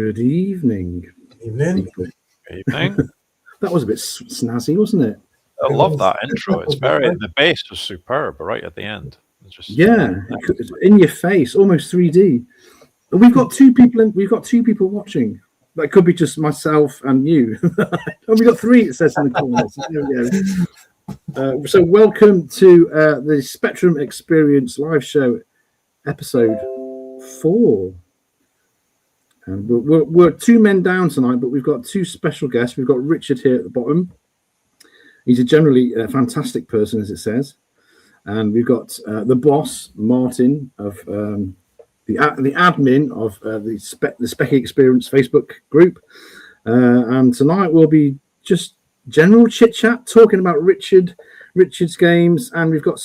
Good evening. Evening. Evening. That was a bit snazzy, wasn't it? I love that intro. It's the bass was superb right at the end. It's just it's in your face, almost 3D. And we've got two people watching. That could be just myself and you. And we got three, it says in the comments. There we go. So welcome to the Spectrum Experience live show, episode 4. And we're two men down tonight, but we've got two special guests. We've got Richard here at the bottom. He's a generally fantastic person, as it says. And we've got the boss, Martin, of the admin of the Speccy Experience Facebook group. And tonight we'll be just general chit-chat, talking about Richard's games. And we've got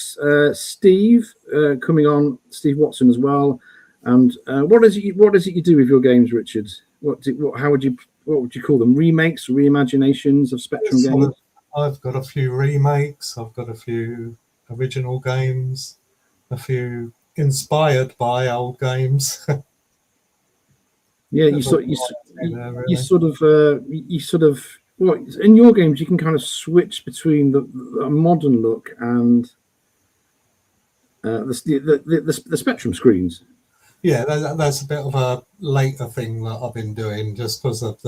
Steve coming on, Steve Watson as well. And what is it you do with your games, Richard? What would you call them? Remakes, reimaginations of Spectrum games? I've got a few remakes. I've got a few original games, a few inspired by old games. Yeah, you sort of what in your games you can kind of switch between the modern look and the Spectrum screens. Yeah, that's a bit of a later thing that I've been doing, just because of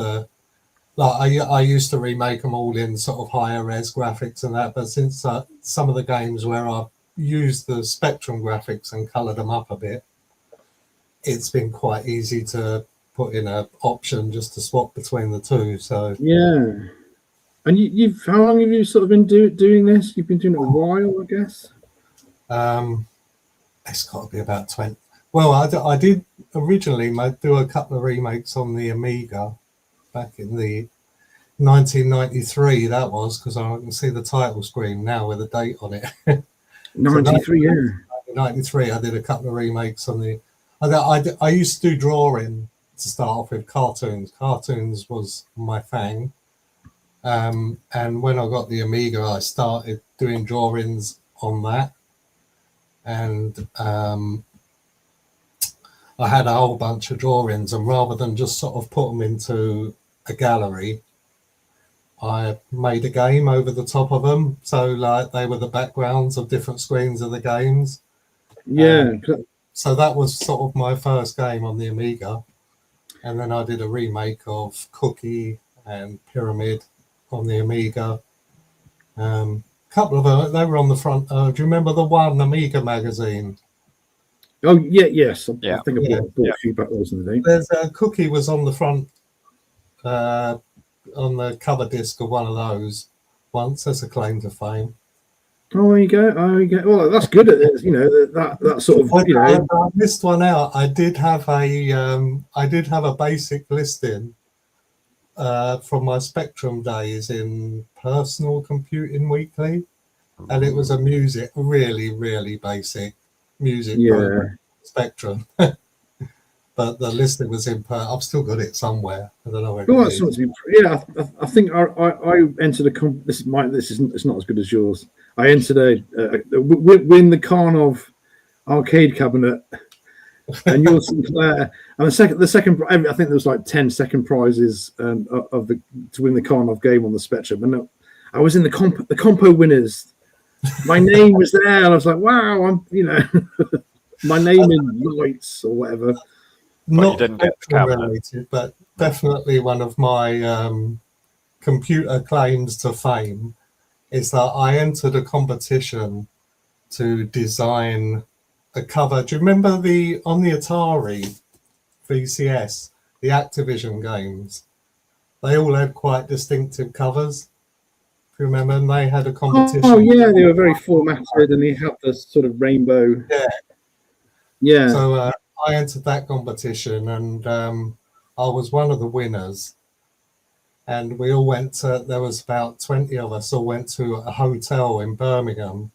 I used to remake them all in sort of higher res graphics and that, but since some of the games where I've used the Spectrum graphics and coloured them up a bit, it's been quite easy to put in an option just to swap between the two. So yeah, and you've how long have you sort of been doing this? You've been doing it a while, I guess. It's got to be about 20. Well, I did originally do a couple of remakes on the Amiga back in the 1993. That was, because I can see the title screen now with a date on it. 93, yeah. 93. I did a couple of remakes on the. I used to do drawing to start off with cartoons. Cartoons was my thing. And when I got the Amiga, I started doing drawings on that. And I had a whole bunch of drawings, and rather than just sort of put them into a gallery, I made a game over the top of them. So like they were the backgrounds of different screens of the games. Yeah. So that was sort of my first game on the Amiga. And then I did a remake of Cookie and Pyramid on the Amiga. Couple of them, they were on the front. Do you remember the One Amiga magazine? Oh yeah, yes. I think I bought a few back those in the day. There's a Cookie was on the front, on the cover disc of one of those once. That's a claim to fame. Oh, there you go. Well, that's good at it. You know that sort of. I missed one out. I did have a basic listing from my Spectrum days in Personal Computing Weekly, and it was a really, really basic music program, Spectrum. But the listing was in I've still got it somewhere. I don't know where it is. I think I entered it's not as good as yours. I entered a win the Karnov arcade cabinet and yours Sinclair, and the second I think there was like 10 second prizes to win the Karnov game on the Spectrum, and I was in the compo winners. My name was there, and I was like, wow, I'm my name in lights or whatever. Not Spectrum related, but definitely one of my computer claims to fame is that I entered a competition to design a cover. Do you remember on the Atari VCS, the Activision games? They all had quite distinctive covers. If you remember, and they had a competition. Oh yeah, they were very formatted, and they had the sort of rainbow. Yeah. So I entered that competition, and I was one of the winners. And we all there was about 20 of us all went to a hotel in Birmingham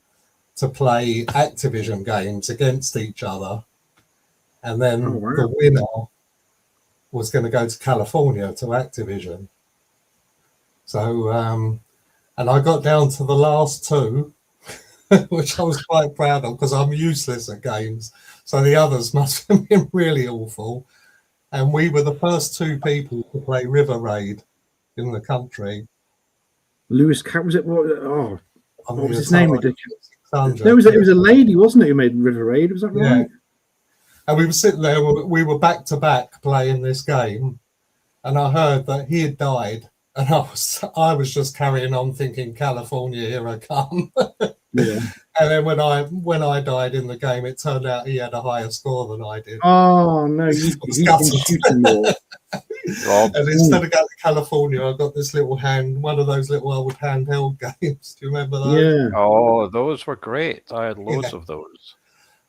to play Activision games against each other. And then the winner was going to go to California to Activision. So, and I got down to the last two, which I was quite proud of because I'm useless at games. So the others must have been really awful. And we were the first 2 people to play River Raid in the country. Lewis Cat, was it? What On was the his name? Atari Ridiculous. 600. No, it was a lady, wasn't it, who made River Raid? Was that Yeah. right? And we were sitting there, we were back to back playing this game, and I heard that he had died, and I was just carrying on thinking, California, here I come. Yeah. And then when I died in the game, it turned out he had a higher score than I did. Oh no, he's been shooting more. And instead of going to California, I got this one of those little old handheld games. Do you remember those? Yeah. Oh, those were great. I had loads of those.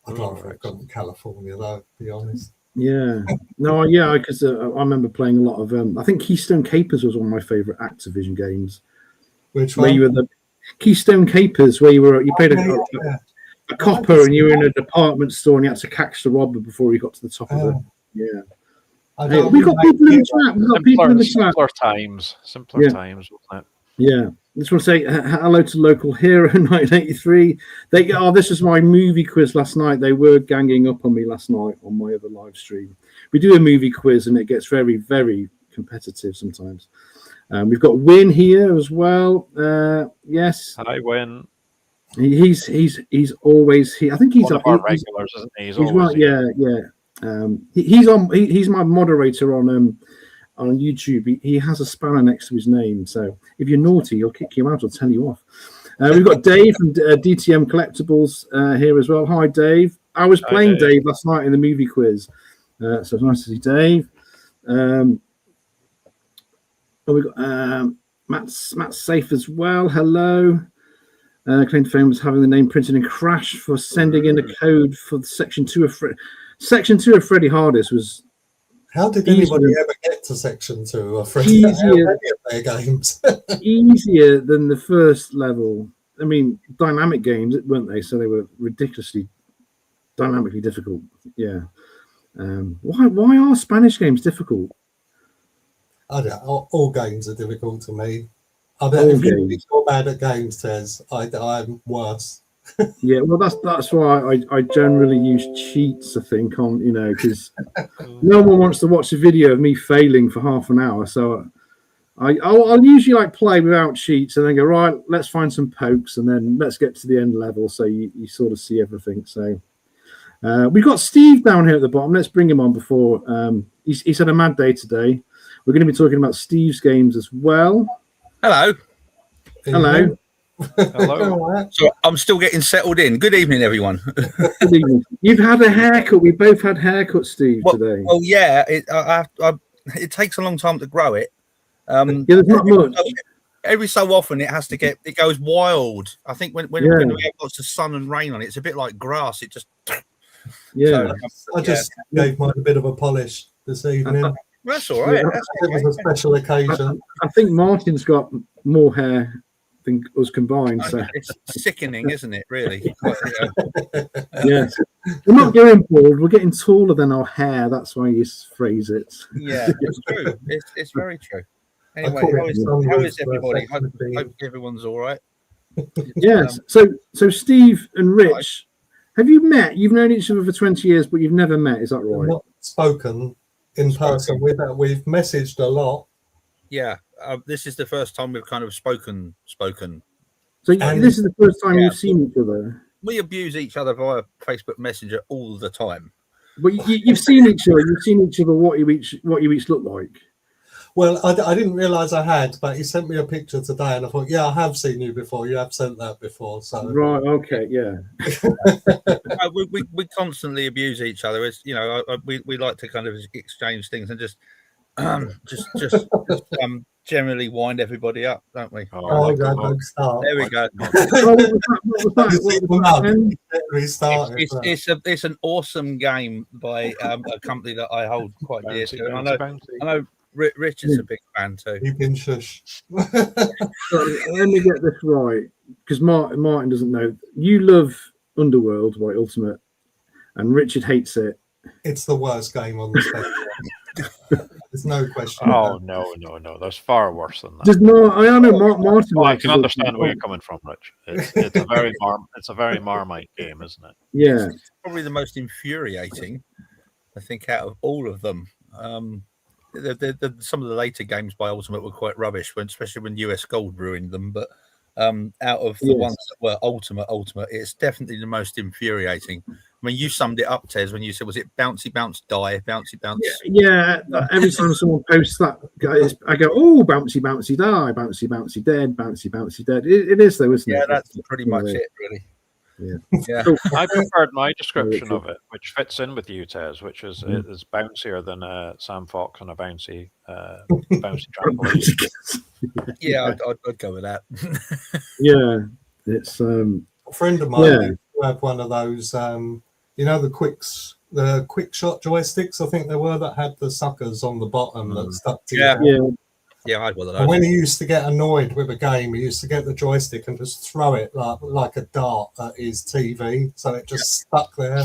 I'd rather have gone to California, though, to be honest. Yeah. No, yeah, because I remember playing a lot of. I think Keystone Capers was one of my favourite Activision games. Which where one? you were the Keystone Capers, where you played a copper and you were in a department store and you had to catch the robber before you got to the top of it. Yeah. Hey, we got people in the chat. We've got people in the chat. Simpler times, wasn't it? Yeah. I just want to say hello to local hero 1983. This was my movie quiz last night. They were ganging up on me last night on my other live stream. We do a movie quiz and it gets very, very competitive sometimes. We've got Win here as well. Yes. Hi, Win. He's always here. I think he's one of our regulars, isn't he? He's right. Yeah. He's my moderator on YouTube. He has a spanner next to his name. So if you're naughty, he'll kick you out or tell you off. We've got Dave from DTM Collectibles here as well. Hi, Dave. I was playing Dave last night in the movie quiz. So it's nice to see Dave. We got Matt's safe as well. Hello. Claim to fame was having the name printed in Crash for sending in a code for Section 2 of Section 2 of Freddie Hardest was. How did anybody ever get to Section 2 of Freddie Hardest their games? Easier than the first level. I mean, dynamic games, weren't they? So they were ridiculously dynamically difficult. Yeah. Why are Spanish games difficult? I don't know. All games are difficult to me. I bet if you're bad at games, Tez, I'm worse. Yeah, well, that's why I generally use cheats. I think because no one wants to watch a video of me failing for half an hour. So I'll usually play without cheats and then go right. Let's find some pokes and then let's get to the end level so you sort of see everything. So we've got Steve down here at the bottom. Let's bring him on before he's had a mad day today. We're going to be talking about Steve's games as well. Hello. Hello. Hello. So I'm still getting settled in. Good evening, everyone. Good evening. You've had a haircut. We both had haircuts, Steve, today. Well, yeah. It takes a long time to grow it. There's not much. Every so often, it goes wild. I think when we have lots of sun and rain on it, it's a bit like grass. It just I just gave mine a bit of a polish this evening. That's all right. It was a special occasion. I think Martin's got more hair than us combined. So it's sickening, isn't it? Really? Yes. We're not getting bald. We're getting taller than our hair. That's why you phrase it. Yeah, it's true. It's very true. Anyway, how is everybody? Hope everyone's all right. Yes. So Steve and Rich, have you met? You've known each other for 20 years, but you've never met. Is that right? We've not spoken in person. We've messaged a lot. Yeah, this is the first time we've kind of spoken. So this is the first time you've seen each other. We abuse each other via Facebook Messenger all the time. But you've seen each other. You've seen each other. What you each look like. Well, I didn't realise I had, but he sent me a picture today, and I thought, yeah, I have seen you before. You have sent that before, so right, okay, yeah. we constantly abuse each other. It's we like to kind of exchange things and just generally wind everybody up, don't we? Don't start. There we go. It's an awesome game by a company that I hold quite dear to, and I know Rich is a big fan too. You've been shush. Let me get this right, because Martin doesn't know. You love Underworld by Ultimate, and Richard hates it. It's the worst game on the spectrum. There's no question. Oh no! There's far worse than that. There's no. I know Martin. I can understand where you're coming from, Rich. It's a very Marmite game, isn't it? Yeah. It's probably the most infuriating, I think, out of all of them. Some of the later games by Ultimate were quite rubbish, especially when US Gold ruined them. But out of the ones that were Ultimate, it's definitely the most infuriating. I mean, you summed it up, Tez, when you said, was it bouncy, bounce, die, bouncy, bounce? Yeah. Every time someone posts that, I go, oh, bouncy, bouncy, die, bouncy, bouncy, dead, bouncy, bouncy, dead. It is, though, isn't it? Yeah, that's pretty much it, really. Yeah. I preferred my description of it, which fits in with you, Tez, which is it is bouncier than Sam Fox on a bouncy trampoline. Yeah, I'd go with that. Yeah, it's a friend of mine used to have one of those, the quick shot joysticks, I think they were, that had the suckers on the bottom that stuck to your hand. Yeah, I had one of those. And when he used to get annoyed with a game, he used to get the joystick and just throw it like a dart at his TV, so it just stuck there.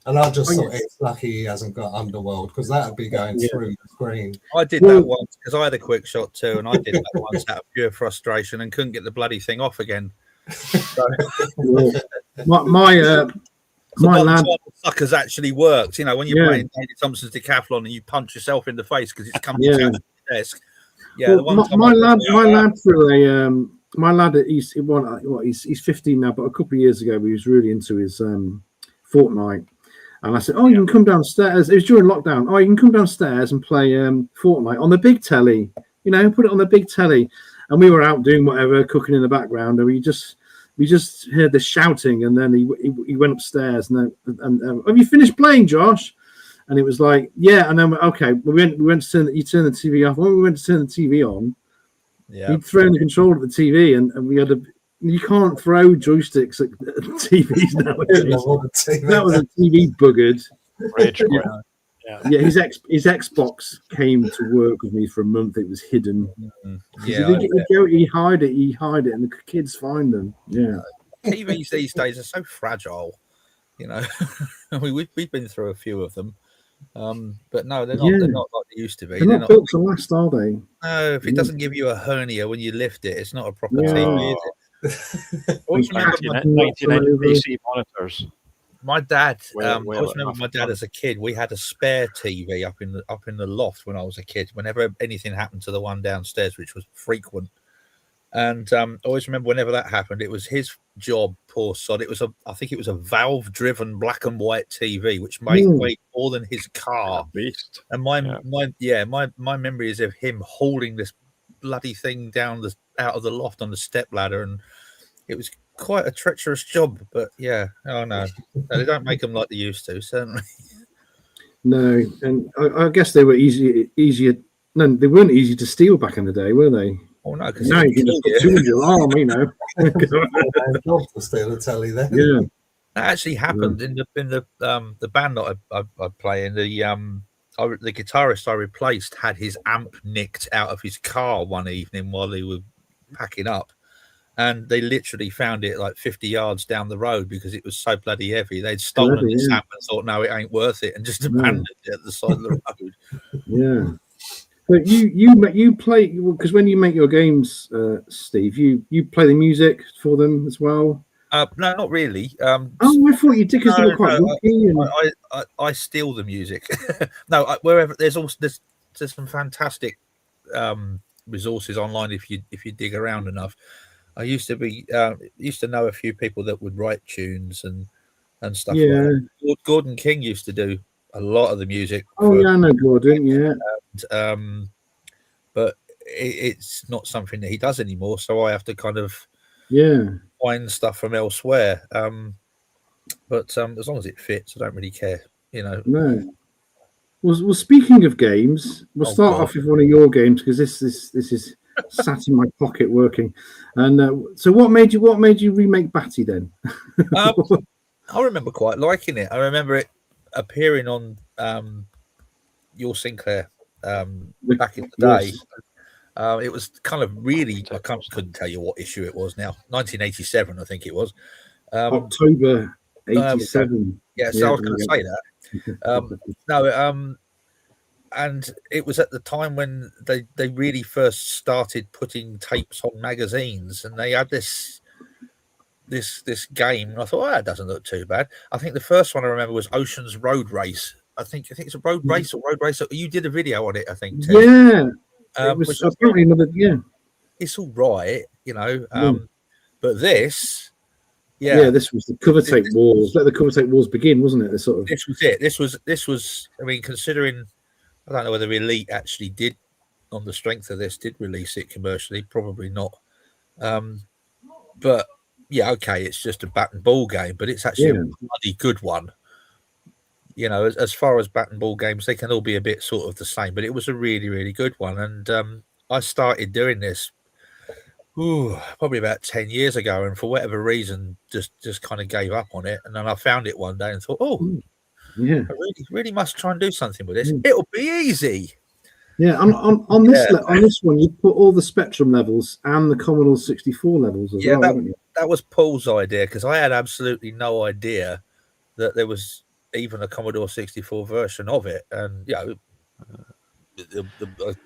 And I just thought it's lucky he hasn't got Underworld, because that would be going through the screen. I did that once because I had a quick shot too, and I did that once out of pure frustration and couldn't get the bloody thing off again. So, my lad suckers actually worked. You know, when you're playing David Thompson's Decathlon and you punch yourself in the face because it's coming down the desk. Yeah, well, my lad, he's 15 now, but a couple of years ago he was really into his Fortnite, and I said, "Oh, you can come downstairs." It was during lockdown. "Oh, you can come downstairs and play Fortnite on the big telly. You know, put it on the big telly." And we were out doing whatever, cooking in the background, and we just heard the shouting, and then he went upstairs, and have you finished playing, Josh? And it was like, yeah. And then we went to turn the TV off. When we went to turn the TV on, he'd thrown the controller at the TV, and we had you can't throw joysticks at TVs nowadays. That was a TV buggered. His Xbox came to work with me for a month. It was hidden. He'd hide it, and the kids find them. Yeah, TVs these days are so fragile. You know, I mean, we've been through a few of them. But no, they're not. They're not like they used to be. They're not built to last, are they? No, if it doesn't give you a hernia when you lift it, it's not a proper TV, is it? 1990 DC monitors. My dad, I always remember my dad as a kid. We had a spare TV up in the loft when I was a kid. Whenever anything happened to the one downstairs, which was frequent, and I always remember whenever that happened, it was his job. Poor sod. I think it was a valve-driven black and white TV, which weighed more than his car. Beast. And my memory is of him hauling this bloody thing down out of the loft on the step ladder, and it was quite a treacherous job. But they don't make them like they used to, certainly. No, and I guess they were easier. No, they weren't easy to steal back in the day, were they? Oh no, because now you can just put two in your arm, you know. Job to steal a telly then. Yeah, that actually happened in the band that I play in. The guitarist I replaced had his amp nicked out of his car one evening while they were packing up, and they literally found it like 50 yards down the road because it was so bloody heavy. They'd stolen this amp and thought, no, it ain't worth it, and just abandoned it at the side of the road. Yeah. But you play, because when you make your games, Steve, you play the music for them as well. No, not really. I thought you did because they were quite lucky. I steal the music. No, wherever there's some fantastic resources online if you dig around enough. I used to know a few people that would write tunes and stuff. Yeah, like that. Gordon King used to do a lot of the music. I know Gordon. Yeah. But it's not something that he does anymore, so I have to kind of find stuff from elsewhere. But as long as it fits, I don't really care, you know. No. Well, speaking of games, we'll start off with one of your games because this is sat in my pocket working. And so, what made you remake Batty then? I remember quite liking it. I remember it appearing on your Sinclair back in the day. It was kind of really, I couldn't tell you what issue it was now. 1987, I think it was. October 87. So I was going to say that. And it was at the time when they really first started putting tapes on magazines, and they had this game. And I thought, that doesn't look too bad. I think the first one I remember was Ocean's Road Race. I think it's a road race or road racer. You did a video on it, I think. Ted. Yeah, it which was apparently another. Yeah, it's all right, you know. Yeah. But this, yeah, this was the cover tape wars. Let the cover tape wars begin, wasn't it? This sort of. This was it. This was. I mean, considering, I don't know whether Elite actually did, on the strength of this, did release it commercially. Probably not. But yeah, okay, it's just a bat and ball game, but it's actually a bloody good one. You know, as far as bat and ball games, they can all be a bit sort of the same, but it was a really, really good one. And I started doing this probably about 10 years ago, and for whatever reason, just kind of gave up on it. And then I found it one day and thought, yeah, I really must try and do something with this. It'll be easy. Yeah, on this one, you put all the Spectrum levels and the Commodore 64 levels as well, haven't you? That was Paul's idea, because I had absolutely no idea that there was even a Commodore 64 version of it. And, you know,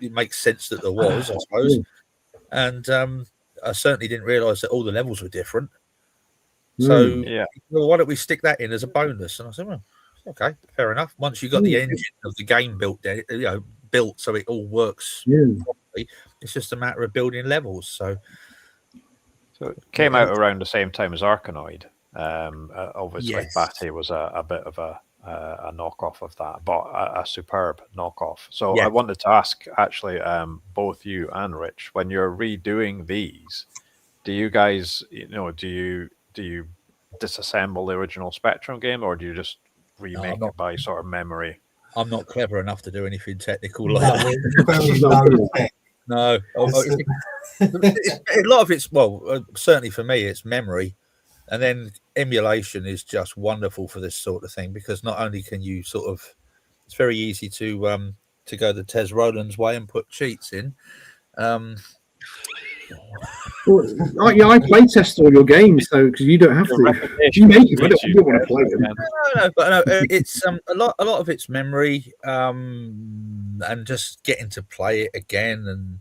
it makes sense that there was, I suppose. And I certainly didn't realise that all the levels were different. So, well, why don't we stick that in as a bonus? And I said, well, okay, fair enough. Once you got the engine of the game built so it all works properly, it's just a matter of building levels. So it came out around the same time as Arkanoid. Obviously, Batty was a bit of a knockoff of that, but a superb knockoff. So I wanted to ask, actually, both you and Rich, when you're redoing these, do you guys, do you disassemble the original Spectrum game, or do you just remake it by sort of memory? I'm not clever enough to do anything technical like that. No, a lot of it's, certainly for me, it's memory. And then emulation is just wonderful for this sort of thing, because not only can you it's very easy to go the Tez Rowland's way and put cheats in. I play test all your games, so because you don't have to. You make it. I don't want to play them. No, it's a lot of it's memory, and just getting to play it again. And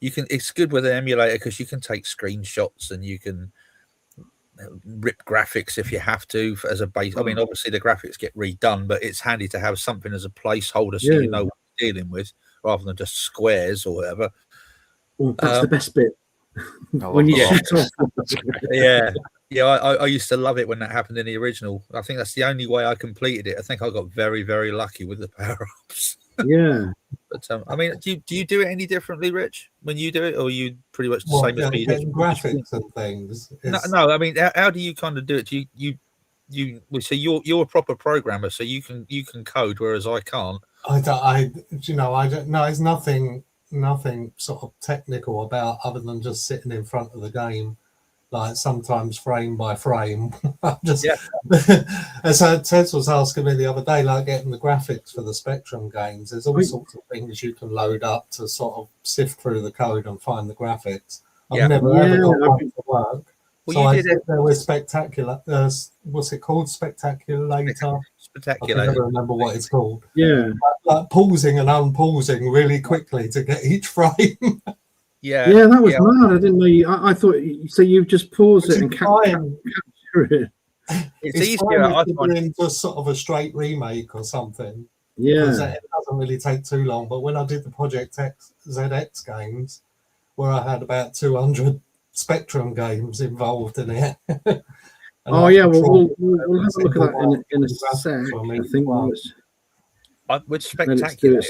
it's good with an emulator because you can take screenshots and you can rip graphics if you have to as a base. I mean, obviously the graphics get redone, but it's handy to have something as a placeholder so you know what you're dealing with, rather than just squares or whatever. That's the best bit. When you shoot off. I used to love it when that happened in the original. I think that's the only way I completed it. I think I got very, very lucky with the power-ups. Yeah. But I mean, do you do it any differently, Rich, when you do it, or are you pretty much the same as me? Graphics and things. No. I mean, how do you kind of do it? So you're a proper programmer, so you can code, whereas I can't. I don't know. It's nothing sort of technical about, other than just sitting in front of the game, like sometimes frame by frame. So Ted was asking me the other day, like getting the graphics for the Spectrum games. There's all sorts of things you can load up to sort of sift through the code and find the graphics. I've never ever got one to work. Well, so I did there with Spectacular. What's it called? Spectaculator. I can never remember what it's called. Yeah. Like pausing and unpausing really quickly to get each frame. Yeah, that was mad. I didn't know. I thought so. You just pause it and capture it. It's easier. I find just sort of a straight remake or something. Yeah, it doesn't really take too long. But when I did the Project X ZX games, where I had about 200 Spectrum games involved in it. We'll have a look at that in a sec. I think with Spectacular,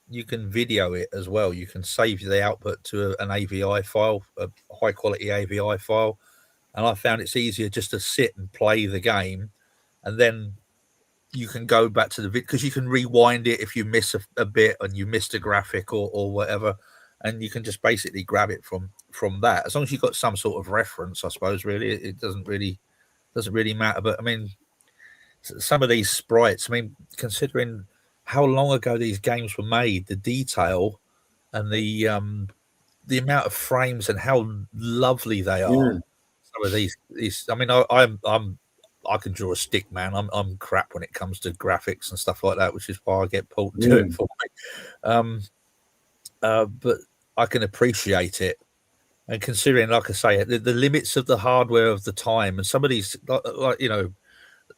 you can video it as well. You can save the output to an AVI file, a high quality AVI file. And I found it's easier just to sit and play the game, and then you can go back to the video, because you can rewind it if you miss a bit and you missed a graphic or whatever, and you can just basically grab it from that. As long as you've got some sort of reference, I suppose. Really, it doesn't really matter. But I mean, some of these sprites, I mean, considering how long ago these games were made, the detail and the amount of frames and how lovely they are. Some of these I mean, I can draw a stick, man. I'm crap when it comes to graphics and stuff like that, which is why I get Paul to do it for me. But I can appreciate it. And considering, like I say, the limits of the hardware of the time, and some of these, like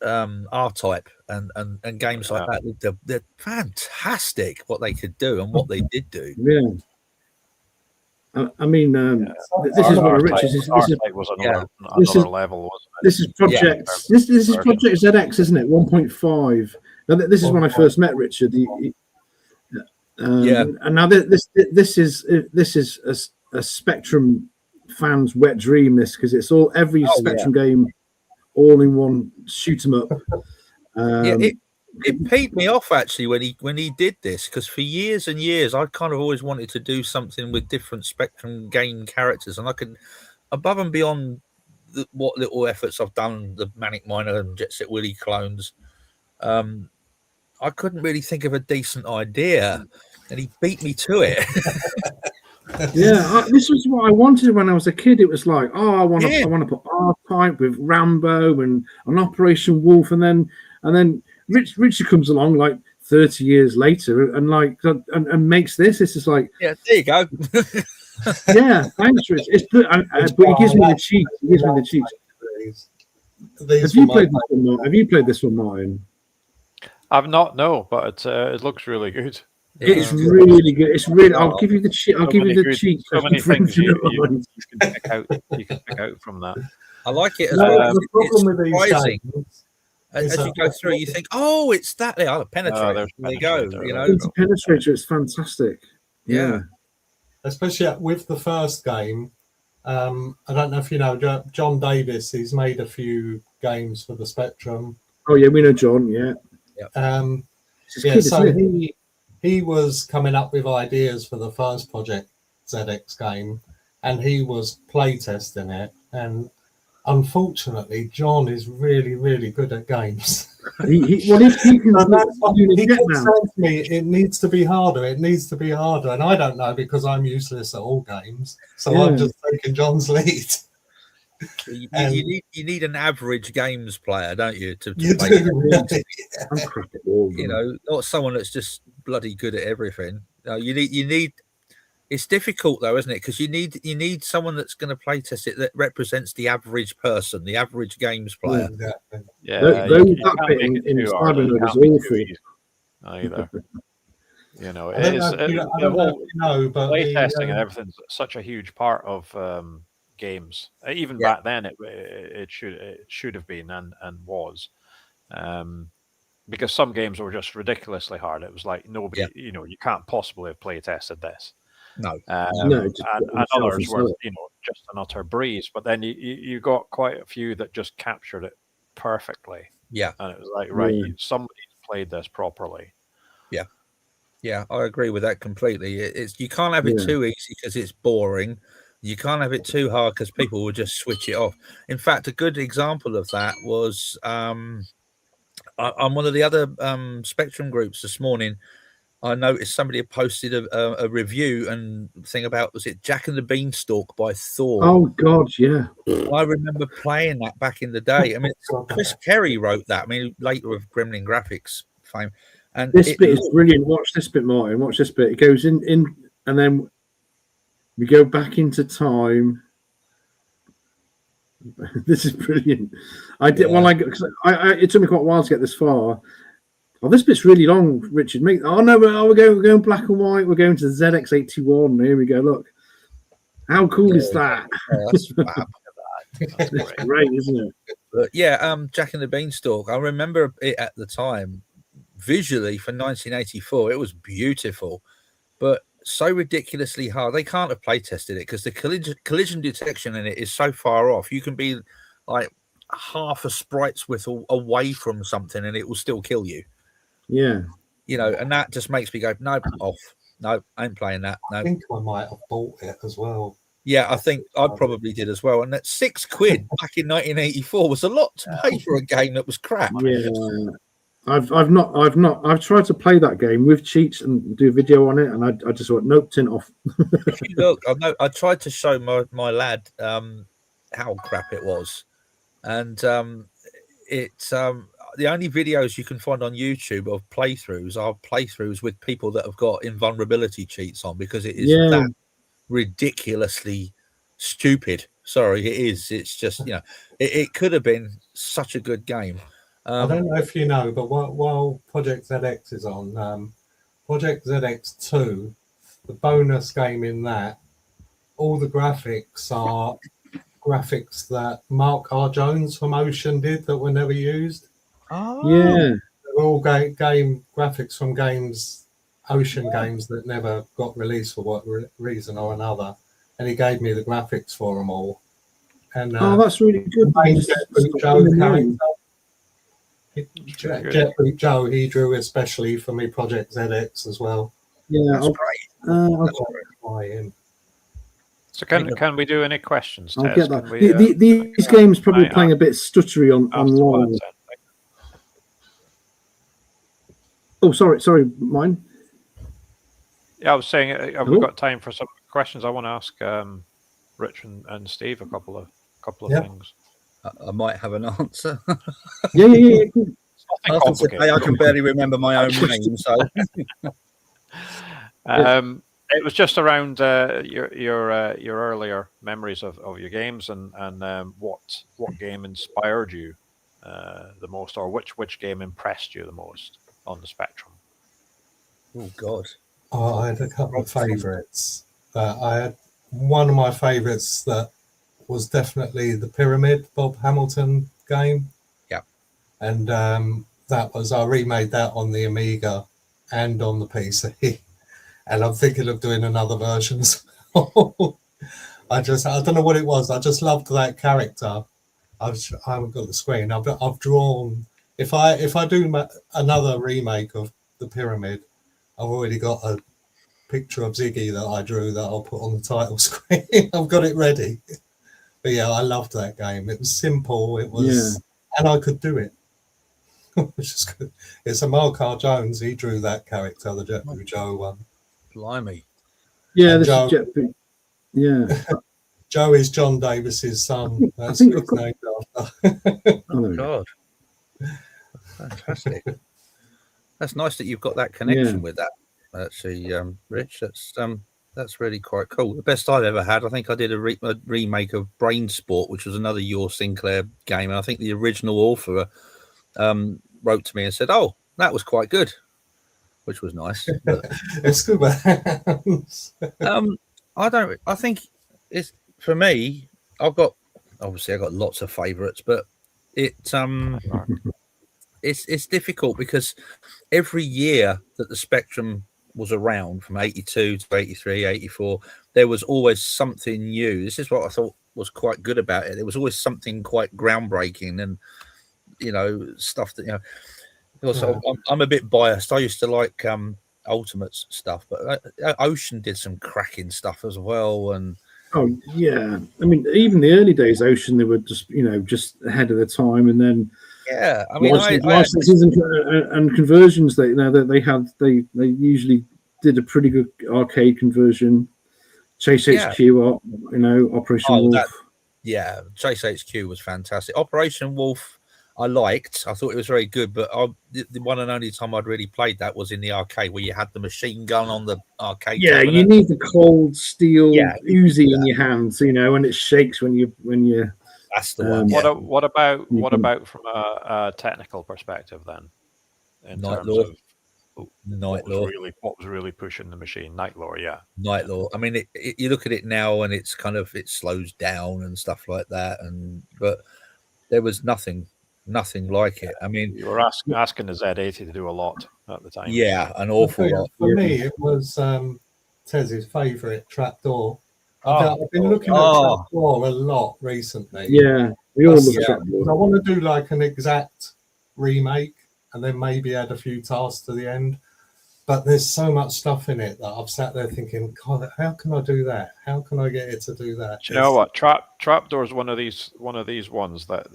R-Type and games like that. They're fantastic what they could do and what they did do. Yeah. I mean, this is one of Richard's. This was another level, wasn't it? This is project. This is Project ZX, isn't it? 1.5. Now, this is when I first met Richard. And now this is a Spectrum fan's wet dream. This because it's all every Spectrum game, all in one. Shoot 'em up. It peed me off actually when he did this, because for years and years I kind of always wanted to do something with different Spectrum game characters, and I could, above and beyond what little efforts I've done, the Manic Miner and Jet Set Willy clones, I couldn't really think of a decent idea, and he beat me to it. This was what I wanted when I was a kid. It was like, I want to put R-Type with Rambo and an Operation Wolf, and then Richard comes along like 30 years later and makes this. This is like, there you go. Thanks, Rich. But he gives me the cheats. Have you played this one, Martin? I've not, no, but it looks really good. It's really good. It's really. I'll give you the cheat. I'll give you the cheat. So many things you can pick out. You can pick out from that. I like it as well. The problem with these surprising. As you go through, you think, "Oh, it's that." There, penetrator. There you go. You know, it's a penetrator. It's fantastic. Yeah. Especially with the first game. I don't know if you know John Davis. He's made a few games for the Spectrum. Oh yeah, we know John. Yeah. So he was coming up with ideas for the first Project ZX game, and he was playtesting it. And unfortunately, John is really, really good at games. He can say to me, it needs to be harder. It needs to be harder, and I don't know because I'm useless at all games. So I'm just taking John's lead. You need an average games player, don't you? To you play. Do. You know, not someone that's just bloody good at everything. No, you need. It's difficult though, isn't it? Because you need someone that's going to play test it that represents the average person, the average games player. That bit in Cybernoid is awful. Either. You know, it is. But playtesting and everything's such a huge part of games. Even back then, it should have been and was, because some games were just ridiculously hard. It was like nobody, you can't possibly have play tested this. No, and others were, just an utter breeze. But then you got quite a few that just captured it perfectly. Yeah, and it was like somebody played this properly. Yeah, I agree with that completely. You can't have it too easy because it's boring. You can't have it too hard because people will just switch it off. In fact, a good example of that was on one of the other Spectrum groups this morning. I noticed somebody had posted a review and thing about, was it Jack and the Beanstalk by Thor? Oh God, yeah. I remember playing that back in the day. I mean, Chris Kerry wrote that. I mean, later of Gremlin Graphics fame. And this bit is brilliant. Watch this bit, Martin. Watch this bit. It goes in, and then we go back into time. This is brilliant. It took me quite a while to get this far. Oh, this bit's really long, Richard. We're going black and white. We're going to the ZX81. Here we go. Look, how cool is that? That's great, isn't it? But Jack and the Beanstalk. I remember it at the time. Visually, for 1984, it was beautiful, but so ridiculously hard. They can't have play tested it because the collision detection in it is so far off. You can be like half a sprite's width away from something, and it will still kill you. Yeah, and that just makes me go, nope, off. No, I ain't playing that. No. I think I might have bought it as well. Yeah, I think I probably did as well. And that £6 back in 1984 was a lot to pay for a game that was crap. Yeah. I've tried to play that game with cheats and do a video on it, and I just went, nope, tin off. If you look, I tried to show my lad how crap it was, and it's the only videos you can find on YouTube of playthroughs are playthroughs with people that have got invulnerability cheats on, because it is that ridiculously stupid. Sorry, it is. It's just it could have been such a good game. I don't know if you know, but while Project ZX is on, Project ZX2, the bonus game in that, all the graphics are graphics that Mark R. Jones from Ocean did that were never used. Oh, Yeah. They're all game graphics from games, Ocean games that never got released for what reason or another. And he gave me the graphics for them all. And that's really good. the main Just Jet stop Joe them in the character, end. Jet Joe, he drew especially for me Project ZX as well. Yeah, that's great. By him. So can we do any questions? I'll Tez? get that. Can we, These games probably I playing a bit stuttery online. Oh, sorry, mine. Yeah, I was saying, have we got time for some questions? I want to ask Rich and Steve a couple of things. I might have an answer. Yeah. After today, I can barely remember my own name. So, it was just around your earlier memories of your games and what game inspired you the most, or which game impressed you the most on the Spectrum. oh God. I had a couple of favourites. I had one of my favourites that was definitely the Pyramid Bob Hamilton game. Yeah. And that was, I remade that on the Amiga and on the PC. And I'm thinking of doing another version as well. I don't know what it was. I just loved that character. I haven't got the screen. I've drawn. If I do another remake of the Pyramid, I've already got a picture of Ziggy that I drew that I'll put on the title screen. I've got it ready. But yeah, I loved that game. It was simple. It was, and I could do it. Which is good. It's a Mark R. Jones. He drew that character, the Jet Blue Joe one. Blimey. Yeah, and this Joe, is Jet Blue. Yeah. Joe is John Davis's son. That's think what he's named after. Oh, God. Fantastic. That's nice that you've got that connection with that. Actually, Rich, that's really quite cool. The best I've ever had, I think I did a remake of Brain Sport, which was another Yor Sinclair game, and I think the original author wrote to me and said, "Oh, that was quite good," which was nice. But, it's good. I think it's, for me, I've got lots of favourites, but it's difficult because every year that the Spectrum was around, from 82 to 83, 84, there was always something new. This is what I thought was quite good about it. There was always something quite groundbreaking and, stuff that, also, I'm a bit biased. I used to like Ultimates stuff, but Ocean did some cracking stuff as well. And oh yeah, I mean, even the early days, Ocean, they were just just ahead of their time, and then I mean, licenses and conversions. They they usually did a pretty good arcade conversion. Chase HQ, Operation Wolf. Chase HQ was fantastic. Operation Wolf, I liked. I thought it was very good, but the one and only time I'd really played that was in the arcade, where you had the machine gun on the arcade. Yeah, cabinet. you need the cold steel Uzi in your hands, and it shakes when you. That's the one. What about from a technical perspective then? In Night terms Law. of Night Law. What was really pushing the machine? Night Law, yeah. Night Law. I mean, you look at it now, and it's kind of, it slows down and stuff like that, but there was nothing like it. I mean, you were asking the Z80 to do a lot at the time. Yeah, an awful lot. For me, it was Tez's favourite Trapdoor. I've been looking at Trapdoor a lot recently. Yeah, we all look at Trapdoor. I want to do like an exact remake and then maybe add a few tasks to the end. But there's so much stuff in it that I've sat there thinking, God, how can I do that? How can I get it to do that? Do you know what? Trapdoor is one of these ones that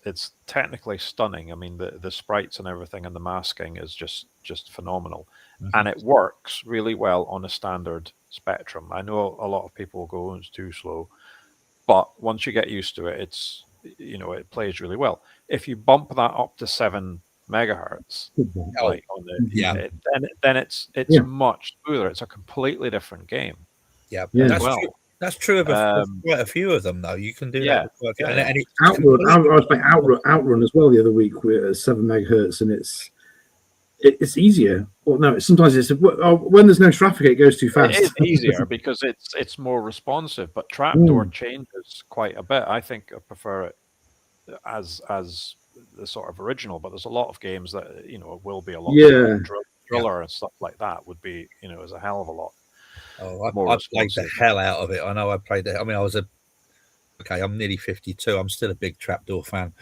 it's technically stunning. I mean, the sprites and everything and the masking is just phenomenal, and it works really well on a standard Spectrum. I know a lot of people go, it's too slow, but once you get used to it, it plays really well. If you bump that up to 7 megahertz, like on then it's much smoother. It's a completely different game. That's true. That's true of quite a few of them, though. You can do that. And it's Outrun. I was playing Outrun as well the other week with 7 megahertz, and it's easier. Or no, sometimes it's when there's no traffic, it goes too fast. It is easier because it's more responsive, but Trapdoor changes quite a bit. I think I prefer it as the sort of original, but there's a lot of games that it will be a lot. Driller and stuff like that would be is a hell of a lot. Oh, I played the hell out of it. I know I played it. I mean, I'm nearly 52. I'm still a big Trapdoor fan.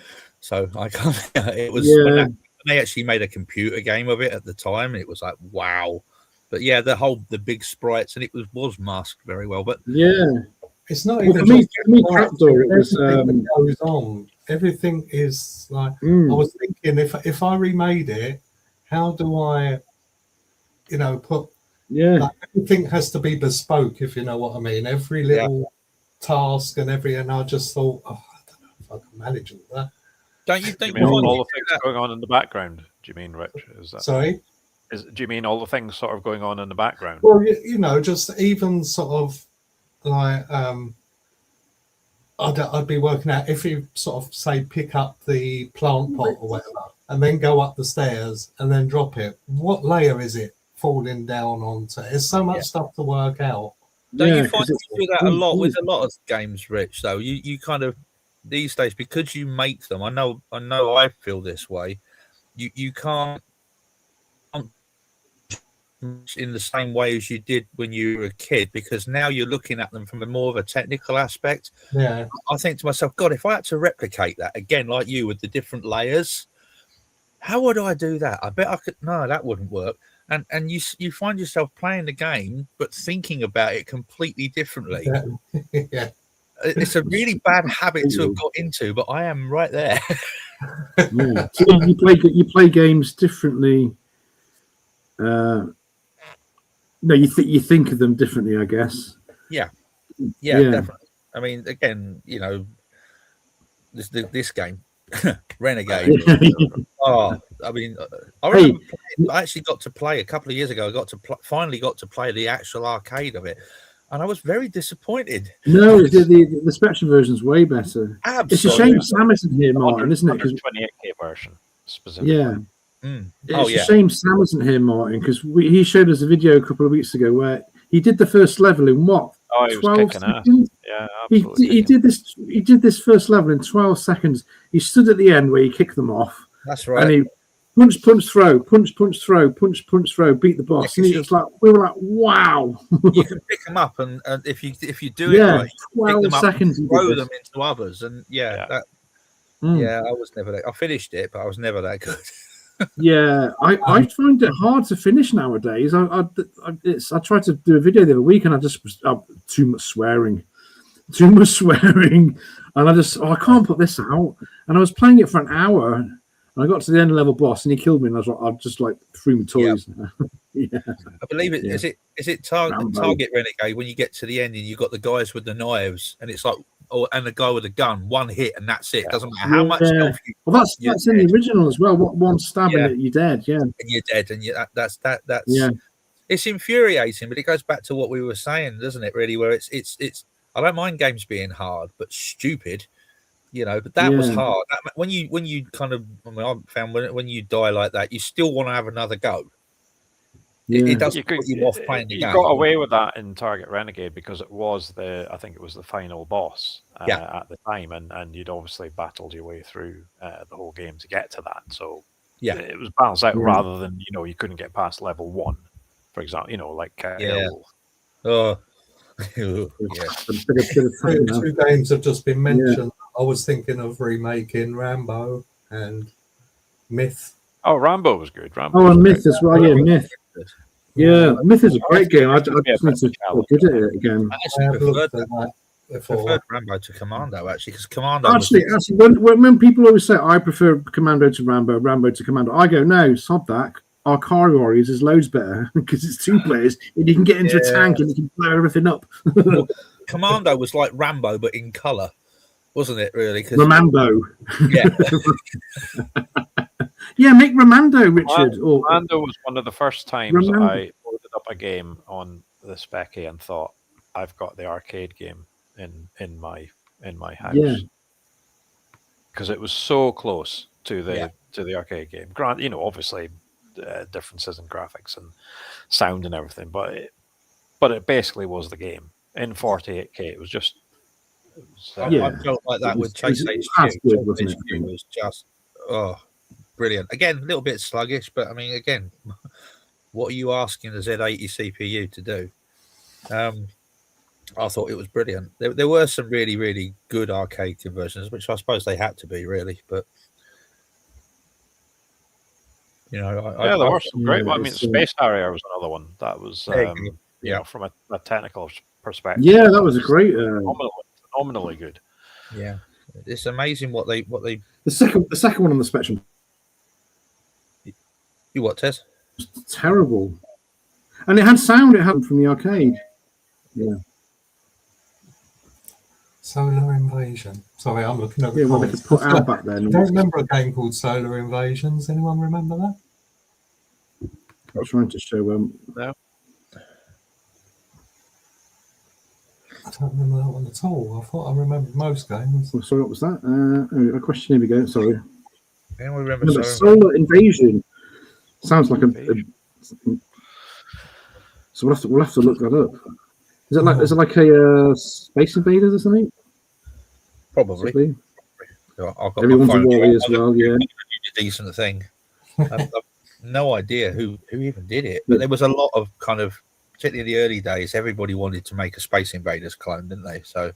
So I can't. It was when they actually made a computer game of it at the time. It was like, wow. But yeah, the big sprites, and it was masked very well. But it's not even for me, Trapdoor. It was that goes on. Everything is like. I was thinking if I remade it, how do I, put. Like, everything has to be bespoke, if you know what I mean. Every little task and I just thought, I don't know if I can manage all that. Don't you think all the things going on in the background? Do you mean, Rich? Is that sorry? Do you mean all the things sort of going on in the background? Well, just even sort of like I'd be working out if you sort of say pick up the plant pot or whatever, and then go up the stairs and then drop it. What layer is it falling down onto? There's so much stuff to work out. Don't you find you do that a lot with a lot of games, Rich? Though you kind of these days, because you make them. I know. I feel this way. You can't in the same way as you did when you were a kid, because now you're looking at them from a more of a technical aspect. Yeah. I think to myself, God, if I had to replicate that again, like you, with the different layers, how would I do that? I bet I could. No, that wouldn't work. And you find yourself playing the game, but thinking about it completely differently. Yeah. It's a really bad habit to have got into, but I am right there. Yeah. So you play games differently. No, you think of them differently, I guess. Yeah, definitely. I mean, again, this game, Renegade. I mean, I remember I actually got to play a couple of years ago. I finally got to play the actual arcade of it, and I was very disappointed. No, the Spectrum version's way better. Absolutely. It's a shame Sam isn't here, Martin, isn't it? 28K version specifically. Yeah. It's a shame Sam isn't here, Martin, because he showed us a video a couple of weeks ago where he did the first level in what? Oh, he was kicking ass. Yeah, absolutely. He did this first level in 12 seconds. He stood at the end where he kicked them off. That's right. And he punch, throw, punch, throw, punch, throw, beat the boss. And we were like, wow. You can pick them up, and if you do it right, 12 seconds, throw them into others, and I was never that. I finished it, but I was never that good. Yeah, I find it hard to finish nowadays. I tried to do a video the other week, and I just was too much swearing, and I can't put this out. And I was playing it for an hour, and I got to the end level boss, and he killed me, and I just threw my toys. Yeah. I believe it. Yeah. Is it Target Renegade when you get to the end and you got the guys with the knives, and it's like. And the guy with a gun, one hit, and that's it. Doesn't matter how much health you. Well, that's in the original as well. One stab and it, you're dead. Yeah, and you're dead, and that's. Yeah, it's infuriating, but it goes back to what we were saying, doesn't it? Really, where it's. I don't mind games being hard, but stupid. But that was hard. When you kind of, I found when you die like that, you still want to have another go. Yeah. It doesn't put you off playing the game. You got away with that in Target Renegade because it was I think it was the final boss at the time, and you'd obviously battled your way through the whole game to get to that. So it was balanced out rather than you couldn't get past level 1, for example. Like Oh, two games have just been mentioned. I was thinking of remaking Rambo and Myth. Oh, Rambo was good. And Myth as well. Yeah, Myth. Yeah, Myth is a great game. I just need to get good at it again. I preferred Rambo to Commando, actually, because Commando. Actually, when people always say I prefer Commando to Rambo, Rambo to Commando, I go no, sod that. Arcade Warriors is loads better because it's 2 players and you can get into a tank and you can blow everything up. Commando was like Rambo, but in colour, wasn't it? Really? Rambo. Yeah. Yeah, make Ramando, Richard. Ramando was one of the first times I loaded up a game on the Speccy and thought, I've got the arcade game in my house. Yeah. Because it was so close to the arcade game. Grant, obviously differences in graphics and sound and everything, but it basically was the game in 48K. It was just. I felt like that with Chase HQ. Chase HQ was just brilliant. Again, a little bit sluggish, but I mean, again, what are you asking the Z80 CPU to do? I thought it was brilliant. There were some really, really good arcade conversions, which I suppose they had to be, really. But there were some great ones. I mean, Space Harrier was another one that was, from a technical perspective. Yeah, that was a great, phenomenally good. Yeah, it's amazing what they. The second one on the Spectrum. You what, Tez? It was terrible, and it had sound. It happened from the arcade. Yeah. Solar Invasion. Sorry, I'm looking at the well, they could put out back then. I don't remember a game called Solar Invasions. Anyone remember that? I was trying to show No. I don't remember that one at all. I thought I remembered most games. Oh, sorry, what was that? A question. Here we go. Sorry. Anyone remember Solar Invasion? Sounds like a so we'll have to look that up. Is it like a Space Invaders or something? Probably. I've got Everyone's a warrior as well. Yeah, a decent thing. I've no idea who even did it, but there was a lot of kind of, particularly in the early days, everybody wanted to make a Space Invaders clone, didn't they? So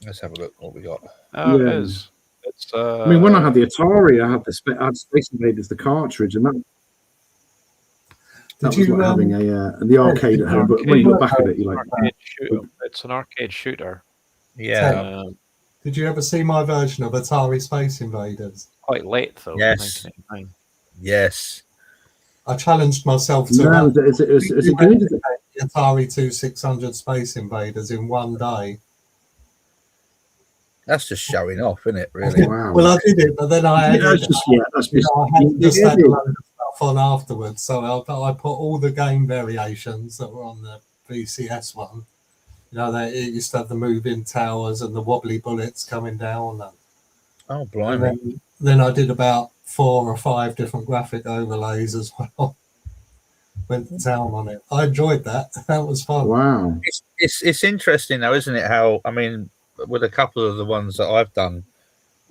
let's have a look what we got. It is. It's. I mean, when I had the Atari, I had Space Invaders, the cartridge, and that was like having the arcade at home. But when you look back at it, you're like, it's an arcade shooter. Yeah. Did you ever see my version of Atari Space Invaders? Quite late though. Yes. 1989. Yes. I challenged myself to is it good? the Atari 2600 Space Invaders in one day. That's just showing off, isn't it? Really? Wow. Well, I did it, but then I had I had a load of stuff on afterwards. So I put all the game variations that were on the VCS one. It used to have the moving towers and the wobbly bullets coming down. Oh, blimey. And then I did about 4 or 5 different graphic overlays as well. Went to town on it. I enjoyed that. That was fun. Wow. It's interesting though, isn't it? How, I mean, with a couple of the ones that I've done,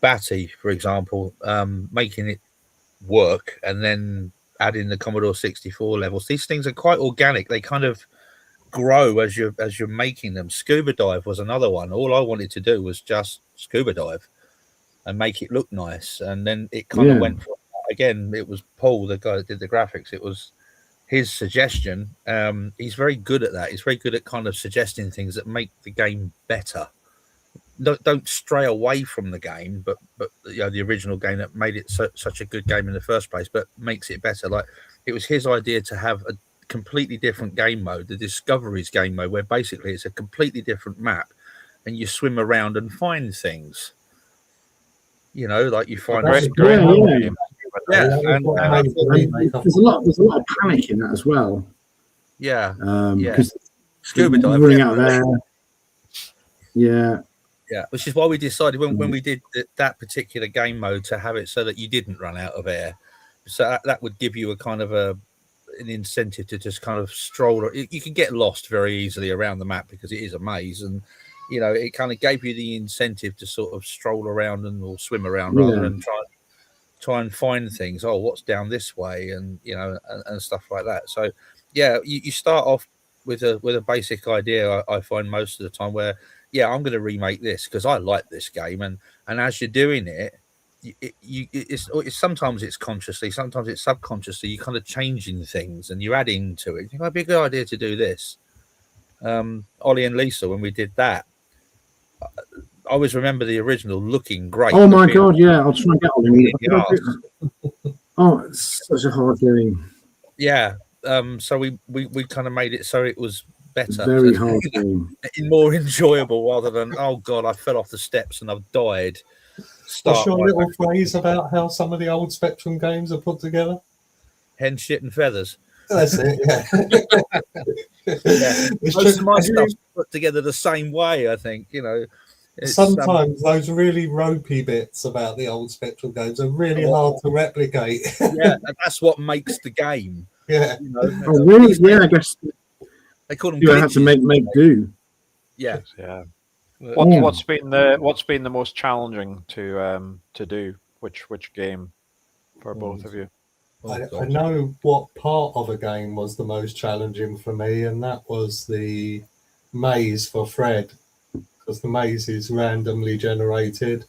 Batty, for example, making it work and then adding the Commodore 64 levels. These things are quite organic. They kind of grow as you're making them. Scuba Dive was another one. All I wanted to do was just scuba dive and make it look nice, and then it kind of went from, again, it was Paul, the guy that did the graphics. It was his suggestion. He's very good at that. He's very good at kind of suggesting things that make the game better. Don't stray away from the game, but the original game that made it such a good game in the first place, but makes it better. Like, it was his idea to have a completely different game mode, the Discoveries game mode, where basically it's a completely different map and you swim around and find things. Like you find and there's a lot of panic in that as well. Because scuba diving, running out of air. Yeah, which is why we decided when we did that particular game mode to have it so that you didn't run out of air. So that would give you a kind of an incentive to just kind of stroll. You can get lost very easily around the map because it is a maze, and it kind of gave you the incentive to sort of stroll around or swim around rather than try and find things. Oh, what's down this way, and and stuff like that. So you start off with a basic idea. I find most of the time where I'm going to remake this because I like this game, and as you're doing it, it's sometimes it's consciously, sometimes it's subconsciously. You're kind of changing things and you're adding to it. You think it'd be a good idea to do this. Ollie and Lisa, when we did that, I always remember the original looking great. Oh my god, yeah! I'll try and get Ollie. Oh, it's such a hard game. Yeah. So we kind of made it so it was better, very hard game, more enjoyable rather than oh god, I fell off the steps and I've died. What's your little phrase about how some of the old Spectrum games are put together? Hen, shit, and feathers. That's it. Yeah. Most of my stuff's put together the same way. I think sometimes those really ropey bits about the old Spectral games are really hard to replicate. Yeah, and that's what makes the game. Yeah. Oh, really? Yeah, I guess they call them. You had to make do. Yeah. What's been the most challenging to do? Which game for both of you? I know what part of a game was the most challenging for me, and that was the maze for Fred, because the maze is randomly generated.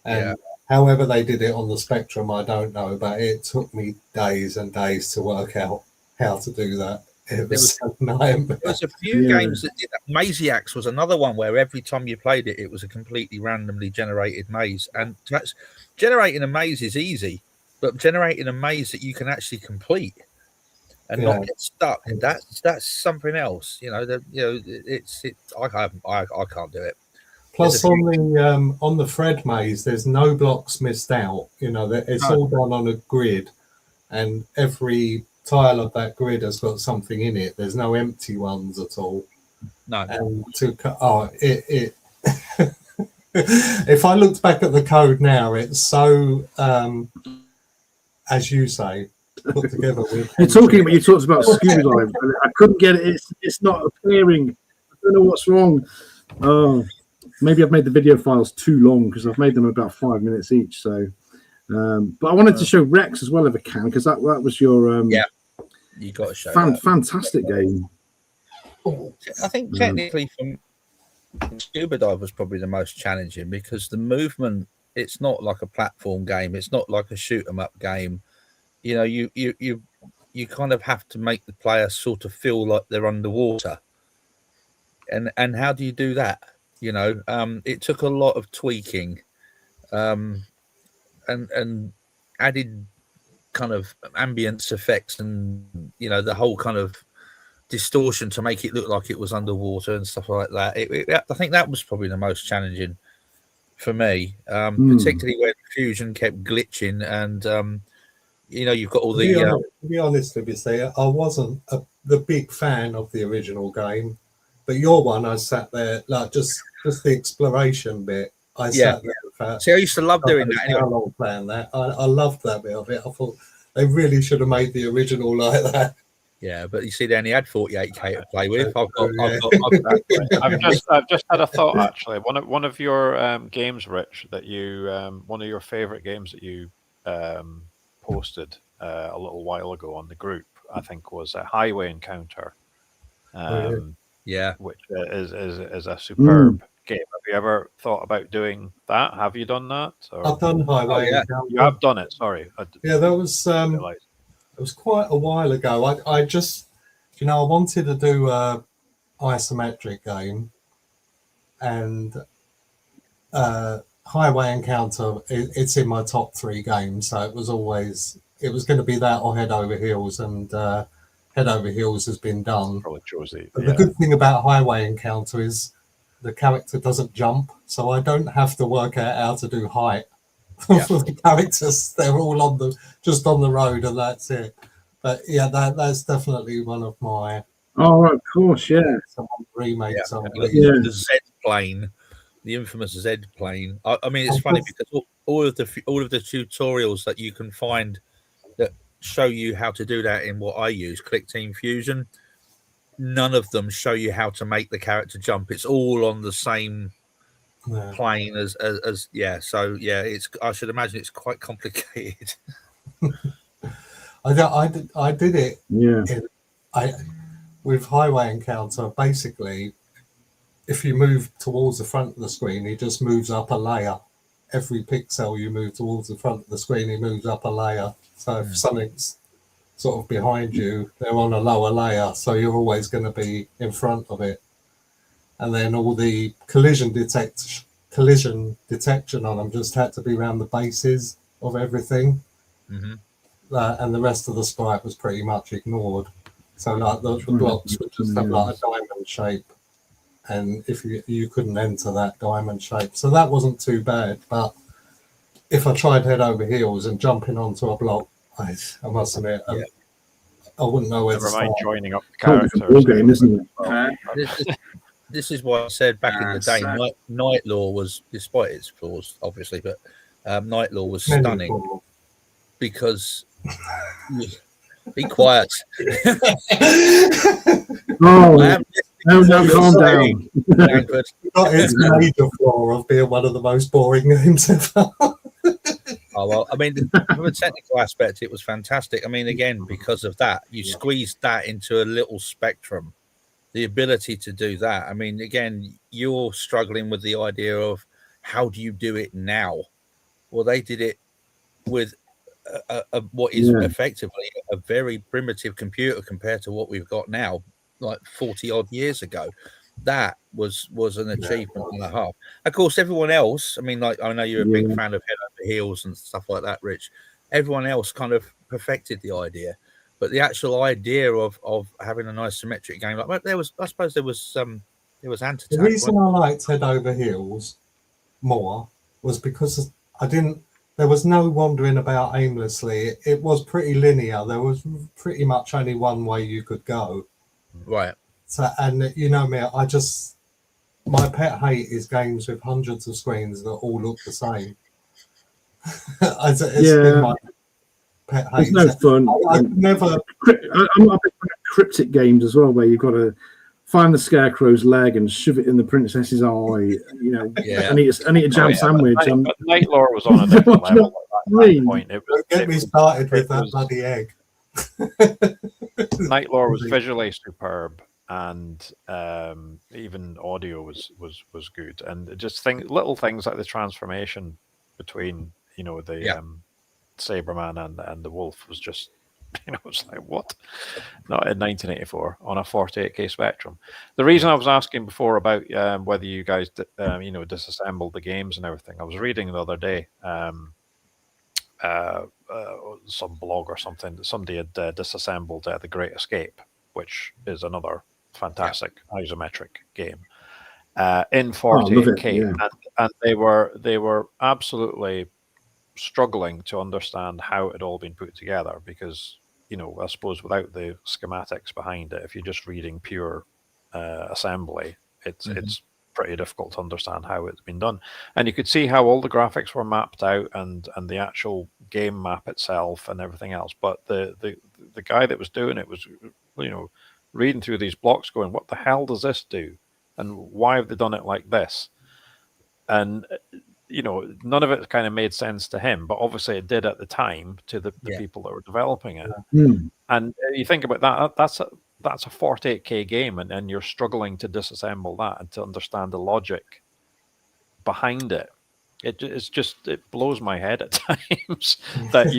And however they did it on the Spectrum, I don't know, but it took me days and days to work out how to do that. It was a nightmare. There was a few games that did that. Maziacs was another one where every time you played it, it was a completely randomly generated maze. And generating a maze is easy, but generating a maze that you can actually complete and not get stuck, that's something else. I can't do it. Plus, on the Fred maze, there's no blocks missed out. It's all done on a grid, and every tile of that grid has got something in it. There's no empty ones at all. No. And if I looked back at the code now, it's so, as you say, put together with. You talked about scuba dive. I couldn't get it. It's not appearing. I don't know what's wrong. Oh, maybe I've made the video files too long because I've made them about 5 minutes each. So, but I wanted to show Rex as well if I can, because that was your you got to show fantastic game. I think technically from scuba dive was probably the most challenging because the movement, it's not like a platform game, it's not like a shoot 'em up game. You kind of have to make the player sort of feel like they're underwater. And how do you do that? It took a lot of tweaking, and added kind of ambience effects and the whole kind of distortion to make it look like it was underwater and stuff like that. I think that was probably the most challenging for me, particularly when Fusion kept glitching and you've got all the. To be honest with you, say I wasn't the big fan of the original game, but your one, I sat there like just the exploration bit. I sat there. See, I used to love doing that. Anyway, how long playing that? I loved that bit of it. I thought they really should have made the original like that. Yeah, but you see, they only had 48K to play with. I've just had a thought actually. One of your games, Rich, that you one of your favorite games that you posted a little while ago on the group, I think, was a Highway Encounter. Which is a superb game. Have you ever thought about doing that? Have you done that? Or? I've done Highway. You have done it. Sorry. That was it was quite a while ago. I just I wanted to do a isometric game, and Highway Encounter. It's in my top 3 games, so it was going to be that or Head Over Heels, and Head Over Heels has been done. Probably chose it. But the good thing about Highway Encounter is the character doesn't jump, so I don't have to work out how to do height for the characters. They're all just on the road, and that's it. But that's definitely one of my. Oh, right, of course, some remakes. The Z plane, the infamous Z plane. I mean, it's funny because all of the tutorials that you can find that show you how to do that in what I use, Click Team Fusion, none of them show you how to make the character jump. It's all on the same plane as So it's. I should imagine it's quite complicated. I did it. With Highway Encounter, basically, if you move towards the front of the screen, he just moves up a layer. Every pixel you move towards the front of the screen, he moves up a layer. So if something's sort of behind you, they're on a lower layer, so you're always going to be in front of it. And then all the collision detection on them just had to be around the bases of everything. And the rest of the sprite was pretty much ignored. So like the blocks would just have like a diamond shape, and if you couldn't enter that diamond shape, so that wasn't too bad. But if I tried Head Over Heels and jumping onto a block, I must admit, wouldn't know where Never to mind start. joining up the Can't be a characters. ball game, isn't it? This is why I said back in the day, Night Law was, despite its flaws, obviously, but Night Law was stunning because be quiet. Oh, no, calm down. It's a major flaw of being one of the most boring games ever. Oh, well, I mean, from a technical aspect, it was fantastic. I mean, again, because of that, you squeezed that into a little spectrum. The ability to do that. I mean, again, you're struggling with the idea of how do you do it now? Well, they did it with what is effectively a very primitive computer compared to what we've got now, like 40 odd years ago. That was an achievement and a half. Of course, everyone else, I mean, like, I know you're a big fan of Head Over Heels and stuff like that, Rich. Everyone else kind of perfected the idea, but the actual idea of having a nice symmetric game like that, I suppose there was Antitak. The reason I liked Head Over Heels more was because there was no wandering about aimlessly. It was pretty linear. There was pretty much only one way you could go. Right. So, and you know me, my pet hate is games with hundreds of screens that all look the same. It's been my pet hate. It's no fun. I'm not a big fan of cryptic games as well, where you've got to find the scarecrow's leg and shove it in the princess's eye. You know, and eat a jam sandwich. But Night Law was on a different level at that point. Get me started with that bloody egg. Night Law was visually superb, and even audio was good, and just little things like the transformation between the Saberman and the wolf was just it's like, what? Not in 1984 on a 48K Spectrum. The reason I was asking before about whether you guys disassembled the games and everything, I was reading the other day some blog or something that somebody had disassembled The Great Escape, which is another fantastic isometric game in 48K, and they were absolutely struggling to understand how it had all been put together, because I suppose without the schematics behind it, if you're just reading pure assembly, it's pretty difficult to understand how it's been done. And you could see how all the graphics were mapped out and the actual game map itself and everything else. But the guy that was doing it was, reading through these blocks going, what the hell does this do? And why have they done it like this? And, none of it kind of made sense to him, but obviously it did at the time to the people that were developing it. And you think about that, that's a 48K game, and you're struggling to disassemble that and to understand the logic behind it. It blows my head at times that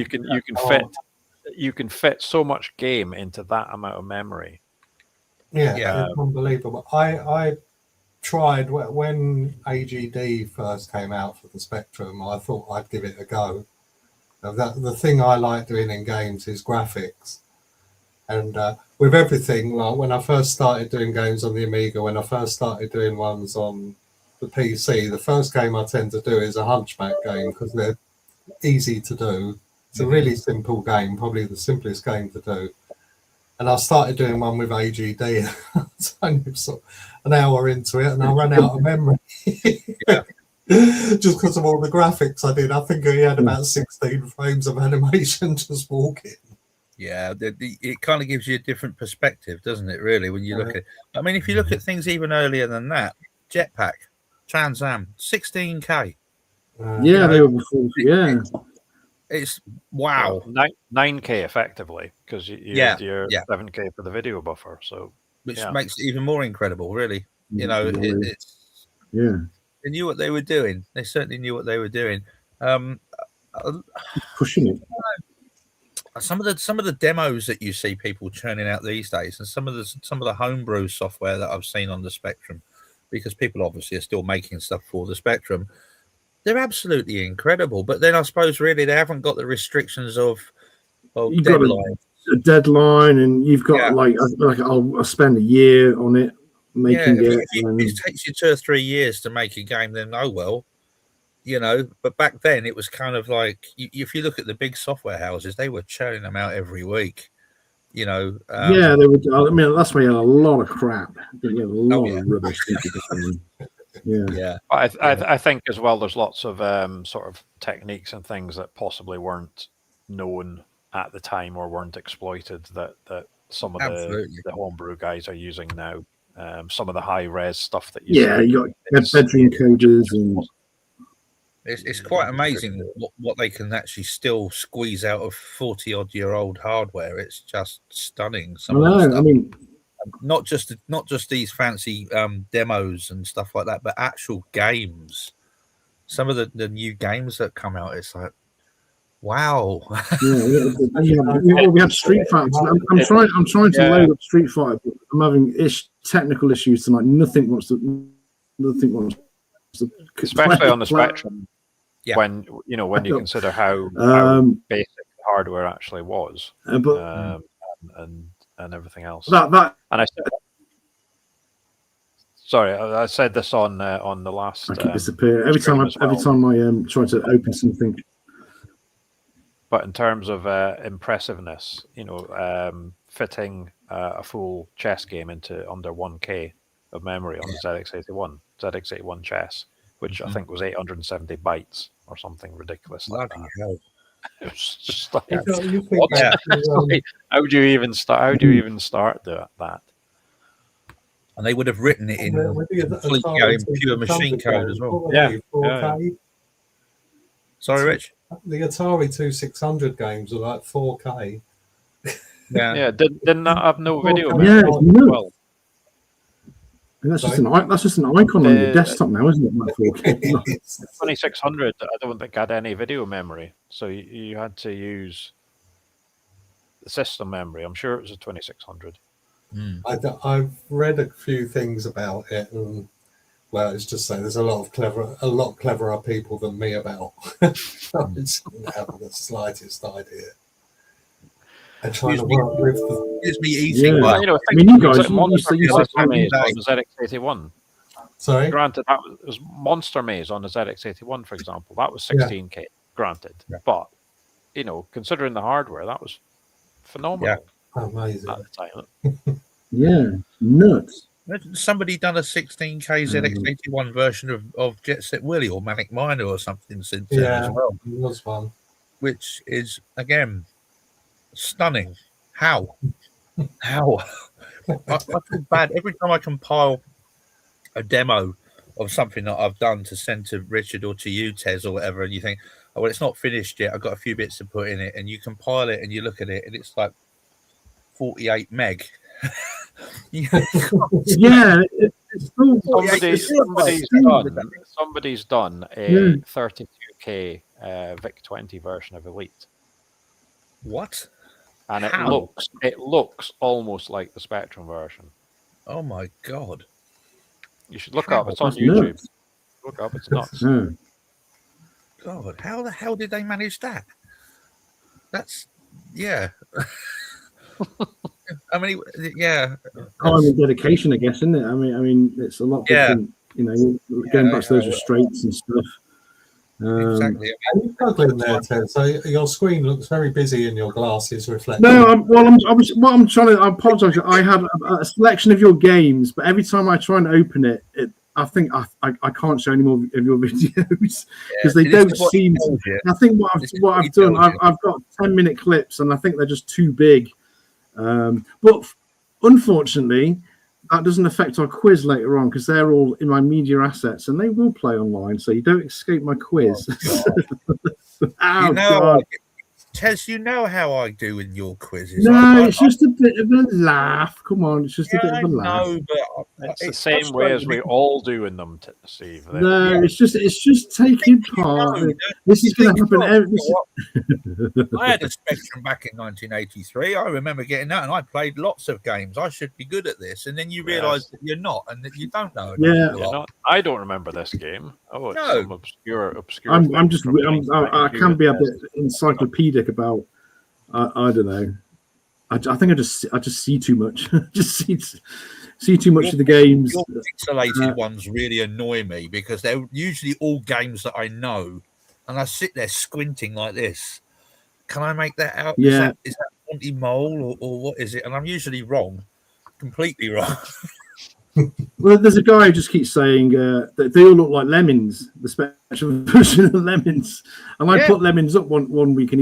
you can fit so much game into that amount of memory. Yeah. It's unbelievable. I tried when AGD first came out for the Spectrum. I thought I'd give it a go. The thing I like doing in games is graphics. And with everything, like when I first started doing games on the Amiga, when I first started doing ones on the PC, the first game I tend to do is a Hunchback game because they're easy to do. It's a really simple game, probably the simplest game to do. And I started doing one with AGD. It's only sort of an hour into it, and I ran out of memory. Just because of all the graphics I did. I think he had about 16 frames of animation just walking. Yeah, it kind of gives you a different perspective, doesn't it, really, when you look at it? I mean, if you look at things even earlier than that, Jetpack, Trans Am, 16K. They were before, It's wow. 9K effectively, because you had your 7K for the video buffer. So which makes it even more incredible, really. It's they knew what they were doing. They certainly knew what they were doing. Pushing it. Some of the demos that you see people churning out these days, and some of the homebrew software that I've seen on the Spectrum, because people obviously are still making stuff for the Spectrum, they're absolutely incredible. But then I suppose really they haven't got the restrictions of deadline. A deadline, and you've got I'll spend a year on it making it. If it takes you 2 or 3 years to make a game, then oh well. But back then it was kind of like, if you look at the big software houses, they were churning them out every week, Yeah, they would. I mean, that's why you had a lot of crap. You had a lot of rubbish. Yeah. I think as well, there's lots of sort of techniques and things that possibly weren't known at the time or weren't exploited that some of the homebrew guys are using now. Some of the high res stuff that you see. You got bedroom coders and. It's quite amazing what they can actually still squeeze out of 40-odd-year-old hardware. It's just stunning. I mean, not just these fancy demos and stuff like that, but actual games. Some of the new games that come out, it's like, wow. We have Street Fighter. I'm trying to load up Street Fighter, but I'm having technical issues tonight. Nothing wants to. Especially on the Spectrum. Yeah. When you consider how basic the hardware actually was, and everything else. I said this on the last. I keep disappearing every time I try to open something. But in terms of impressiveness, fitting a full chess game into under 1K of memory on the ZX81 chess, which I think was 870 bytes or something ridiculous like that. It was just like, how do you even start that? And they would have written it in pure machine code as well. Yeah. Sorry, Rich. The Atari 2600 games are like 4K. Yeah. Didn't that have no video? Yeah, well. And that's just an icon on your desktop now, isn't it? 2600, I don't think had any video memory, so you had to use the system memory. I'm sure it was a 2600. I've read a few things about it, and well, it's just saying there's a lot cleverer people than me about. I just didn't have the slightest idea. And trying to work with it's me eating. Well, you guys Monster Maze on the ZX81. Sorry? Granted, that was Monster Maze on the ZX81, for example. That was 16K, granted. Yeah. But, considering the hardware, that was phenomenal. Yeah. Amazing. At the time. Yeah, nuts. Somebody done a 16K ZX81 version of Jet Set Willy or Manic Miner or something since then as well. It was fun. Which is, again, stunning. How? I feel bad every time I compile a demo of something that I've done to send to Richard or to you, Tez, or whatever, and you think, oh, well, it's not finished yet. I've got a few bits to put in it, and you compile it and you look at it, and it's like 48 meg. Somebody's done a 32K VIC-20 version of Elite. What? And it looks almost like the Spectrum version. Oh my god! You should look up. It's on YouTube. Nuts. Look up. It's nuts. God, how the hell did they manage that? That's I mean, time and dedication, I guess, isn't it? I mean, it's a lot different. Going back to those restraints and stuff. Exactly. You're struggling there, Ted. So your screen looks very busy and your glasses reflect. No, I apologize. I had a selection of your games, but every time I try and open it, I think I can't show any more of your videos because they don't seem to. I think what I've done, I've got 10-minute clips, and I think they're just too big. But unfortunately, that doesn't affect our quiz later on because they're all in my media assets and they will play online, so you don't escape my quiz. God. Tez, you know how I do in your quizzes. No, it's just a bit of a laugh. Come on, it's just a bit of a laugh. No, but it's the same way as we all do in them, Steve. No, it's just taking part. This is going to happen. I had a Spectrum back in 1983. I remember getting that, and I played lots of games. I should be good at this, and then you realise that you're not, and that you don't know. I don't remember this game. Oh, it's some obscure. I can be a bit encyclopedic about. I don't know. I think I just see too much. Just see too much of the games. Your pixelated ones really annoy me because they're usually all games that I know, and I sit there squinting like this. Can I make that out? Yeah. Is that Monty Mole or what is it? And I'm usually wrong, completely wrong. Well, there's a guy who just keeps saying that they all look like lemons, the special version of lemons. And I put lemons up one week, and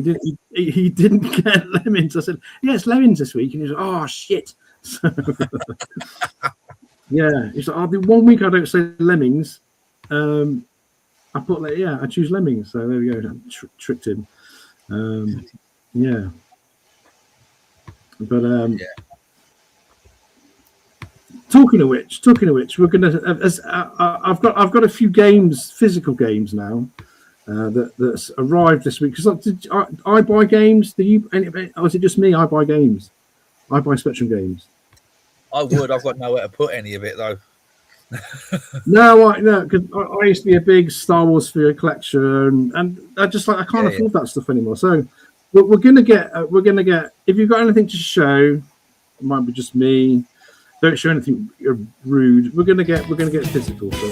he didn't get lemons. I said, "Yeah, it's lemons this week," and he's like, "Oh shit!" So, yeah, he's like, "I'll do 1 week. I don't say lemmings. I put I choose lemmings." So there we go. I tricked him. Yeah, but Talking of which, we're gonna. I've got a few games, physical games now, that's arrived this week. Because did I buy games? Do you? Or is it just me? I buy games. I buy Spectrum games. I would. I've got nowhere to put any of it though. No, because I used to be a big Star Wars figure collector, and I just I can't afford that stuff anymore. So we're gonna get. If you've got anything to show, it might be just me. Don't show anything rude. We're gonna get physical. So.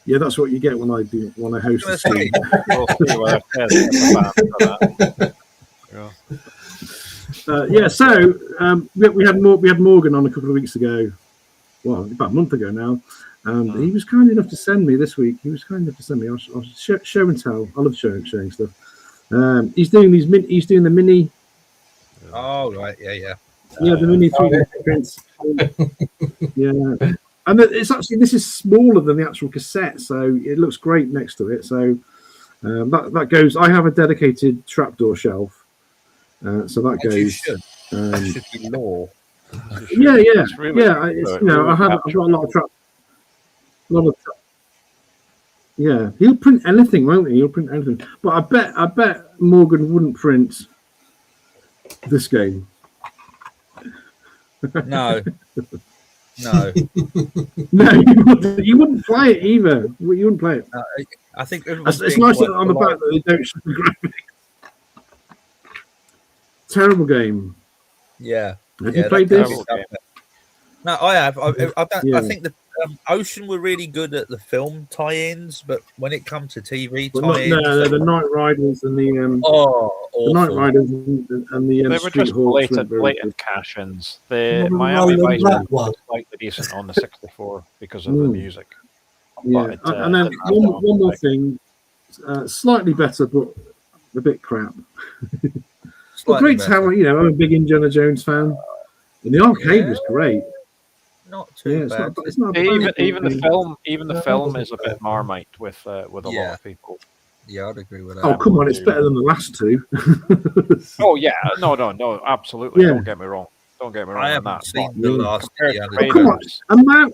Yeah, that's what you get when I host the stream. So we had Morgan on a couple of weeks ago. Well, about a month ago now. And he was kind enough to send me this week. I'll show and tell. I love sharing stuff. He's doing he's doing the mini. Oh right, yeah. Yeah, the mini 3D prints. Yeah, and this is smaller than the actual cassette, so it looks great next to it. So that goes. I have a dedicated trapdoor shelf, so that goes. You should. That should be law. Yeah. I've got a lot of traps. Yeah, he'll print anything, won't he? He'll print anything. But I bet Morgan wouldn't print this game. No. No, you wouldn't play it either. You wouldn't play it. I think it's nice on the back that they don't show the graphics. Terrible game. Yeah. Have you played this? No, I have. I think the Ocean were really good at the film tie-ins, but when it comes to TV tie-ins, the Night Riders and the the Night Riders and the they were Street just blatant cash-ins. The Miami Vice was slightly decent on the 64 because of the music. Yeah, but, and then one more thing, slightly better, but a bit crap. Well, great talent, I'm a big Indiana Jones fan, and the arcade was great. Not too bad. It's not even the film is a bit Marmite with a lot of people. Yeah, I'd agree with that. Oh, come on, it's better than the last two. Oh yeah, no, absolutely. Yeah. Don't get me wrong. I haven't seen the last. Come on,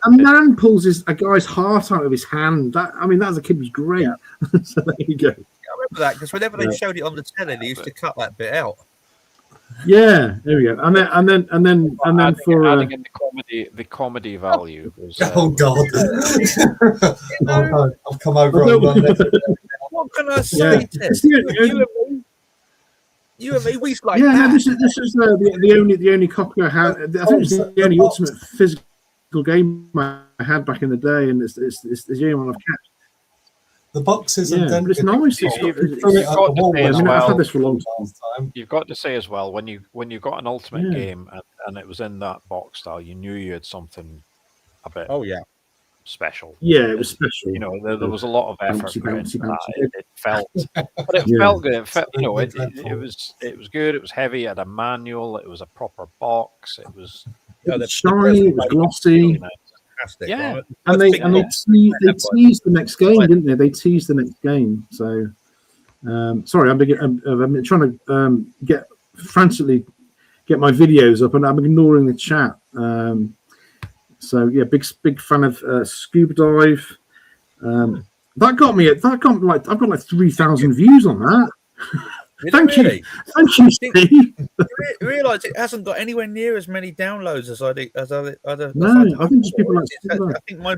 a man pulls a guy's heart out of his hand. That as a kid was great. Yeah. So there you go. I remember that because whenever they showed it on the telly, they used to cut that bit out. Yeah, there we go. And then for adding in the comedy value. Was, oh God! I've come over on Monday. What can I say? You and me, we like. Yeah, no, this is the only copy I had. I think it's the only Ultimate physical game I had back in the day, and it's the only one I've kept. The box isn't but it's nice. I've had this for a long time. You've got to say as well, when you got an Ultimate game and it was in that box style, you knew you had something a bit special. Yeah, it was special. There was a lot of effort. It felt good. It felt, it was good. It was heavy. It had a manual. It was a proper box. It was shiny. It was glossy. Fantastic, yeah, right? and they teased the next game, didn't they? They teased the next game. So, sorry, I'm trying to get my videos up, and I'm ignoring the chat. So yeah, big fan of Scuba Dive. That got me. I've got like 3,000 views on that. Thank you, Steve. You realise it hasn't got anywhere near as many downloads as other. No, I think just people like. I think my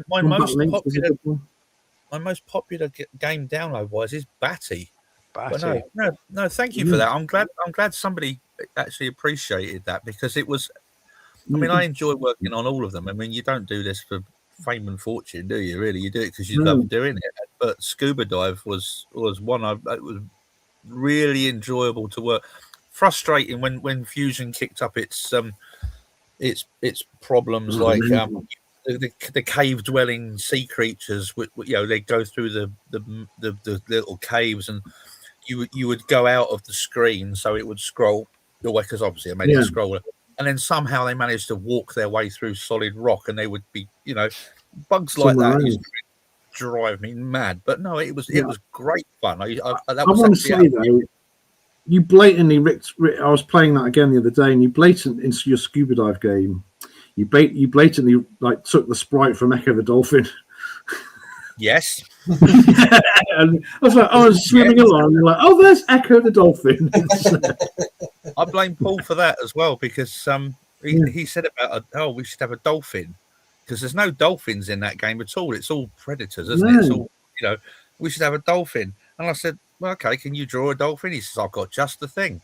most popular game download wise is Batty. No, thank you for that. I'm glad somebody actually appreciated that because it was. I mean, I enjoy working on all of them. I mean, you don't do this for fame and fortune, do you? Really, you do it because you love doing it. But scuba dive was one it was really enjoyable to work. Frustrating when Fusion kicked up its problems, like the cave dwelling sea creatures. They go through the little caves, and you would go out of the screen, so it would scroll away, because obviously I made it scroll, and then somehow they managed to walk their way through solid rock, and they would be, bugs like that used to drive me mad. But no, it was great fun. I want to say though, you blatantly I was playing that again the other day, and you blatantly, into your scuba dive game, you blatantly like took the sprite from Echo the Dolphin. Yes. And I was like, I was swimming along, and like, oh, there's Echo the Dolphin. I blame Paul for that as well, because he said about we should have a dolphin, because there's no dolphins in that game at all. It's all predators, isn't it? It's all, we should have a dolphin. And I said, well, okay, can you draw a dolphin? He says, I've got just the thing.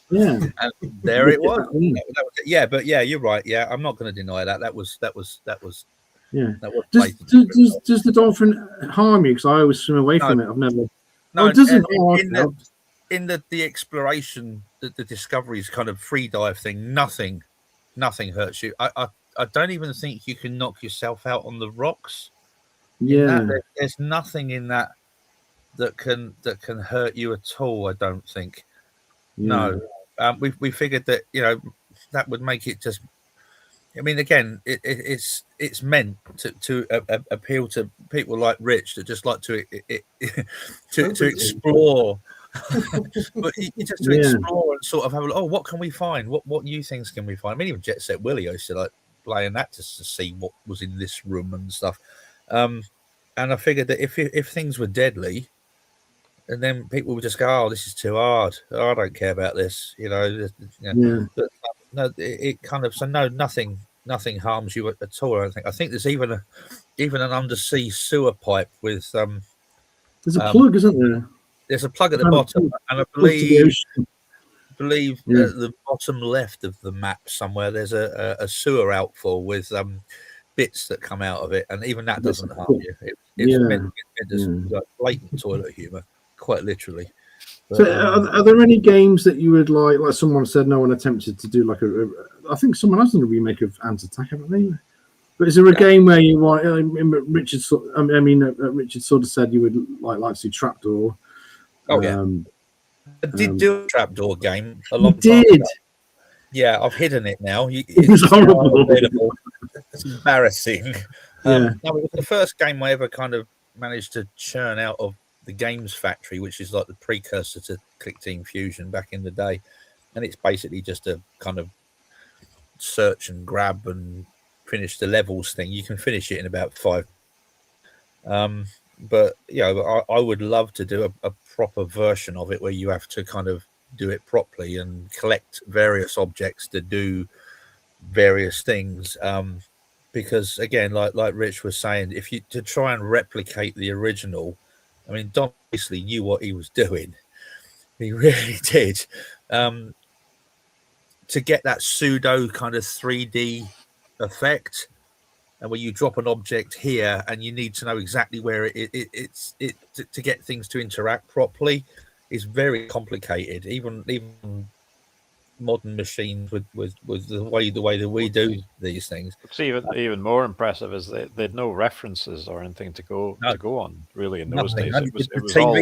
Yeah. And there it was. That was it. Yeah, but yeah, you're right. Yeah, I'm not going to deny that. That was. Yeah. Does the dolphin harm you? Because I always swim away from it. I've never. No, it doesn't. In the exploration, the discoveries kind of free dive thing, nothing hurts you. I don't even think you can knock yourself out on the rocks. Yeah. There's nothing in that can hurt you at all. I don't think. Yeah. No. We figured that that would make it just. I mean, again, it's meant to appeal to people like Rich that just like to explore, but just to explore and sort of have a look. Oh, what can we find? What new things can we find? I mean, even Jet Set Willie used to like playing that to see what was in this room and stuff. And I figured that if things were deadly, and then people would just go, "Oh, this is too hard. Oh, I don't care about this," But, no, it kind of nothing harms you at all. I think there's even an undersea sewer pipe with there's a plug, isn't there? There's a plug at the bottom, and I believe at the bottom left of the map somewhere there's a sewer outfall with bits that come out of it, and even that doesn't harm you. It's meant like blatant toilet humour, quite literally. So, are there any games that you would like someone said no one attempted to do I think someone has done a remake of Ant Attack, haven't they? But is there a game where you want? Richard sort of said you would like to do Trapdoor. Oh yeah, I did do a Trapdoor game a long time ago. Yeah, I've hidden it now. It was horrible. It's embarrassing. No, it was the first game I ever kind of managed to churn out of the Games Factory, which is like the precursor to Click Team Fusion back in the day, and it's basically just a kind of search and grab and finish the levels thing. You can finish it in about 5. But I would love to do a proper version of it where you have to kind of do it properly and collect various objects to do various things. Because again, like Rich was saying, if you to try and replicate the original. I mean, Don obviously knew what he was doing. He really did. To get that pseudo kind of 3D effect, and where you drop an object here, and you need to know exactly where it's to get things to interact properly, is very complicated. Even modern machines with the way that we do these things. What's even more impressive is they'd no references or anything to go on really in those days. It was all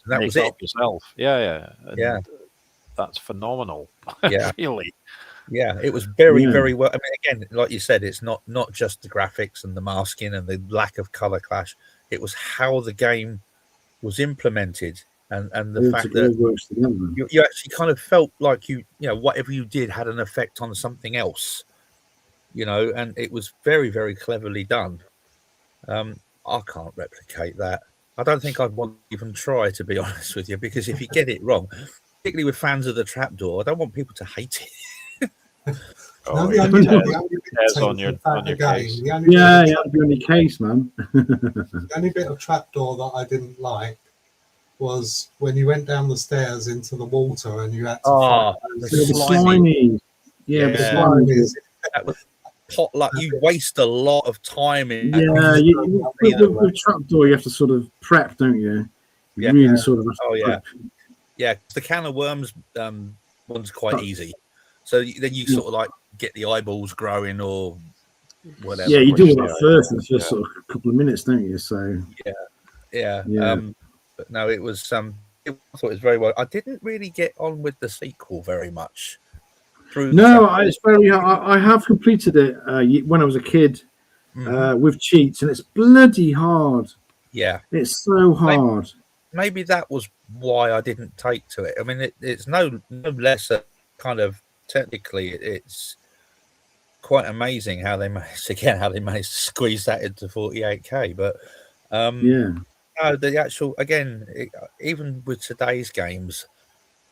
that was it yourself. And that's phenomenal. Yeah, really. Yeah, it was very well. I mean, again, like you said, it's not just the graphics and the masking and the lack of color clash. It was how the game was implemented. And the fact that you actually kind of felt like whatever you did had an effect on something else, and it was very, very cleverly done. I can't replicate that. I don't think I'd want to even try, to be honest with you, because if you get it wrong, particularly with fans of the Trapdoor, I don't want people to hate it. On your case. It'll be on your case, man. The only bit of Trapdoor that I didn't like was when you went down the stairs into the water and you had to fight the slimy. Yeah, the slimy. pot luck. You waste a lot of time in. With trapdoor, you have to sort of prep, don't you? You really sort of have to prep. Yeah. The can of worms one's quite easy. So then you sort of like get the eyeballs growing or whatever. Yeah, you do all that first in the first sort of couple of minutes, don't you? So yeah. But no, it was I thought it was very well. I didn't really get on with the sequel very much. I have completed it when I was a kid with cheats, and it's bloody hard. Yeah, it's so hard. Maybe that was why I didn't take to it. I mean, it's no less a kind of technically, it's quite amazing how they managed to squeeze that into 48K. But the actual even with today's games,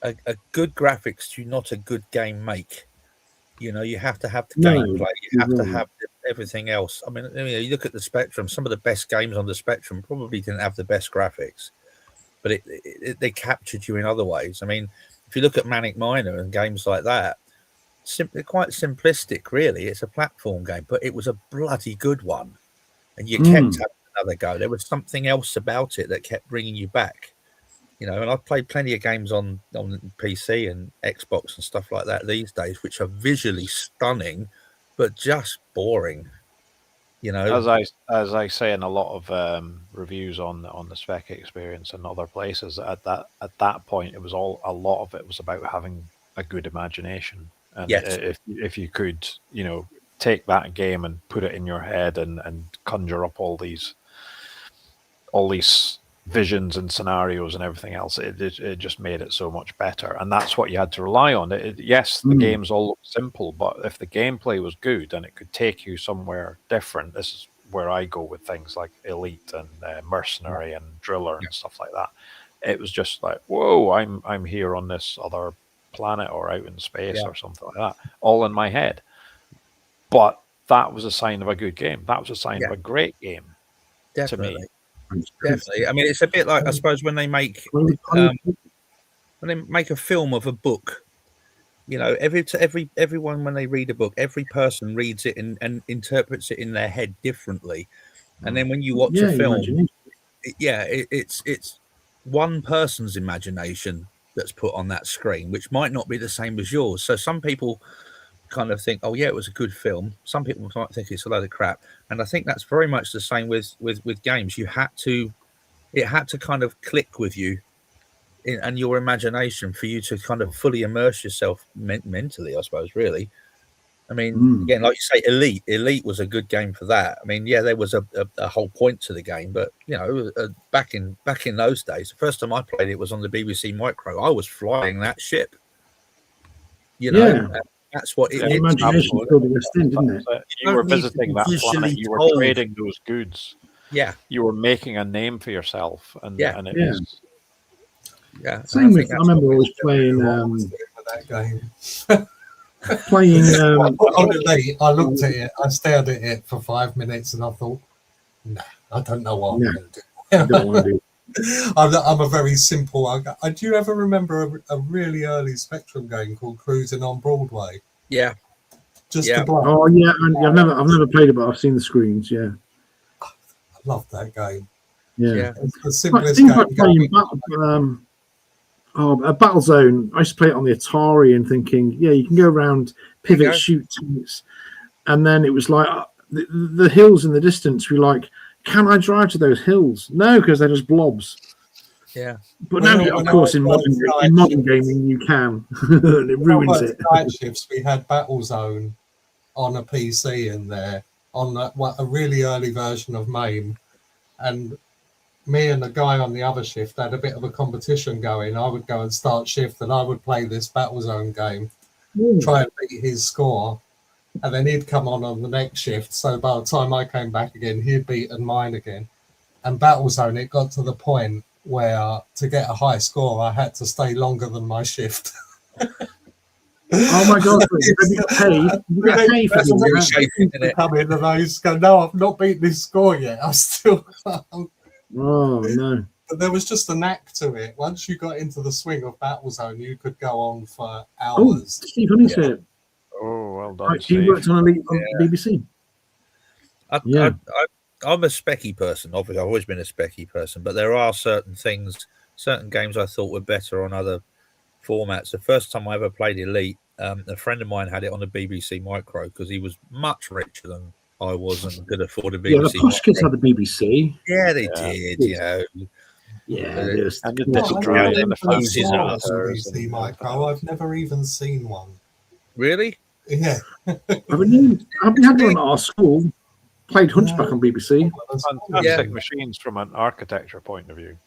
a good graphics do not a good game make. You know, you have to have the gameplay. You have to have everything else. I mean, you look at the Spectrum. Some of the best games on the Spectrum probably didn't have the best graphics, but they captured you in other ways. I mean, if you look at Manic Miner and games like that, simply quite simplistic, really. It's a platform game, but it was a bloody good one, and you kept having another go. There was something else about it that kept bringing you back. You know, and I've played plenty of games on PC and Xbox and stuff like that these days, which are visually stunning, but just boring. You know, as I say in a lot of reviews on the Speccy Experience and other places, at that point, it was a lot of it was about having a good imagination, and if you could, you know, take that game and put it in your head and conjure up all these visions and scenarios and everything else, it just made it so much better, and that's what you had to rely on. The games all look simple, but if the gameplay was good and it could take you somewhere different, this is where I go with things like Elite and Mercenary and Driller and stuff like that. It was just like, whoa, I'm here on this other planet or out in space or something like that, all in my head. But that was a sign of a good game. That was a sign of a great game. Definitely. To me. Definitely. I mean, it's a bit like, I suppose, when they make a film of a book. You know, everyone when they read a book, every person reads it and interprets it in their head differently. And then when you watch a film, it's one person's imagination that's put on that screen, which might not be the same as yours. So some people kind of think, oh yeah, it was a good film. Some people might think it's a load of crap, and I think that's very much the same with games. It had to kind of click with you and your imagination for you to kind of fully immerse yourself mentally, I suppose. Really, I mean, again, like you say, Elite was a good game for that. I mean, there was a whole point to the game, but you know, back in those days, the first time I played it was on the BBC Micro. I was flying that ship, you know. That's what it is. Imagination filled the rest in, didn't it? You were visiting that planet. You were trading those goods. Yeah, you were making a name for yourself, and it was. Yeah, same with. I remember always playing that game. Playing. I looked at it. I stared at it for 5 minutes, and I thought, "No, I don't know what I'm going to do." I don't want to do. I'm a very simple. Do you ever remember a really early Spectrum game called Cruising on Broadway? Yeah. The block. Oh yeah, I've never played it, but I've seen the screens. Yeah. I love that game. Yeah. It's the simplest game. Battlezone. I used to play it on the Atari and thinking, you can go around, pivot, shoot tanks, and then it was like the hills in the distance. We're like, can I drive to those hills? No, because they're just blobs. Yeah. But now, of course, in modern gaming, you can. And it ruins it. Night shifts, we had Battlezone on a PC in there, on a really early version of MAME. And me and the guy on the other shift had a bit of a competition going. I would go and start shift, and I would play this Battlezone game, try and beat his score. And then he'd come on the next shift. So by the time I came back again, he'd beaten mine again. And Battlezone, it got to the point where to get a high score, I had to stay longer than my shift. Oh my God! You get paid for it. Come in and I used to go, no, I've not beaten this score yet. I still. Oh no! But there was just a knack to it. Once you got into the swing of Battlezone, you could go on for hours. Oh, Steve, honey said. Oh, Well done, He Steve. worked on Elite on BBC. I'm a Speccy person. Obviously, I've always been a Speccy person, but there are certain games I thought were better on other formats. The first time I ever played Elite, a friend of mine had it on the BBC Micro because he was much richer than I was and could afford a BBC. Yeah, the posh kids had the BBC. Yeah, they did. You know. Yeah, and the drive and the BBC fancy Micro. I've never even seen one. Really? Yeah. We had one at our school. Played Hunchback on BBC. Fantastic machines from an architecture point of view.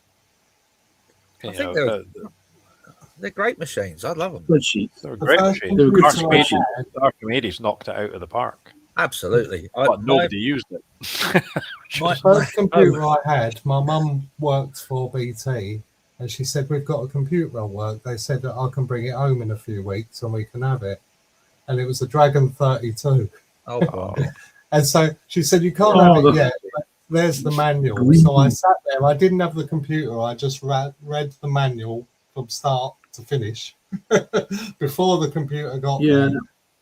I think they're great machines. I love them. They're great machines. Archimedes knocked it out of the park. Absolutely. But nobody used it. The first computer I had, my mum worked for BT, and she said, we've got a computer at work. They said that I can bring it home in a few weeks and we can have it. And it was a Dragon 32. Oh, God. And so she said, you can't have it yet. But there's the manual. So I sat there. I didn't have the computer. I just read the manual from start to finish before the computer got there.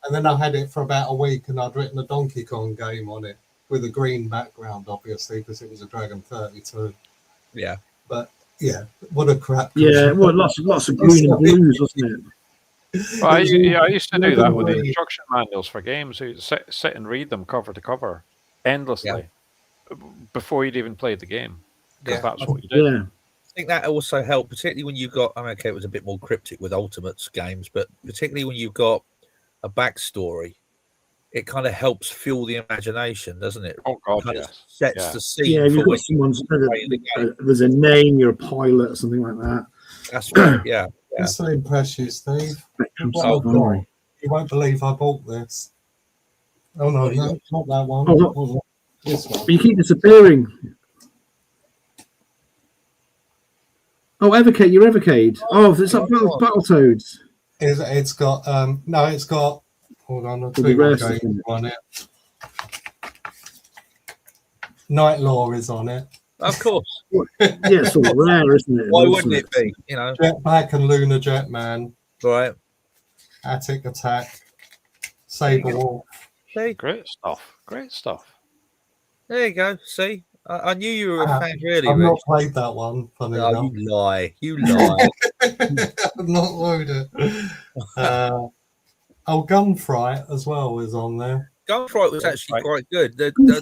And then I had it for about a week, and I'd written a Donkey Kong game on it with a green background, obviously, because it was a Dragon 32. Yeah. But, what a crap. Yeah, well, lots of green and blues, wasn't it? Well, I used to do that with the instruction manuals for games. You sit and read them cover to cover endlessly before you'd even played the game, because that's what you did. Yeah. I think that also helped, particularly when you got. It was a bit more cryptic with Ultimates games, but particularly when you've got a backstory, it kind of helps fuel the imagination, doesn't it? Oh God, sets the scene. Yeah, you've got someone's there's a name, you're a pilot, or something like that. That's right. Yeah. This will impress you, Steve. You won't believe I bought this. Oh no, not that one. This one. But you keep disappearing. Oh, Evercade, your Evercade. Oh, it's like Battletoads. It's got it's got. Hold on, I'll tell you what game on it. Night Law is on it. Of course. It's all rare, isn't it? Why wouldn't it be? Jetpack and Lunar Jetman. Right. Attic Attack. Saber Wolf. See? Great stuff. There you go. See? I knew you were a fan, really. I've not played that one. Funny enough. You lie. I've not loaded it. Gunfight as well is on there. Gunfight was actually quite good. I couldn't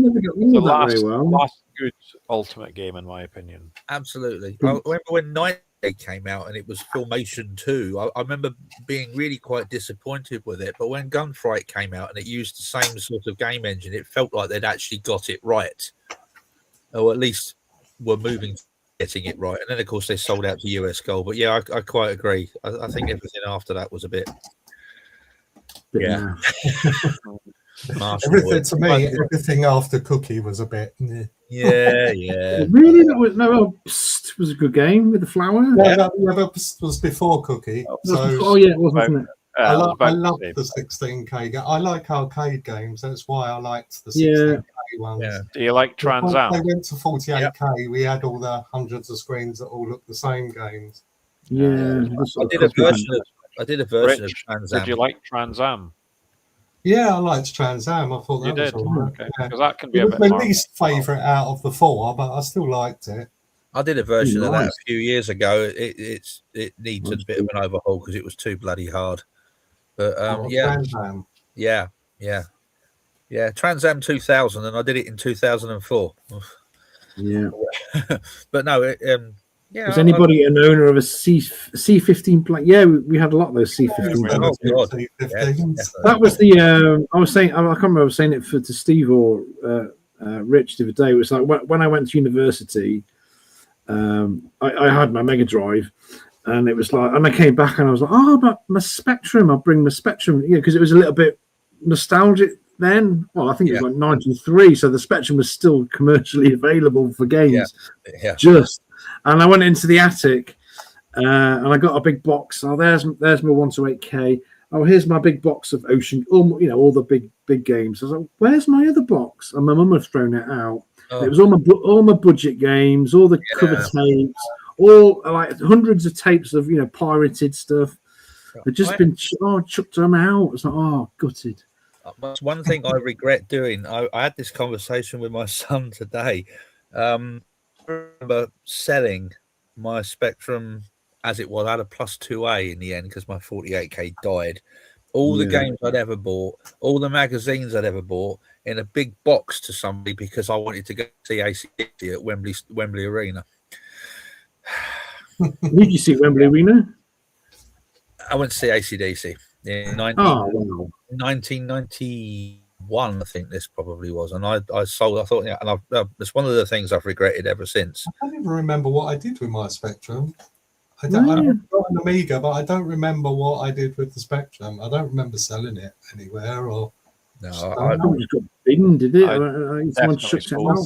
never get on with that very well. Last good Ultimate game, in my opinion. Absolutely. I remember when Night came out and it was Filmation 2. I remember being really quite disappointed with it. But when Gunfight came out and it used the same sort of game engine, it felt like they'd actually got it right, or at least were moving to getting it right. And then, of course, they sold out to US Gold. But yeah, I quite agree. I think everything after that was a bit. Yeah. Everything after Cookie was a bit. Yeah. Really? That was a good game with the flower. That was before Cookie. It was, wasn't it? I love the 16K game. I like arcade games. That's why I liked the 16K ones. Yeah. Do you like Trans Am? They went to 48K. We had all the hundreds of screens that all looked the same games. Yeah. I did a version of Trans Am. Did you like Trans Am? Yeah, I liked Trans Am. I thought that was all right. Okay. Because that can be a bit my least favourite out of the four, but I still liked it. I did a version of that a few years ago. It needs a bit of an overhaul because it was too bloody hard. But Trans Am. Yeah. Trans Am 2000, and I did it in 2004. Yeah. But no, was anybody an owner of a C15 plane? Yeah, we had a lot of those C15. Oh, God. That was the. I was saying. I can't remember. I was saying it to Steve or Rich the other day. It was like when I went to university. I had my Mega Drive, and it was like, and I came back and I was like, but my Spectrum. I'll bring my Spectrum. Because it was a little bit nostalgic then. Well, I think it was like 93, so the Spectrum was still commercially available for games. And I went into the attic, and I got a big box. Oh, there's my 128K. Oh, here's my big box of Ocean. All the big games. I was like, where's my other box? And my mum had thrown it out. It was all my budget games, all the cover tapes, all like hundreds of tapes of pirated stuff. They've just been chucked them out. It's like, gutted. That's one thing I regret doing. I had this conversation with my son today. I remember selling my Spectrum as it was. I had a plus 2A in the end because my 48K died. All the games I'd ever bought, all the magazines I'd ever bought in a big box to somebody because I wanted to go see AC/DC at Wembley Arena. Did you see Wembley Arena? I went to see AC/DC in 1991, I think this probably was, and I sold. I thought, and it's one of the things I've regretted ever since. I don't even remember what I did with my Spectrum. I got an Amiga, but I don't remember what I did with the Spectrum. I don't remember selling it anywhere or. No, I thought you got binned, did it? Someone definitely chucked it out.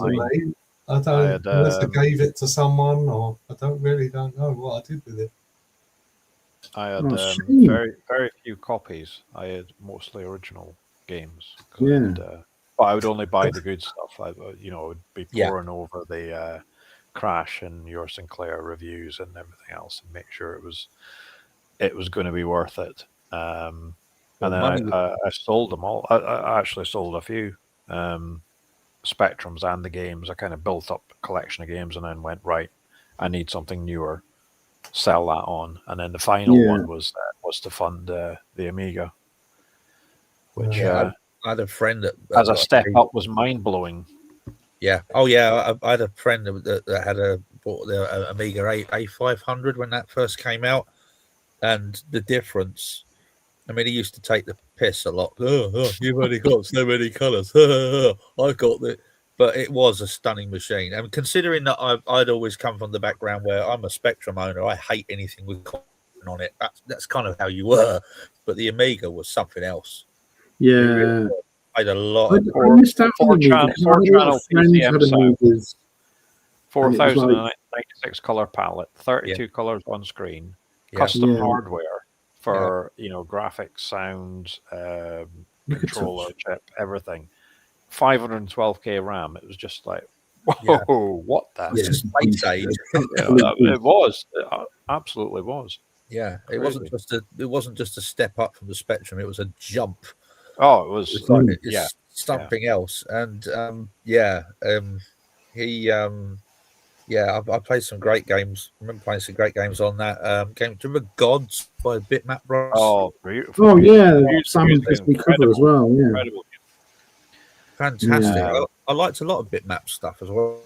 I don't. Unless I gave it to someone, or I don't know what I did with it. I had very, very few copies. I had mostly original games. But I would only buy the good stuff. I would be poring over the Crash and Your Sinclair reviews and everything else, and make sure it was going to be worth it. And then I sold them all. I actually sold a few Spectrums and the games. I kind of built up a collection of games and then went, right, I need something newer. Sell that on, and then the final one was to fund the Amiga, which I had a friend that as a step up was mind blowing. Yeah. Oh yeah, I had a friend that had bought the Amiga A500 when that first came out, and the difference. I mean, he used to take the piss a lot. You've only got so many colours. I've got the. But it was a stunning machine. And considering that I'd always come from the background where I'm a Spectrum owner, I hate anything with content on it. That's kind of how you were. But the Amiga was something else. Yeah. I had a lot. I missed out on the Amiga. 4096 color palette, 32 colors on screen, custom hardware for graphics, sound, controller, chip, everything. 512k RAM. It was just like, whoa, what that? It's space age. It was. It absolutely was. Yeah, it wasn't just a step up from the Spectrum. It was a jump. Oh, it was something else. And I played some great games. I remember playing some great games on that game. Do you remember Gods by Bitmap Bros? Oh, beautiful. Oh yeah, Simon Crispy cover as well. Yeah. Incredible. Fantastic. Yeah. I liked a lot of Bitmap stuff as well.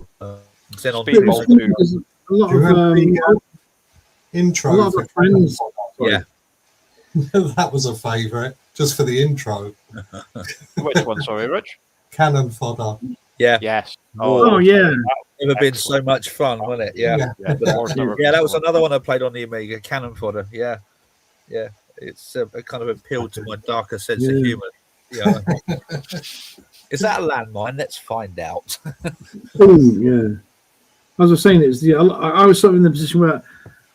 Speedball too. A lot of intro. A lot of friends. Yeah. That was a favourite, just for the intro. Which one, sorry, Rich? Cannon Fodder. Yeah. Yes. Oh yeah. Never been so much fun, wasn't it? Yeah. That was another one I played on the Amiga, Cannon Fodder. Yeah. Yeah. It's it kind of appealed to my darker sense of humour. Yeah. Is that a landmine? Let's find out. Yeah. As I was saying, I was sort of in the position where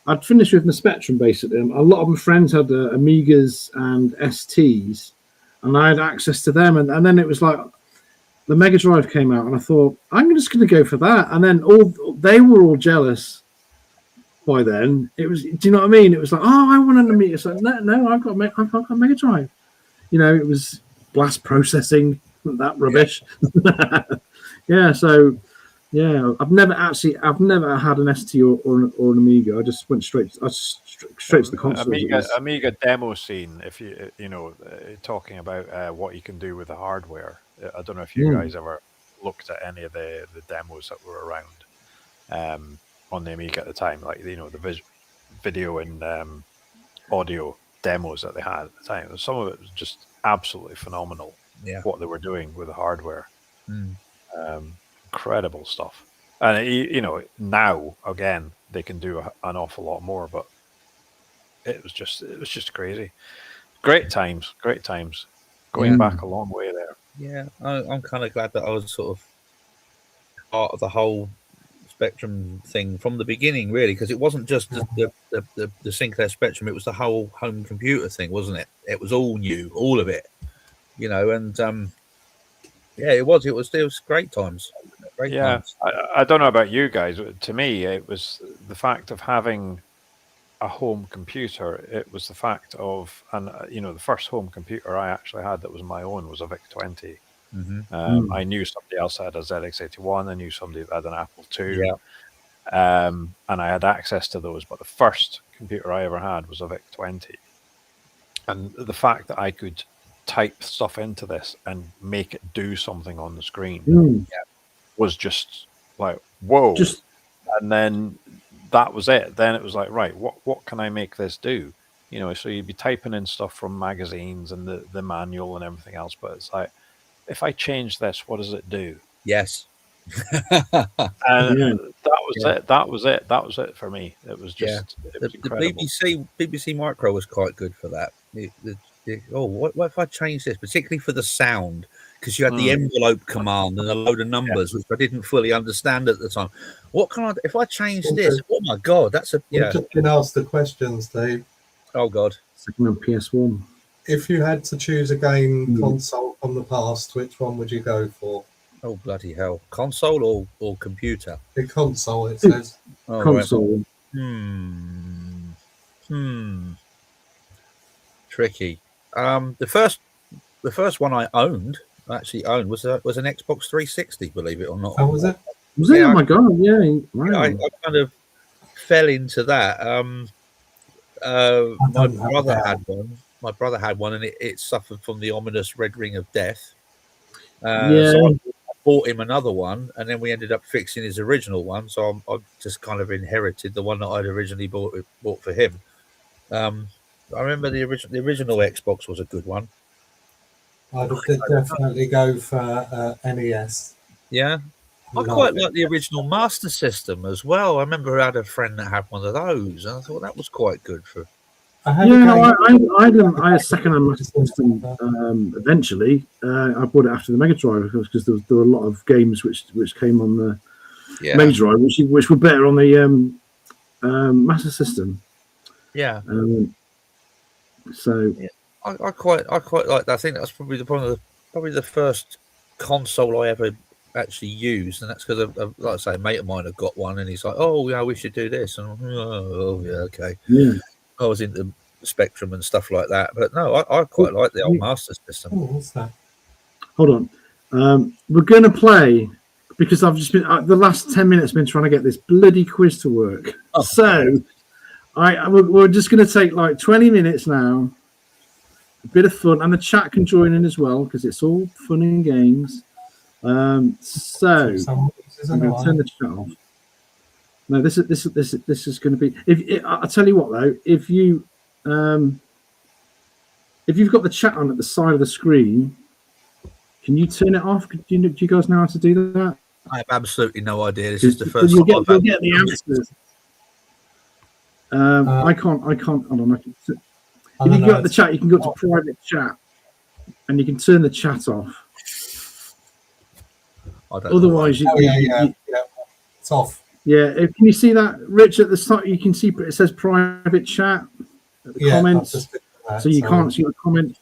I'd finished with my Spectrum basically. A lot of my friends had Amigas and STs, and I had access to them. And then it was like the Mega Drive came out, and I thought I'm just going to go for that. And then they were all jealous. By then, it was. Do you know what I mean? It was like, oh, I want an Amiga. It's like, no, I've got a Mega Drive. It was blast processing. That rubbish. So I've never had an ST or an Amiga. I just went straight to the console. Amiga demo scene. If you talking about what you can do with the hardware. I don't know if you guys ever looked at any of the demos that were around on the Amiga at the time, like the video and audio demos that they had at the time. Some of it was just absolutely phenomenal. Yeah. What they were doing with the hardware. Incredible stuff. And now again they can do an awful lot more, but it was just crazy. Great times going back a long way there. Yeah, I'm kind of glad that I was sort of part of the whole Spectrum thing from the beginning, really, because it wasn't just the Sinclair Spectrum, it was the whole home computer thing, wasn't it? It was all new, all of it. And it was great times. Times. I don't know about you guys. To me, it was the fact of having a home computer. It was the fact of, and the first home computer I actually had that was my own was a VIC-20. I knew somebody else had a ZX81. I knew somebody that had an Apple II. Yeah. And I had access to those. But the first computer I ever had was a VIC-20. And the fact that I could type stuff into this and make it do something on the screen was just like, whoa. And then that was it. Then it was like, right, what can I make this do? So you'd be typing in stuff from magazines and the manual and everything else. But it's like, if I change this, what does it do? Yes. And that was it. That was it. That was it for me. It was just it was incredible. The BBC Micro was quite good for that. What if I change this, particularly for the sound? Because you had the envelope command and a load of numbers, which I didn't fully understand at the time. What can I do? If I change this? Oh my God, that's a We've just been asked the questions, Dave. Oh God. Second on PS1. If you had to choose a game console from the past, which one would you go for? Oh bloody hell! Console or computer? The console, it says. Oh, console. Right. Tricky. The first one I actually owned was an Xbox 360. Believe it or not. Oh, was it? Was it? Oh my God! Yeah. Wow. I kind of fell into that. My brother had one. My brother had one, and it suffered from the ominous red ring of death. So I bought him another one, and then we ended up fixing his original one. So I just kind of inherited the one that I'd originally bought for him. I remember the original Xbox was a good one. I'd definitely go for NES. Yeah, I quite like the original Master System as well. I remember I had a friend that had one of those, and I thought that was quite good for. I had a second-hand Master System. Eventually, I bought it after the Mega Drive because there were a lot of games which came on the Mega Drive, which were better on the Master System. Yeah. I quite like that. I think that's probably the first console I ever actually used, and that's because, like I say, a mate of mine had got one, and he's like, "Oh, yeah, we should do this," and okay. Yeah. I was into Spectrum and stuff like that, but no, I quite like the old Master System. Oh, what's that? Hold on, we're going to play because I've just been the last 10 minutes been trying to get this bloody quiz to work. Oh. So we're just going to take like 20 minutes now, a bit of fun, and the chat can join in as well because it's all fun and games. So I'm going to turn the chat off. No, this is going to be. I'll tell you what though, if you've got the chat on at the side of the screen, can you turn it off? Do you guys know how to do that? I have absolutely no idea. This is the first. You'll get the answers. I can't. Hold on. If you go to the chat, you can go to private chat, and you can turn the chat off. Otherwise, it's off. Yeah, can you see that, Rich? At the start, you can see it says private chat at the comments, so you can't see the comment.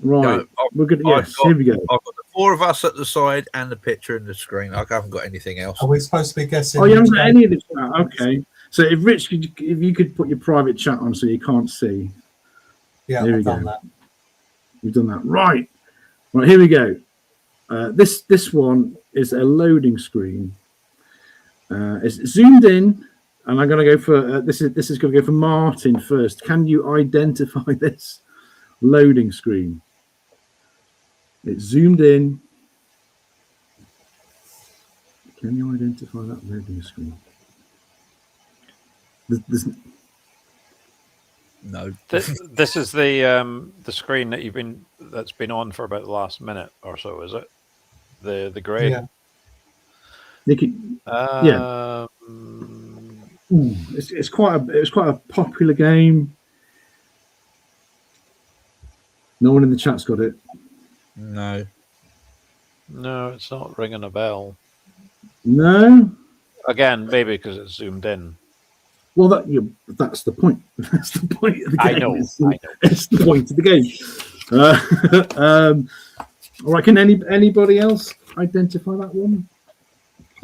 Right, we're good. Yes, here we go. I've got the four of us at the side and the picture in the screen. I haven't got anything else. Are we supposed to be guessing? Oh, you haven't got any of this chat? Okay. So if Rich, if you could put your private chat on so you can't see. Yeah, I've done that. You've done that. Right, here we go. This one is a loading screen. It's zoomed in, and I'm going to go for this is going to go for Martin first. Can you identify this loading screen? It's zoomed in. Can you identify that loading screen? No. This is the screen that's been on for about the last minute or so, is it? The grade. Yeah. It's quite a popular game. No one in the chat's got it. No, it's not ringing a bell. No. Again, maybe because it's zoomed in. Well, that's the point. That's the point of the game. I know. It's the point of the game. All right. Can anybody else identify that one?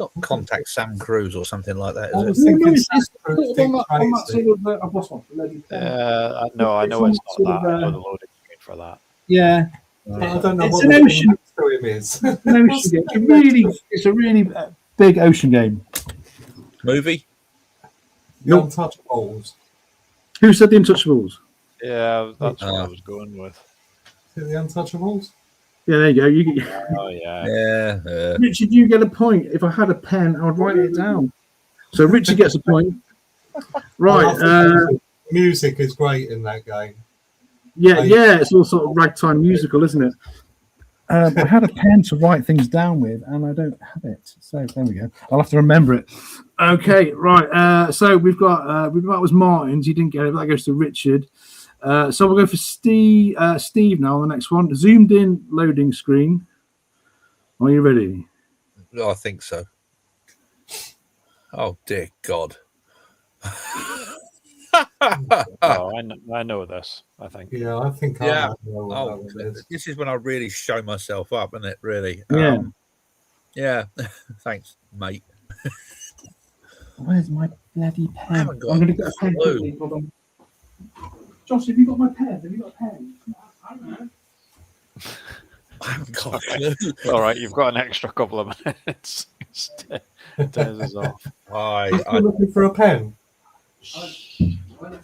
not Contact Sam Cruise or something like that, I is was it? thinking it's Sam Cruise, Dick on that Tracy. sort of, I've lost one. Bloody pen. No, I It's know on it's that not sort that. of, I know the loading screen for that. Yeah, I don't know It's what an the thing ocean. next to him is. an ocean game. It's a really big ocean game. Movie? The Untouchables. Who said the Untouchables? Yeah, that's what I was going with. Is it the Untouchables? Yeah, there you go. Oh yeah. Yeah. Richard, you get a point. If I had a pen, I would write it down. So Richard gets a point. Right. Music is great in that game. Yeah, it's all sort of ragtime musical, isn't it? I had a pen to write things down with, and I don't have it. So there we go. I'll have to remember it. Okay, right. So we've got that was Martin's. He didn't get it, but that goes to Richard. So we'll go for Steve. Steve now on the next one. Zoomed in loading screen. Are you ready? Oh, I think so. Oh dear God. I know this. I think. Yeah, I think I know what that is. This is when I really show myself up, isn't it? Really. Yeah. Yeah. Thanks, mate. Where's my bloody I pen? haven't got I'm going to get a pen clue. quickly. Hold on. Josh, have you got my pen? Have you got a pen? I don't know. I haven't got a clue. All right, you've got an extra couple of minutes. Turns us off. I'm looking for a pen.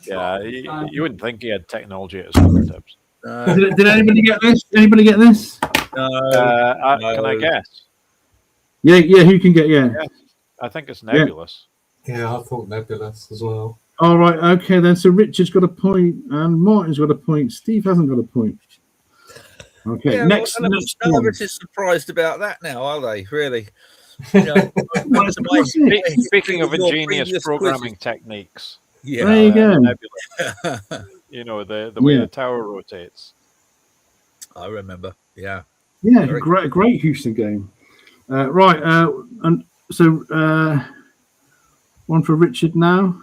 Yeah, you wouldn't think he had technology at his fingertips. Did anybody get this? Anybody get this? No. Can I guess? Yeah. Who can get? Yeah. I think it's Nebulous. Yeah, I thought Nebulous as well. All right. Okay, then. So Richard's got a point, and Martin's got a point. Steve hasn't got a point. Okay. Yeah, next none one. of us is surprised about that now, are they? Really? Speaking of ingenious programming techniques, yeah, there you go. Nebula. You know the way the tower rotates. I remember. Yeah. Yeah, great Houston game. Right, and so one for Richard now.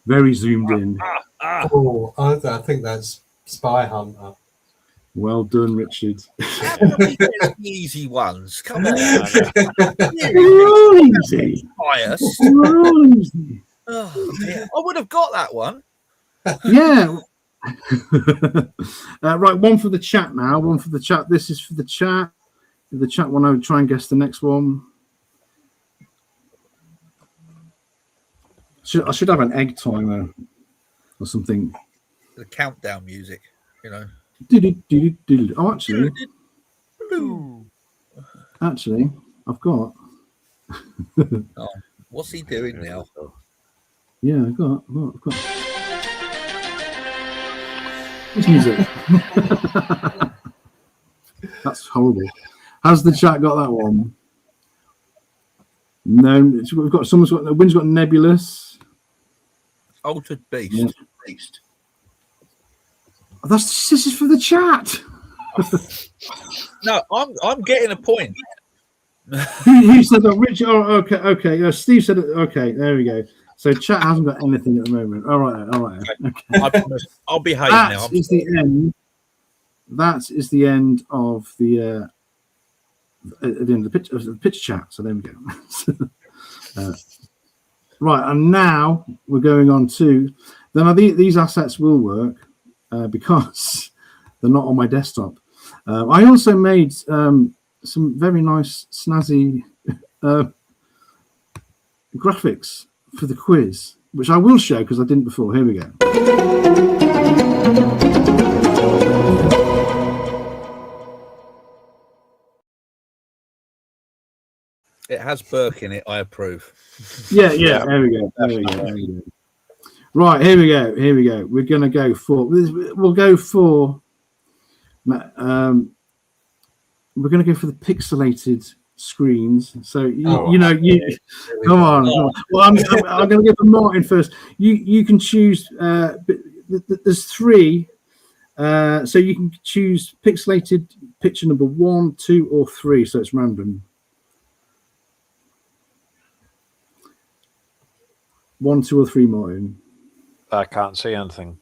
Very zoomed in. Oh, I think that's Spy Hunter. Well done, Richard. The easy ones. Come on. They're all easy. Bias. They're all easy. Oh, dear. I would have got that one. Yeah. Right, one for the chat now. One for the chat. This is for the chat. The chat one, I would try and guess the next one. I should have an egg timer or something. The countdown music, you know. Oh, actually, I've got. Oh, what's he doing now? Yeah, I've got. This music. That's horrible. Has the chat got that one? No, we've got someone's got. The wind's got Nebulous. Altered Beast. Yeah. Oh, this is for the chat. No, I'm getting a point. Who said that? Richard. Oh, okay. Steve said it. Okay, there we go. So chat hasn't got anything at the moment. All right. Okay. I'll behave now. That is the end. That is the end of the at the end of the pitch chat. So there we go. Right, and now we're going on to. Then these assets will work because they're not on my desktop. I also made some very nice snazzy graphics for the quiz, which I will show because I didn't before. Here we go. It has Burke in it. I approve. Yeah. There we go. Right, here we go. We're going to go for. We'll go for. We're going to go for the pixelated screens. So you come on. Well, I'm going to go for Martin first. You can choose. There's three. So you can choose pixelated picture number 1, 2, or 3. So it's random. 1, 2, or 3, Martin. I can't see anything.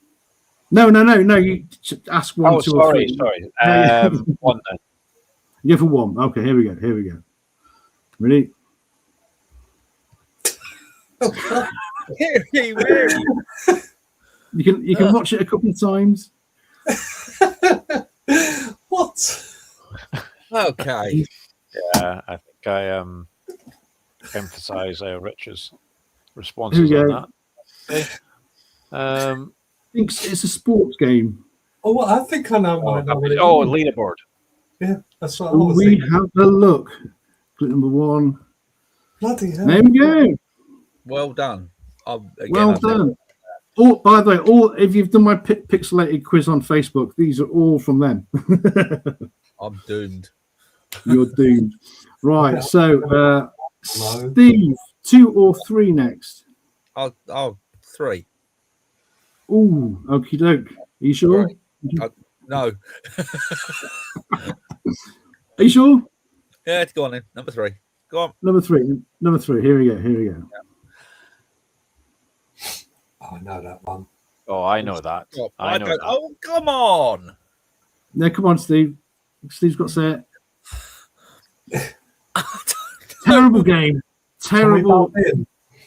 No. You ask 1, 2, or 3. Sorry. 1 then. You go for 1. Okay, here we go. Ready? You can watch it a couple of times. What? Okay. Yeah, I think I emphasise Richard's Here responses we on go. that. Okay. I think it's a sports game. Oh, well, I think I know. Leaderboard. Yeah, that's what I was We thinking. have a look. Click number 1. Bloody hell. There we go. Well done. Well done. Oh, by the way, if you've done my pixelated quiz on Facebook, these are all from them. I'm doomed. You're doomed. Right. So, Steve, 2 or 3 next? I'll 3. Ooh, okie doke. Are you sure? Right. No. Are you sure? Yeah, go on then. Number 3. Go on. Number 3. Here we go. Yeah. Oh, I know that one. Oh, I know that. I know that. Oh, come on. No, come on, Steve. Steve's got to say it. Terrible game. Terrible.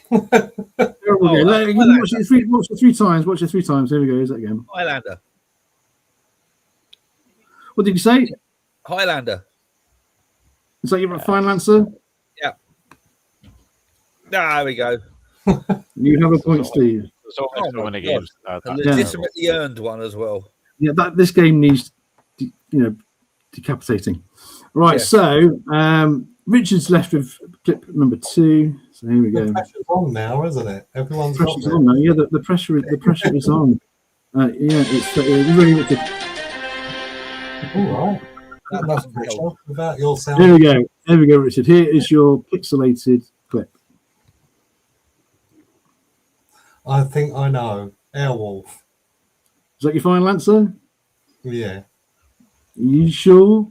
Terrible game. Watch it 3 times. Watch it 3 times. Here we go. Here's that again. Highlander. What did you say? Highlander. Is that your final answer? Yeah. There we go. You have a point, Steve. There's always so many games. A legitimately earned one as well. Yeah, this game needs, decapitating. Right, so Richard's left with clip number 2. So here we go. The pressure's on now, isn't it? Everyone's pressure's on now. Yeah, the pressure is on. It's really wicked. All right. That's pressure without your sound. Here we go, Richard. Here is your pixelated clip. I think I know. Airwolf. Is that your final answer? Yeah. Are you sure?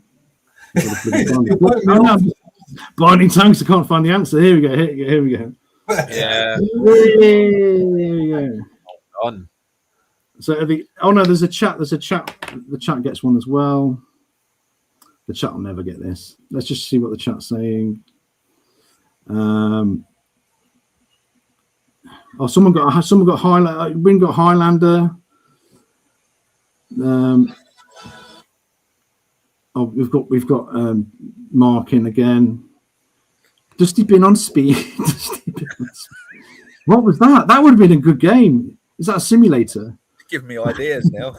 Blinding tongues, I can't find the answer. Here we go. Yeah. Here we go. Done. So there's a chat. The chat gets one as well. The chat will never get this. Let's just see what the chat's saying. Someone got Highlander. Win got Highlander. We've got Mark in again. Dusty been on speed. What was that? That would have been a good game. Is that a simulator? Give me ideas now.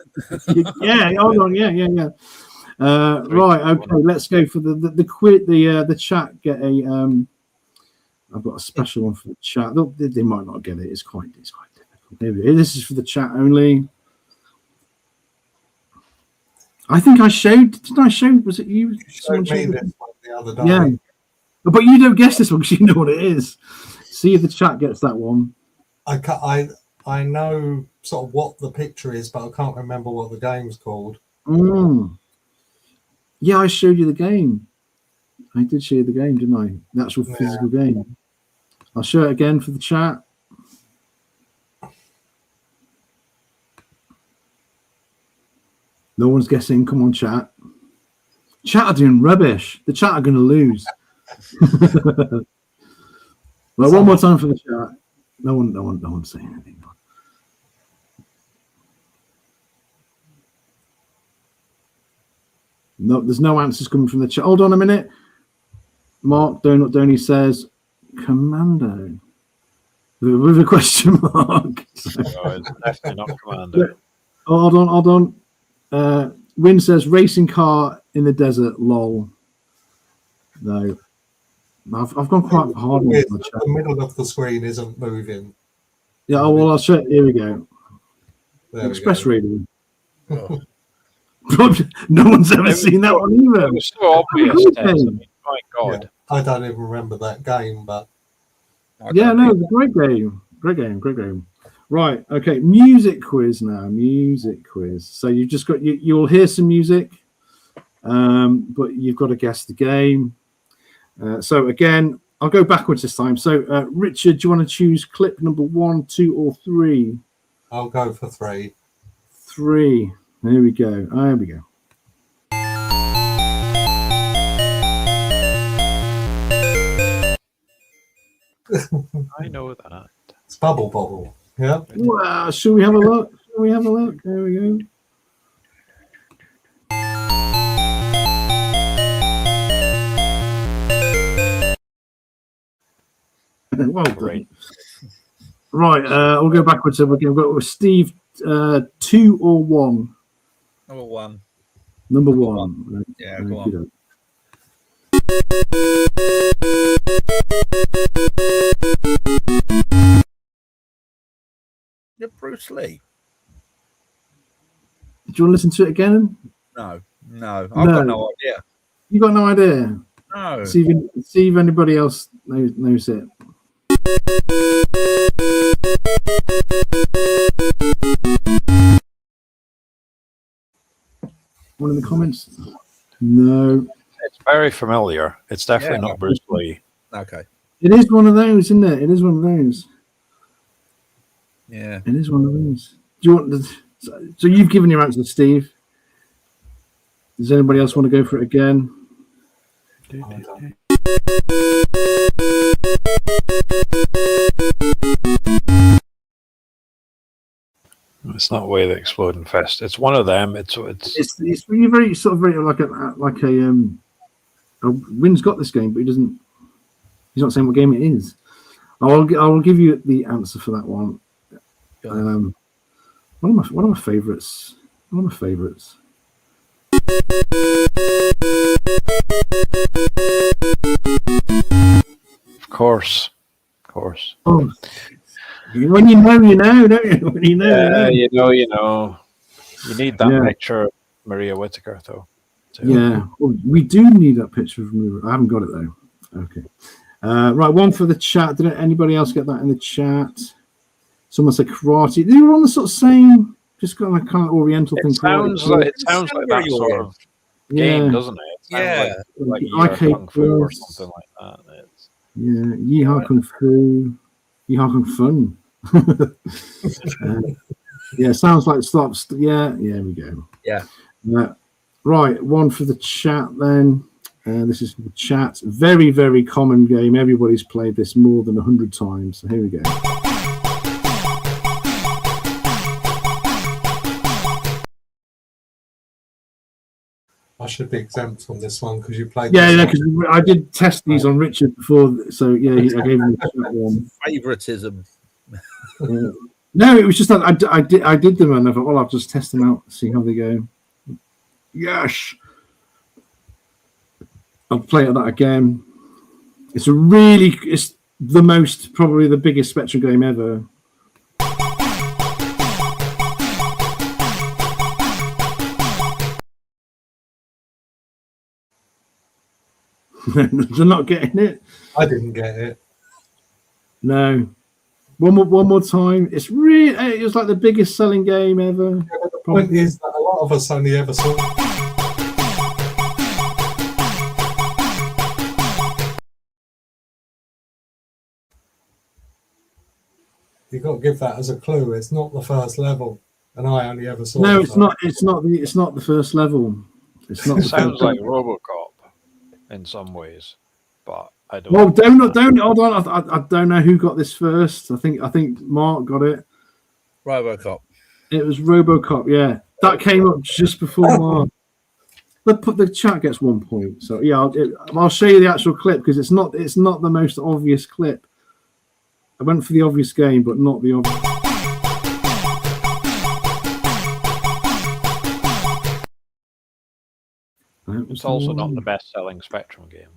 Yeah, hold on. Yeah. Right. Okay. Let's go for the chat. Get a. I've got a special one for the chat. They might not get it. It's quite difficult. Here we go. This is for the chat only. I think I showed. Didn't I show? Was it you? Someone showed me this one the other day. Yeah. But you don't guess this one because you know what it is. See if the chat gets that one. I know sort of what the picture is, but I can't remember what the game's called. Yeah, I showed you the game. I did show you the game, didn't I? The actual physical game. I'll show it again for the chat. No one's guessing. Come on, chat. Chat are doing rubbish. The chat are going to lose. Well, one more time for the chat. No one's saying anything. No, there's no answers coming from the chat. Hold on a minute. Mark Donut Donny says Commando with a question mark. No, it's definitely not Commando. Hold on. Win says racing car in the desert. Lol. No, I've gone quite hard on the chat. The middle of the screen isn't moving. Yeah. Oh well, I'll show it. Here we go. There Express we reading. Oh. No one's ever seen that one either. It was so obvious. My God. Yeah, I don't even remember that game, but yeah, no, it's a great game. Great game. Right, okay, music quiz now. So you've just got you'll hear some music, but you've got to guess the game. So again, I'll go backwards this time. So Richard, do you want to choose clip number 1, 2, or 3? I'll go for 3. 3. There we go. I know that. It's Bubble Bobble. Yeah. Wow, should we have a look? Shall we have a look? There we go. Well done. Great. Right, we'll go backwards. So we've got Steve, 2 or 1. Number 1. Number 1. Yeah, go on. Yeah, Bruce Lee. Do you want to listen to it again? No. I've got no idea. You got no idea? No. See if anybody else knows it. One in the comments? No. It's very familiar. It's definitely not Bruce Lee. Okay. It is one of those, isn't it? It is one of those. Yeah. It is one of those. Do you want so you've given your answer, Steve. Does anybody else want to go for it again? It's not Way the Exploding Fist. It's one of them. It's really very sort of very like a Wynn's got this game, but he's not saying what game it is. I'll give you the answer for that one. One of my favorites. One of my favorites. Of course. Oh, when you know, don't you? When you know, you know. You need that picture of Maria Whittaker, though. Too. Yeah, well, we do need that picture of Maria. I haven't got it though. Okay, right. One for the chat. Did anybody else get that in the chat? Someone said karate. They were on the sort of same, just kind of Oriental thing. It sounds like that sort of game, doesn't it? Like Kung Fu or something like that. Yeehaw Kung Fu, Yeehaw Kung Fun. Sounds like stops. Yeah, we go. Yeah. Right, one for the chat then. This is the chat. Very, very common game. Everybody's played this more than 100 times. So here we go. I should be exempt on this one because you played. Yeah, because I did test these on Richard before, so I gave him one. Favoritism. No, it was just that I did them, and I thought, well, I'll just test them out, see how they go. Yes, I'll play that again. It's probably the biggest Spectrum game ever. They're not getting it. I didn't get it. No. One more time. It was like the biggest selling game ever. Yeah, but the point is that a lot of us only ever saw. You've got to give that as a clue. It's not the first level, and I only ever saw. No, it's not. It's not the first level. It's not. It sounds like RoboCop in some ways, but I don't. Well, don't hold on. I don't know who got this first. I think Mark got it. RoboCop. It was RoboCop. Yeah, that came up just before Mark. The chat gets 1 point. So yeah, I'll show you the actual clip because it's not the most obvious clip. I went for the obvious game, but not the obvious. It's also not the best-selling Spectrum game.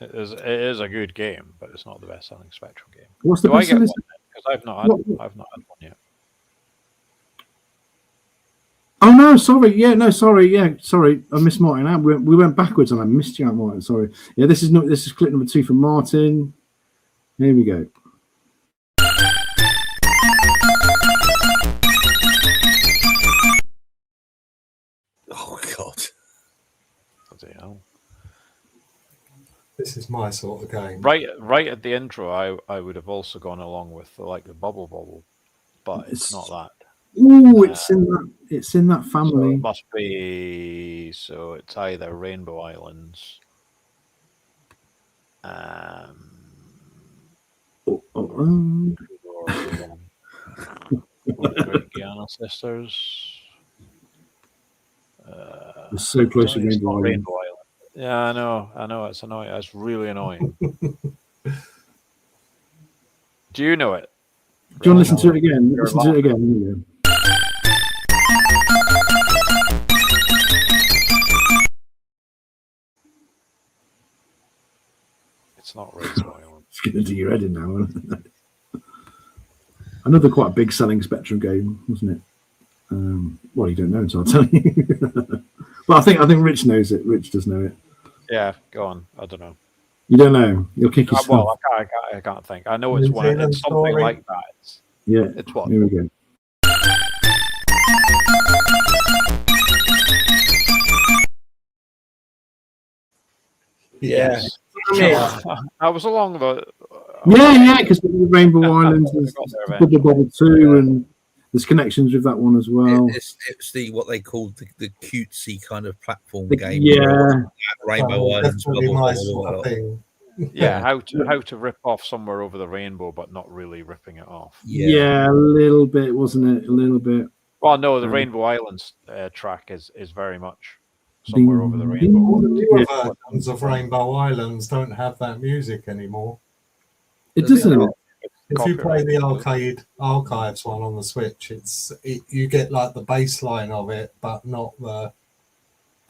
It is a good game, but it's not the best-selling Spectrum game. What's the best? Do I get one? Because I've not had one yet. Oh no, sorry. Yeah, no, sorry. Yeah, sorry. I missed Martin out. We went backwards, and I missed you out, Martin. Sorry. Yeah, this is clip number 2 from Martin. Here we go. Oh God. Bloody hell. This is my sort of game. Right at the intro, I would have also gone along with the Bubble Bobble, but it's not that. Ooh, it's in that family. So it must be. So it's either Rainbow Islands. Or Great Guiana Sisters. We're so close to It's Rainbow not Island. Rainbow Island. Yeah, I know. It's annoying. It's really annoying. Do you know it? Do you want to listen to it again? Listen to it again. Here we go. It's not Rainbow Island. It's going to do your head in now. Another quite big selling Spectrum game, wasn't it? Well, you don't know until I tell you. But I think Rich knows it. Rich does know it. Yeah, go on. I don't know. You don't know. You'll kick yourself. Well, I can't think. I know it's one. It's something like that. It's what? Here we go. Yes. I was along the. Yeah, because Rainbow Islands, there's Bubble Bobble 2, and there's connections with that one as well. It's what they call the cutesy kind of platform game. Yeah. Rainbow Islands. Really nice sort of thing. Yeah, how to rip off Somewhere Over the Rainbow, but not really ripping it off. Yeah, a little bit, wasn't it? A little bit. Well, no, the Rainbow Islands track is very much Somewhere Over the Rainbow. All the newer versions of Rainbow Islands don't have that music anymore. It doesn't. If you play the archives one on the Switch, you get like the bass line of it, but not the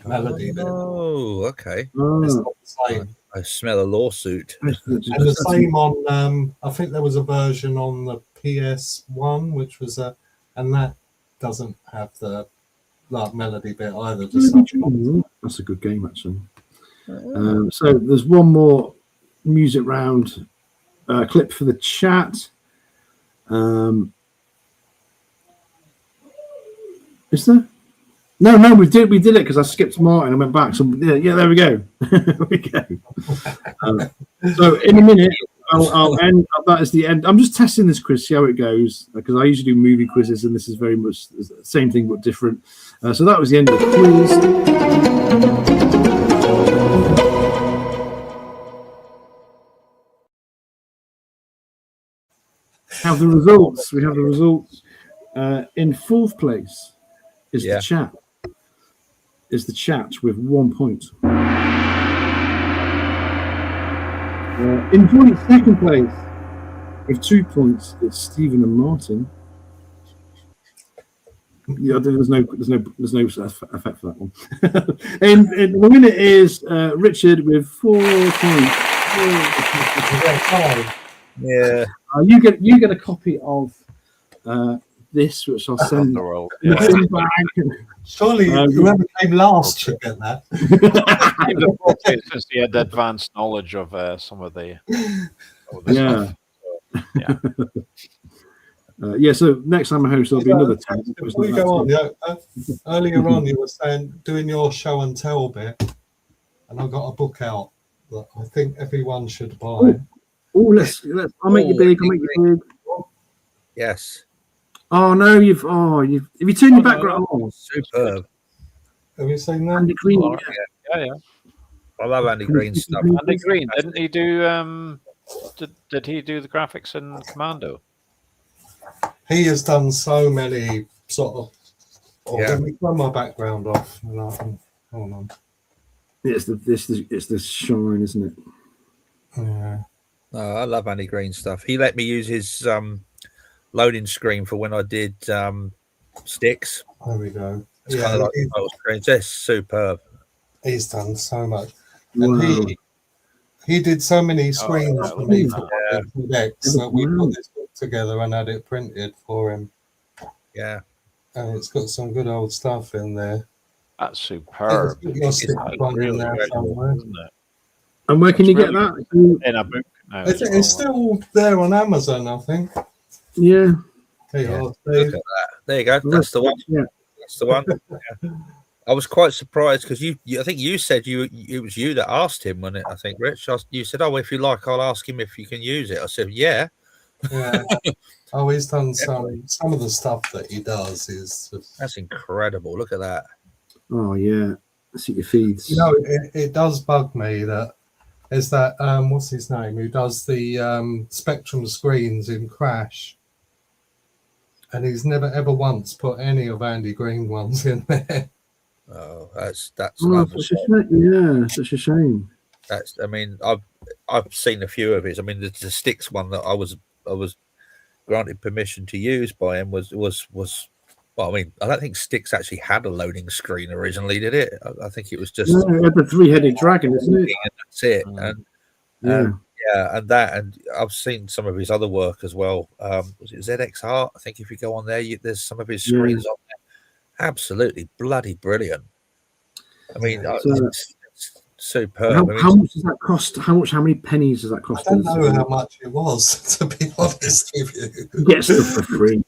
melody bit. Oh, okay. It's not the same. I smell a lawsuit. And the same on, I think there was a version on the PS1, which was and that doesn't have the melody bit either. That's a good game, actually. So there's one more music round clip for the chat. Is there? No, we did it because I skipped Martin and went back. So yeah, there we go. There we go. So in a minute, I'll end. That is the end. I'm just testing this quiz, see how it goes, because I usually do movie quizzes, and this is very much the same thing but different. So that was the end of the quiz. Have the results. We have the results. In fourth place is the chat. Is the chat with 1 point. In joint second place with 2 points, it's Stephen and Martin. Yeah, there's no effect for that one. and the winner is Richard with 4 points. Yeah. You get a copy of this, which I'll send. The world. Surely whoever came last should get that. Since he had advanced knowledge of some of the stuff. Yeah. So next time I host, there'll be another 10. Before you go on, earlier on you were saying doing your show and tell bit, and I got a book out that I think everyone should buy. Let's. I'll make you big. Yes. Oh no, have you turned your background on? Superb. Have you seen that? Andy Green. Yeah. I love Andy Green stuff. Andy Green, didn't he do? Did he do the graphics in Commando? He has done so many sort of. Let me turn my background off. Hold on. It's the shine, isn't it? Yeah. Oh, I love Andy Green stuff. He let me use his loading screen for when I did Sticks. There we go. It's kind of like title screens. That's superb. He's done so much. Wow. And he did so many screens for me for X that we put this book together and had it printed for him. Yeah. And it's got some good old stuff in there. That's superb. It's really somewhere. Isn't it? And where can you get that? In a book. No, it's still there on Amazon, I think. Yeah. Look at that. There you go. That's the one. Yeah. That's the one. Yeah. I was quite surprised because I think you said it was you that asked him, wasn't it? I think, Rich. You said, "Oh, if you like, I'll ask him if you can use it." I said, "Yeah." Yeah. Oh, he's done some of the stuff that he does is just... That's incredible. Look at that. Oh yeah. I see your feeds. You know, it does bug me that is that what's his name who does the Spectrum screens in Crash. And he's never ever once put any of Andy Green ones in there. Oh, that's Oh, such a shame. Yeah, such a shame. That's. I mean, I've seen a few of his. I mean, the Sticks one that I was granted permission to use by him was. Well, I mean, I don't think Sticks actually had a loading screen originally, did it? I think it was just the three-headed dragon, isn't it? And that's it. Yeah. And I've seen some of his other work as well. Was it ZX Art? I think if you go on there, there's some of his screens on there. Absolutely bloody brilliant. I mean, it's superb. How much does that cost? How many pennies does that cost? I don't know how much it was, to be honest with you. Get stuff for free.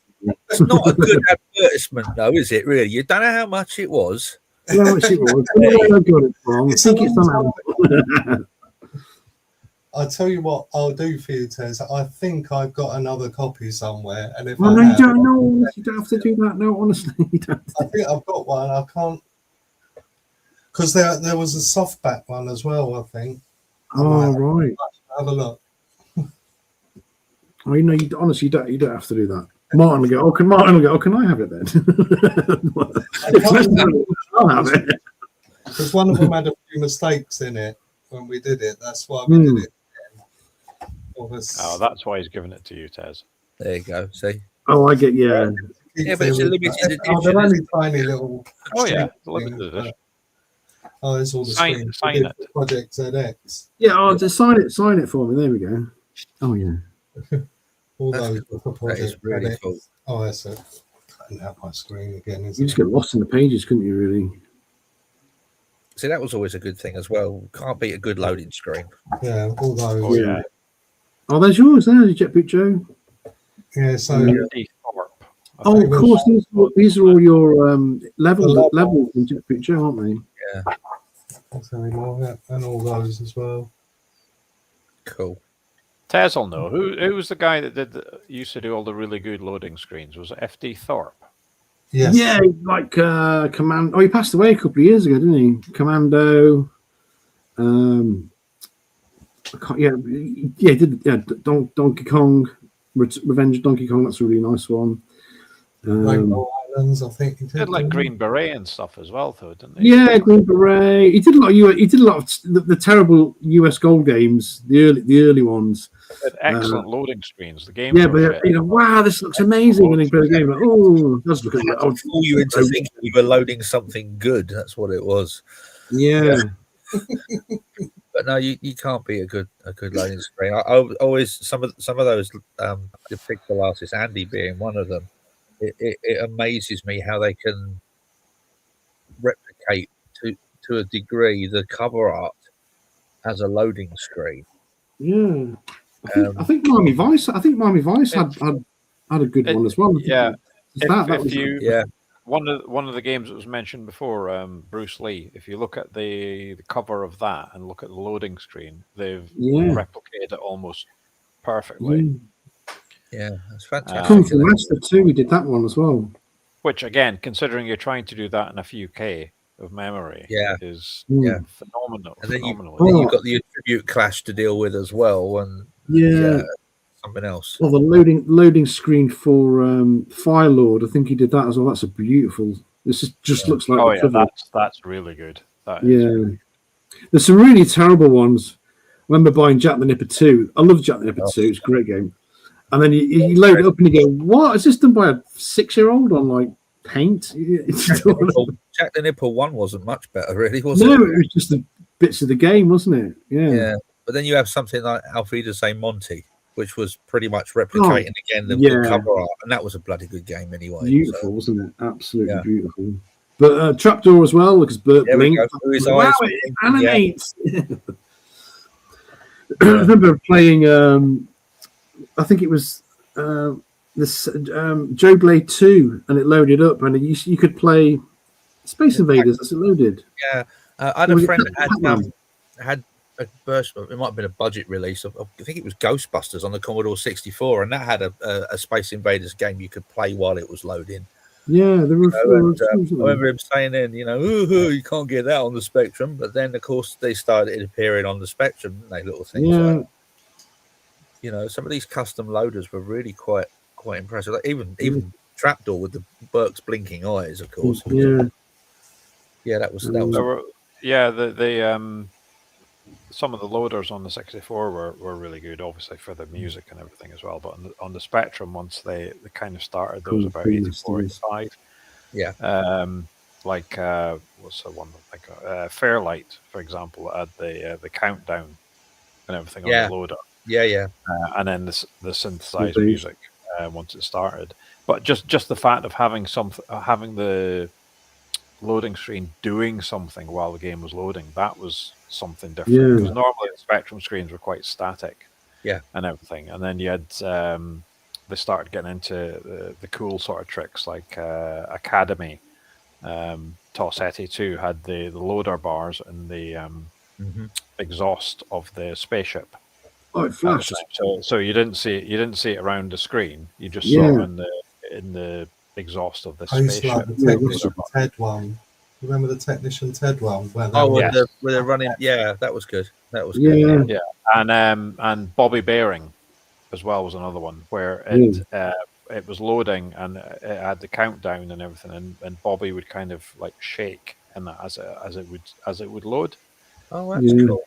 It's not a good advertisement, though, is it? Really, you don't know how much it was. How much it was? I got it from. I think it's somehow. I'll tell you what I'll do for you, Tez. I think I've got another copy somewhere, and if you don't know. You don't have to do that. No, honestly, you don't. I think I've got one. I can't, because there was a softback one as well. I think. Oh right. Have a look. Oh, honestly, you don't have to do that. Martin will go. Can I have it then? I'll have it. Because one of them had a few mistakes in it when we did it. That's why we did it. Oh, that's why he's giving it to you, Tez. There you go. See. Oh, I get Yeah, but it's a limited edition. Oh, they're only tiny little. Oh yeah, limited edition. Oh, there's all the Sign screens. it. Project ZX. Yeah, just sign it for me. There we go. Oh yeah. All those for That Project is really ZX. cool. Oh, that's it. Cutting out my screen again. You just get lost in the pages, couldn't you? Really. See, that was always a good thing as well. Can't beat a good loading screen. Yeah, all those. Oh yeah. Oh, there's yours. There's your Jetboot Joe. Yeah, so. Oh, of course. These are all your levels in Jetboot Joe, aren't they? Yeah. And all those as well. Cool. Tez will know. Who was the guy that used to do all the really good loading screens? Was it FD Thorpe? Yes. Yeah, like Command. Oh, he passed away a couple of years ago, didn't he? Commando. He did. Yeah, Donkey Kong, Revenge of Donkey Kong. That's a really nice one. Rainbow Islands, I think he did. Like Green Beret and stuff as well, though, didn't he? Yeah, Green Beret. He did a lot. He did a lot of the terrible US Gold games, the early ones. Excellent loading screens. The game. Yeah, but wow, this looks amazing when they play the game. Like, oh, let's look at that. I'll fool you into thinking you were loading something good. That's what it was. Yeah. But no, you can't beat a good loading screen. I always some of those the pixel artists, Andy being one of them. It amazes me how they can replicate to a degree the cover art as a loading screen. Yeah, I think Miami Vice. I think Miami Vice had a good one as well. Yeah, yeah. One of the games that was mentioned before, Bruce Lee. If you look at the cover of that and look at the loading screen, they've replicated it almost perfectly. Yeah, that's fantastic. Kung Fu Master 2, we did that one as well. Which, again, considering you're trying to do that in a few K of memory, is phenomenal. And then you've got the attribute clash to deal with as well, and something else. Oh, the loading screen for Fire Lord. I think he did that as well. That's a beautiful. This just looks like. Oh yeah, that's really good. There's some really terrible ones. I remember buying Jack the Nipper 2. I love Jack the Nipper 2. It's a great game. And then you load it up and you go, "What? Is this done by a 6-year-old on like paint?" Jack the Nipper 1 wasn't much better, really, was it? No, it was just the bits of the game, wasn't it? Yeah. But then you have something like Alfredo Say Monty, which was pretty much replicating again the cover art, and that was a bloody good game anyway. Beautiful, wasn't it? Absolutely beautiful. But Trapdoor as well, because Burt blinked. Wow, it animates. I remember playing. I think it was this Joe Blade 2, and it loaded up, and you could play Space Invaders as it loaded. Yeah, I had a friend that had a version. It might have been a budget release of, I think it was Ghostbusters on the Commodore 64, and that had a Space Invaders game you could play while it was loading. Yeah, there were. I remember him saying then, you can't get that on the Spectrum, but then of course they started appearing on the Spectrum, didn't they? Little things. Yeah. Like, some of these custom loaders were really quite impressive. Like even trapdoor with the Burke's blinking eyes, of course. Yeah, that was some of the loaders on the 64 were really good, obviously for the music and everything as well. But on the Spectrum, once they kind of started those about 84, 85. Yeah. Like what's the one? Like Fairlight, for example, had the countdown and everything on the loader. Yeah. And then the synthesized music once it started. But just the fact of having the loading screen doing something while the game was loading, that was something different. Because normally the Spectrum screens were quite static. Yeah. And everything. And then you had they started getting into the cool sort of tricks like Academy. Tossetti 2 had the loader bars and the exhaust of the spaceship. Oh, it flashed. So you didn't see it around the screen. You just saw it in the exhaust of the spaceship. Like the Technician Ted one. Remember the Technician Ted one? Where they're running. Yeah, that was good. That was good. Yeah. And Bobby Bearing as well was another one where it was loading and it had the countdown and everything, and Bobby would kind of like shake and that as it would load. Oh, that's cool.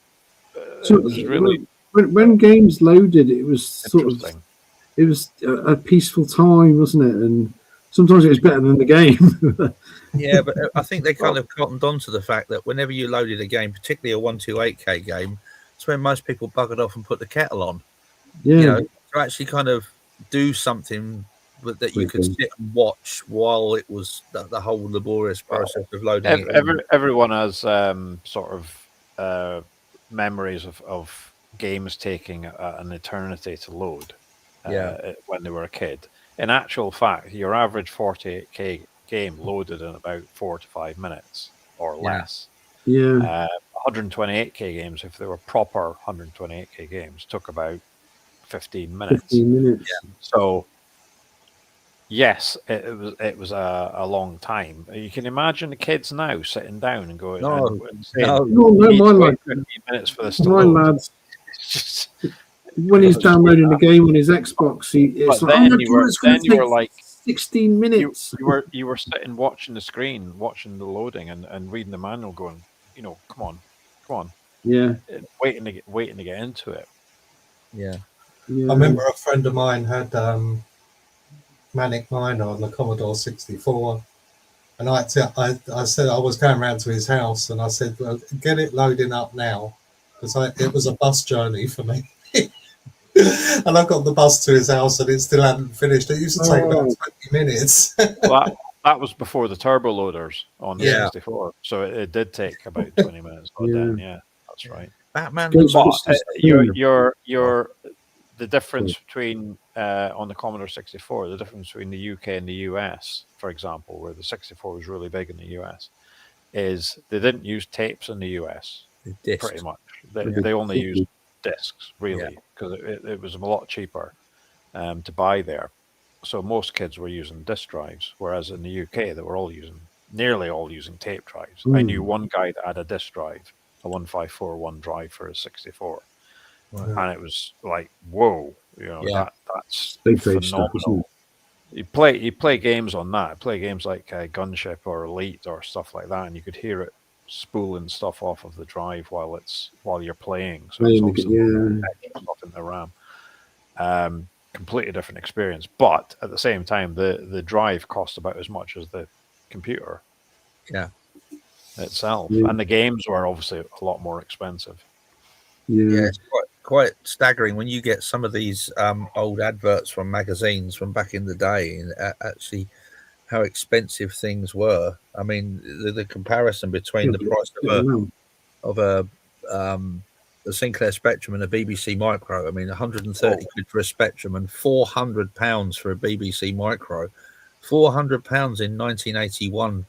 So it was really when games loaded, it was sort of a peaceful time, wasn't it? And sometimes it was better than the game. Yeah, but I think they kind of cottoned on to the fact that whenever you loaded a game, particularly a 128K game, it's when most people buggered off and put the kettle on. Yeah. You know, to actually kind of do something that you could sit and watch while it was the whole laborious process of loading it. Everyone has sort of memories of games taking an eternity to load when they were a kid. In actual fact, your average 48K game loaded in about 4 to 5 minutes or less. 128K games, if they were proper 128K games, took about 15 minutes. 15 minutes. Yeah. So, yes, it was a long time. You can imagine the kids now sitting down and going, no, my lad, 15 minutes for this to load. Lads. When he's downloading the game on his Xbox, it's like, you were like 16 minutes. You were sitting watching the screen, watching the loading, and reading the manual, going, come on, yeah, waiting to get into it. Yeah. I remember a friend of mine had Manic Miner on the Commodore 64, and I said I was going around to his house, and I said, well, get it loading up now, because it was a bus journey for me. And I got the bus to his house and it still hadn't finished. It used to take about 20 minutes. Well, that was before the turbo loaders on the 64. So it did take about 20 minutes. Yeah, that's right. Batman. The difference between on the Commodore 64, the difference between the UK and the US, for example, where the 64 was really big in the US, is they didn't use tapes in the US. Pretty much. They only used discs, really, because it was a lot cheaper to buy there. So most kids were using disc drives, whereas in the UK they were nearly all using tape drives. I knew one guy that had a disc drive, a 1541 drive for his 64, and it was like, whoa, that's phenomenal. You play games on that. Play games like Gunship or Elite or stuff like that, and you could hear it spooling stuff off of the drive while you're playing. So it's obviously extra stuff in the RAM. Completely different experience, but at the same time, the drive cost about as much as the computer itself, and the games were obviously a lot more expensive. It's quite staggering when you get some of these old adverts from magazines from back in the day, and actually how expensive things were. I mean, the comparison between the price of a Sinclair Spectrum and a BBC Micro. I mean, 130 quid for a Spectrum and £400 for a BBC Micro. £400 in 1981,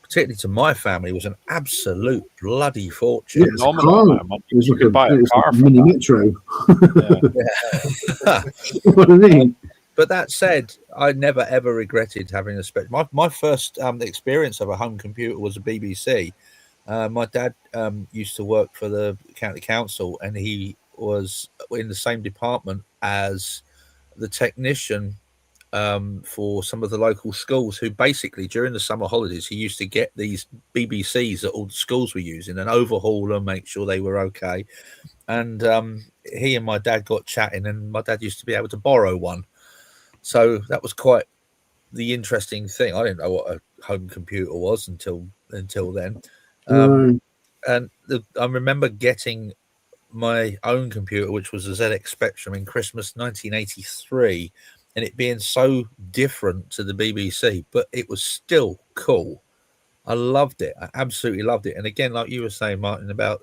particularly to my family, was an absolute bloody fortune. Yeah, you could buy a car for mini Metro. What I mean. But that said, I never ever regretted having a Spectrum. My first experience of a home computer was a BBC. My dad used to work for the county council, and he was in the same department as the technician for some of the local schools who basically during the summer holidays he used to get these BBCs that all the schools were using and overhaul them, make sure they were okay. And he and my dad got chatting, and my dad used to be able to borrow one. So that was quite the interesting thing. I didn't know what a home computer was until then. And I remember getting my own computer, which was a ZX Spectrum, in Christmas 1983, and it being so different to the BBC, but it was still cool. I loved it. I absolutely loved it. And again, like you were saying, Martin, about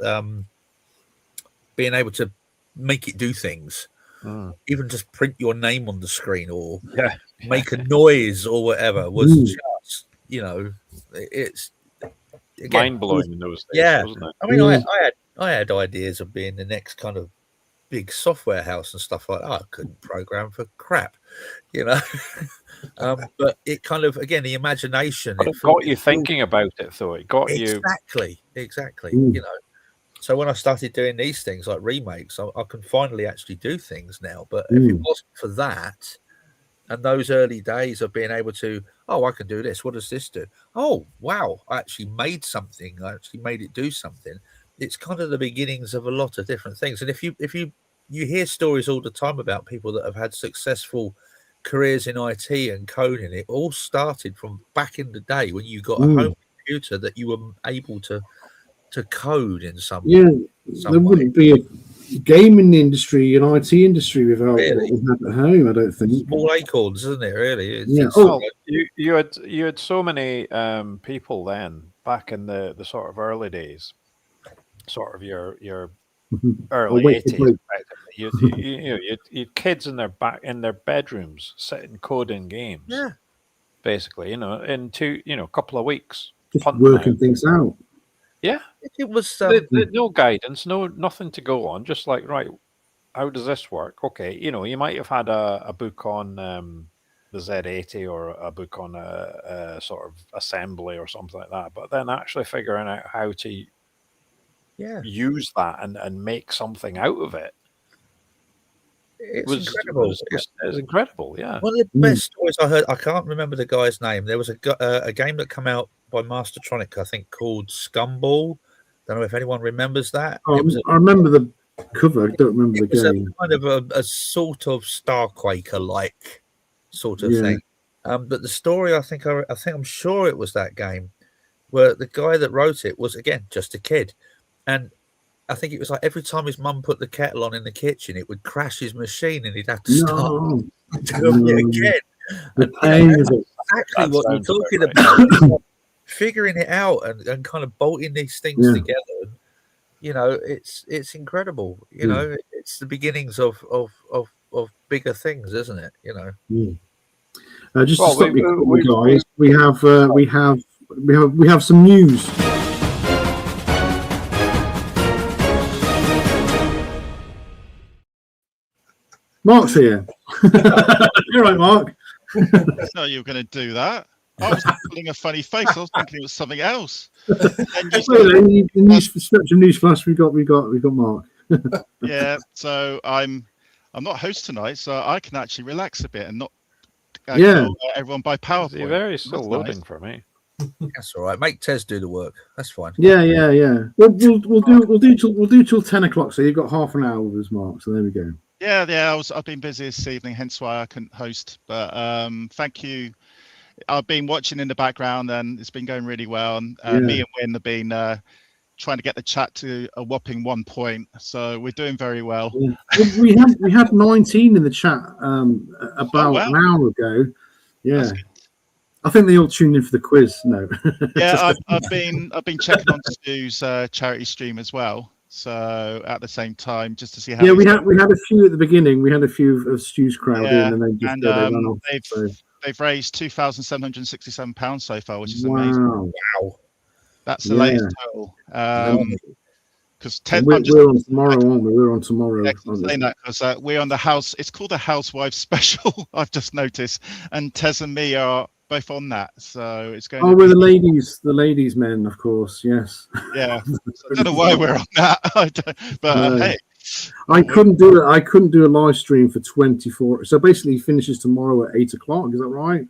being able to make it do things, even just print your name on the screen or make a noise or whatever was just, it's mind blowing in those days. Yeah, wasn't it? I mean, I had ideas of being the next kind of big software house and stuff like that. I couldn't program for crap, but it kind of, again, the imagination. But it got you thinking about it, though. It got you exactly. So when I started doing these things like remakes, I can finally actually do things now. But if it wasn't for that and those early days of being able to, I can do this. What does this do? Oh, wow, I actually made something. I actually made it do something. It's kind of the beginnings of a lot of different things. And if you hear stories all the time about people that have had successful careers in IT and coding, it all started from back in the day when you got a home computer that you were able to code in some there way. Wouldn't be a gaming industry and IT industry without what we had at home, I don't think. Small acorns, isn't it, really? You had so many people then back in the sort of early days, sort of your early 80s. You kids in their bedrooms sitting coding games. Basically, in a couple of weeks. Just working things out. Yeah, it was no guidance, nothing to go on. Just like, right, how does this work? Okay, you might have had a book on the Z80 or a book on a sort of assembly or something like that, but then actually figuring out how to use that and make something out of it. It was incredible. It was incredible, yeah. One of the best stories I heard, I can't remember the guy's name. There was a game that came out by Mastertronic, I think, called Scumball. Don't know if anyone remembers that. I remember the cover. I don't remember the game. It was kind of a sort of Starquaker-like sort of thing. But the story, I think I'm sure it was that game where the guy that wrote it was, again, just a kid. And I think it was like every time his mum put the kettle on in the kitchen, it would crash his machine and he'd have to start doing it again. And, exactly what you're talking about. Figuring it out and kind of bolting these things together. It's incredible. It's the beginnings of bigger things, isn't it? Just to stop you, guys, we have some news. Mark's here. You're right, Mark. No, you were going to do that. I was putting a funny face. I was thinking it was something else. Newsflash. We got Mark. Yeah. So I'm not host tonight, so I can actually relax a bit and not everyone by PowerPoint. You're very still loading for me. That's all right. Make Tez do the work. That's fine. Yeah. We'll do till 10 o'clock. So you've got half an hour with us, Mark. So there we go. Yeah. I've been busy this evening, hence why I couldn't host. But thank you. I've been watching in the background, and it's been going really well. And me and Wynn have been trying to get the chat to a whopping 1 point, so we're doing very well. Yeah. We had 19 in the chat about an hour ago. Yeah, I think they all tuned in for the quiz. No. Yeah, I've been checking on Stu's charity stream as well. So at the same time, just to see how. Yeah, we had a few at the beginning. We had a few of Stu's crowd in, and then just they ran off. They've raised £2,767 so far, which is amazing. Wow. That's the latest total. Because we're on tomorrow, aren't we? We're on tomorrow. Saying that because we're on the house. It's called the Housewives Special. I've just noticed, and Tez and me are both on that. So it's going. Oh, we're the ladies' men, of course. Yes. Yeah. I don't know why we're on that. But hey, I couldn't do it. I couldn't do a live stream for 24. So basically, he finishes tomorrow at 8 o'clock. Is that right?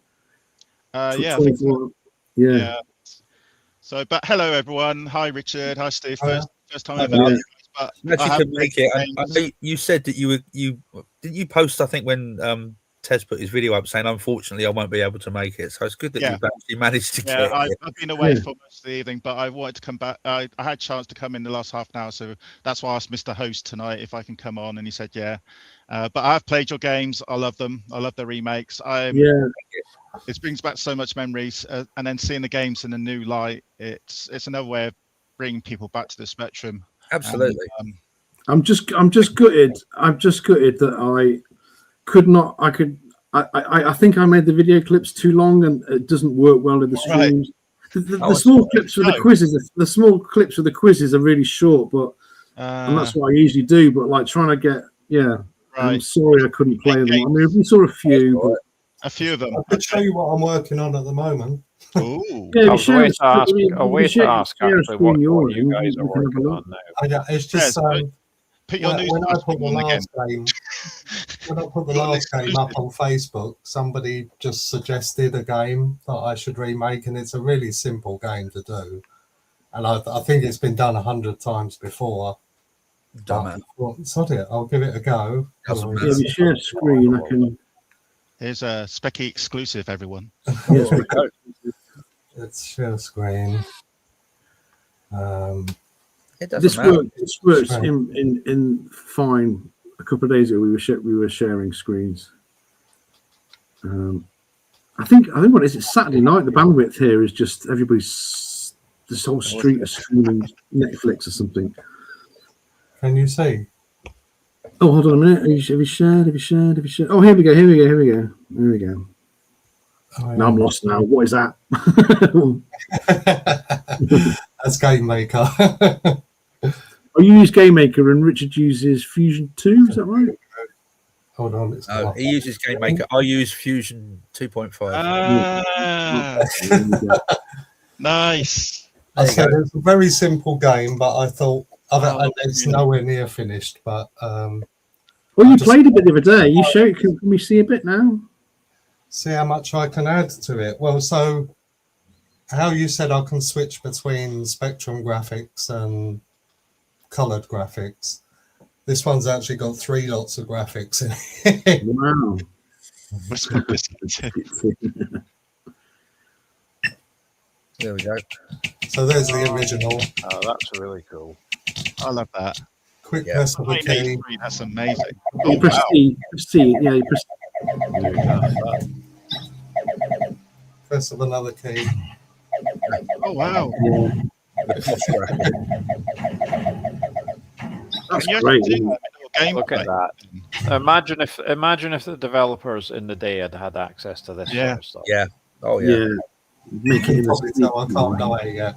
Yeah, I think so. Yeah. So, but hello everyone. Hi Richard. Hi Steve. First time ever. Yeah. But I could make it. I know you said that you didn't you post, I think, when Tez put his video up saying, unfortunately, I won't be able to make it. So it's good that you've actually managed to get it. I've been away for most of the evening, but I wanted to come back. I had a chance to come in the last half an hour, so that's why I asked Mr. Host tonight if I can come on, and he said yeah. But I've played your games. I love them. I love the remakes. It brings back so much memories, and then seeing the games in a new light, it's another way of bringing people back to the Spectrum. Absolutely. I'm just gutted. I'm just gutted that I could not. I think I made the video clips too long, and it doesn't work well in the streams. The small clips for the quizzes. The small clips for the quizzes are really short, but and that's what I usually do. But like trying to get I'm sorry I couldn't play them. I mean, we saw a few, but a few of them. I could show you what I'm working on at the moment. Ooh. I was going to ask actually what you guys are working on now. It's just put your when I put the last game up on Facebook, somebody just suggested a game that I should remake, and it's a really simple game to do. And I think it's been done 100 times before. Sod it, I'll give it a go. We share screen. I can. Here's a Speccy exclusive, everyone. Yes, let's share screen. This works in fine. A couple of days ago, we were sharing screens. I think what is it? Saturday night. The bandwidth here is just everybody's. This whole street is streaming Netflix or something. Can you see? Oh, hold on a minute. Have you shared? Oh, here we go. Now I'm lost now. What is that? That's Game Maker. You use Game Maker and Richard uses Fusion 2, is that right? Hold on. He uses Game Maker. I use Fusion 2.5. Nice. I said it's a very simple game, but I thought it's nowhere near finished. But you played a bit the other day. You show it. Can we see a bit now? See how much I can add to it. Well, so how you said I can switch between Spectrum graphics and coloured graphics. This one's actually got 3 lots of graphics in it. Wow. There we go. So there's the original. Oh, that's really cool. I love that. Quick press of the key. That's amazing. You press C. Yeah, you press. Press of another key. Oh wow. Yeah. That's great. Look at that. Imagine if the developers in the day had access to this sort of stuff. Yeah. Oh yeah. Make it I can't go away yet.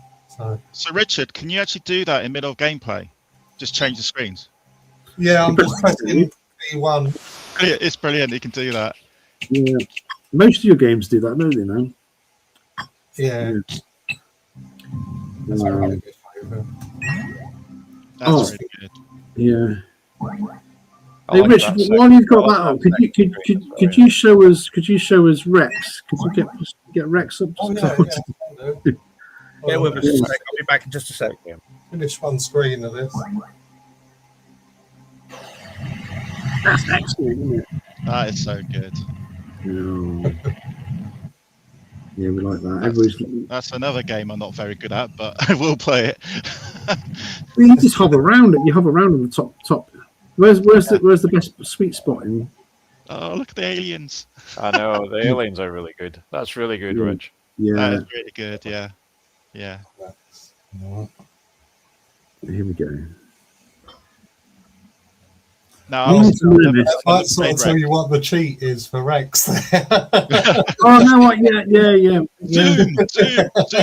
So Richard, can you actually do that in middle of gameplay? Just change the screens. Yeah, I'm just pressing P1. It's brilliant. You can do that. Yeah. Most of your games do that, don't they? Now. Yeah. That's really good flavor. That's really good. Yeah. Hey, Richard, while you've got that up, could you show us Rex? Could you get Rex up? Yeah, we'll be back in just a second. Finish one screen of this. That's excellent, isn't it? That is so good. Yeah, we like that. That's another game I'm not very good at, but I will play it. You just hover around it. You hover around on the top. Where's the best sweet spot in? Oh, look at the aliens! I know the aliens are really good. That's really good, Rich. Yeah, that is really good. Yeah. Here we go. No, I'll tell you what the cheat is for Rex. Oh no! What? Yeah. Zoom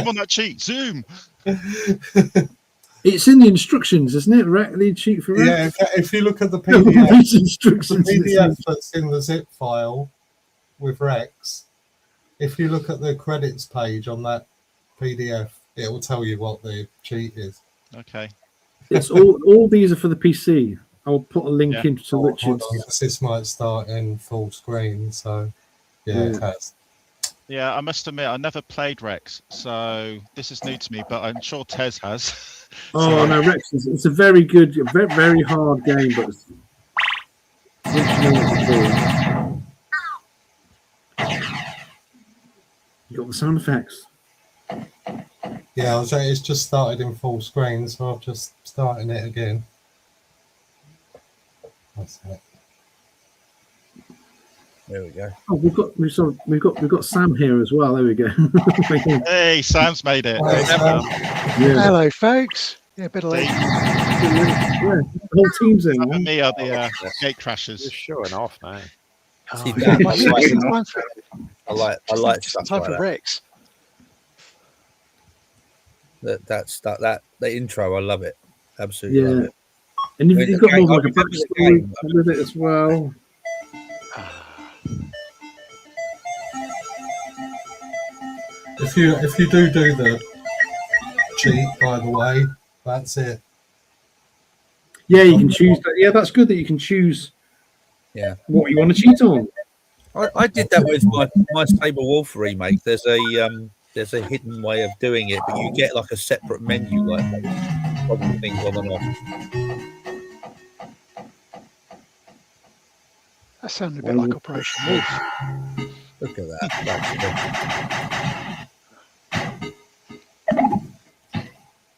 on that cheat. Zoom. It's in the instructions, isn't it? The cheat for Rex? Yeah, if you look at the PDF, instructions, the PDF that's in the zip file with Rex, if you look at the credits page on that PDF, it will tell you what the cheat is. Okay. It's all these are for the PC. I'll put a link Yeah. into Richard's. This might start in full screen, so it has. Yeah, I must admit, I never played Rex, so this is new to me, but I'm sure Tez has. Oh no, Rex! It's a very good, very hard game, but it's you got the sound effects. Yeah, it's just started in full screen, so I'm just starting it again. That's it. There we go. Oh, we've got Sam here as well. There we go. Hey, Sam's made it. Hey, Sam. Hello, folks. Yeah, a bit late. Yeah, the whole team's in. Sam and me are the gate crashers. Just showing off now. Oh, See, yeah, that- I like stuff time like for that. Rex. That the intro, I love it. Absolutely love Yeah, it. and I mean, you've the got game- more I like a remember the backstory game. with it as well. If you do the cheat, by the way, that's it. Yeah, you can choose that. Yeah, that's good that you can choose. Yeah. What you want to cheat on. I did that with my Saber Wolf remake. There's a hidden way of doing it, but you get like a separate menu, like probably things on and off. That sounded a bit like Operation Wolf. Look at that.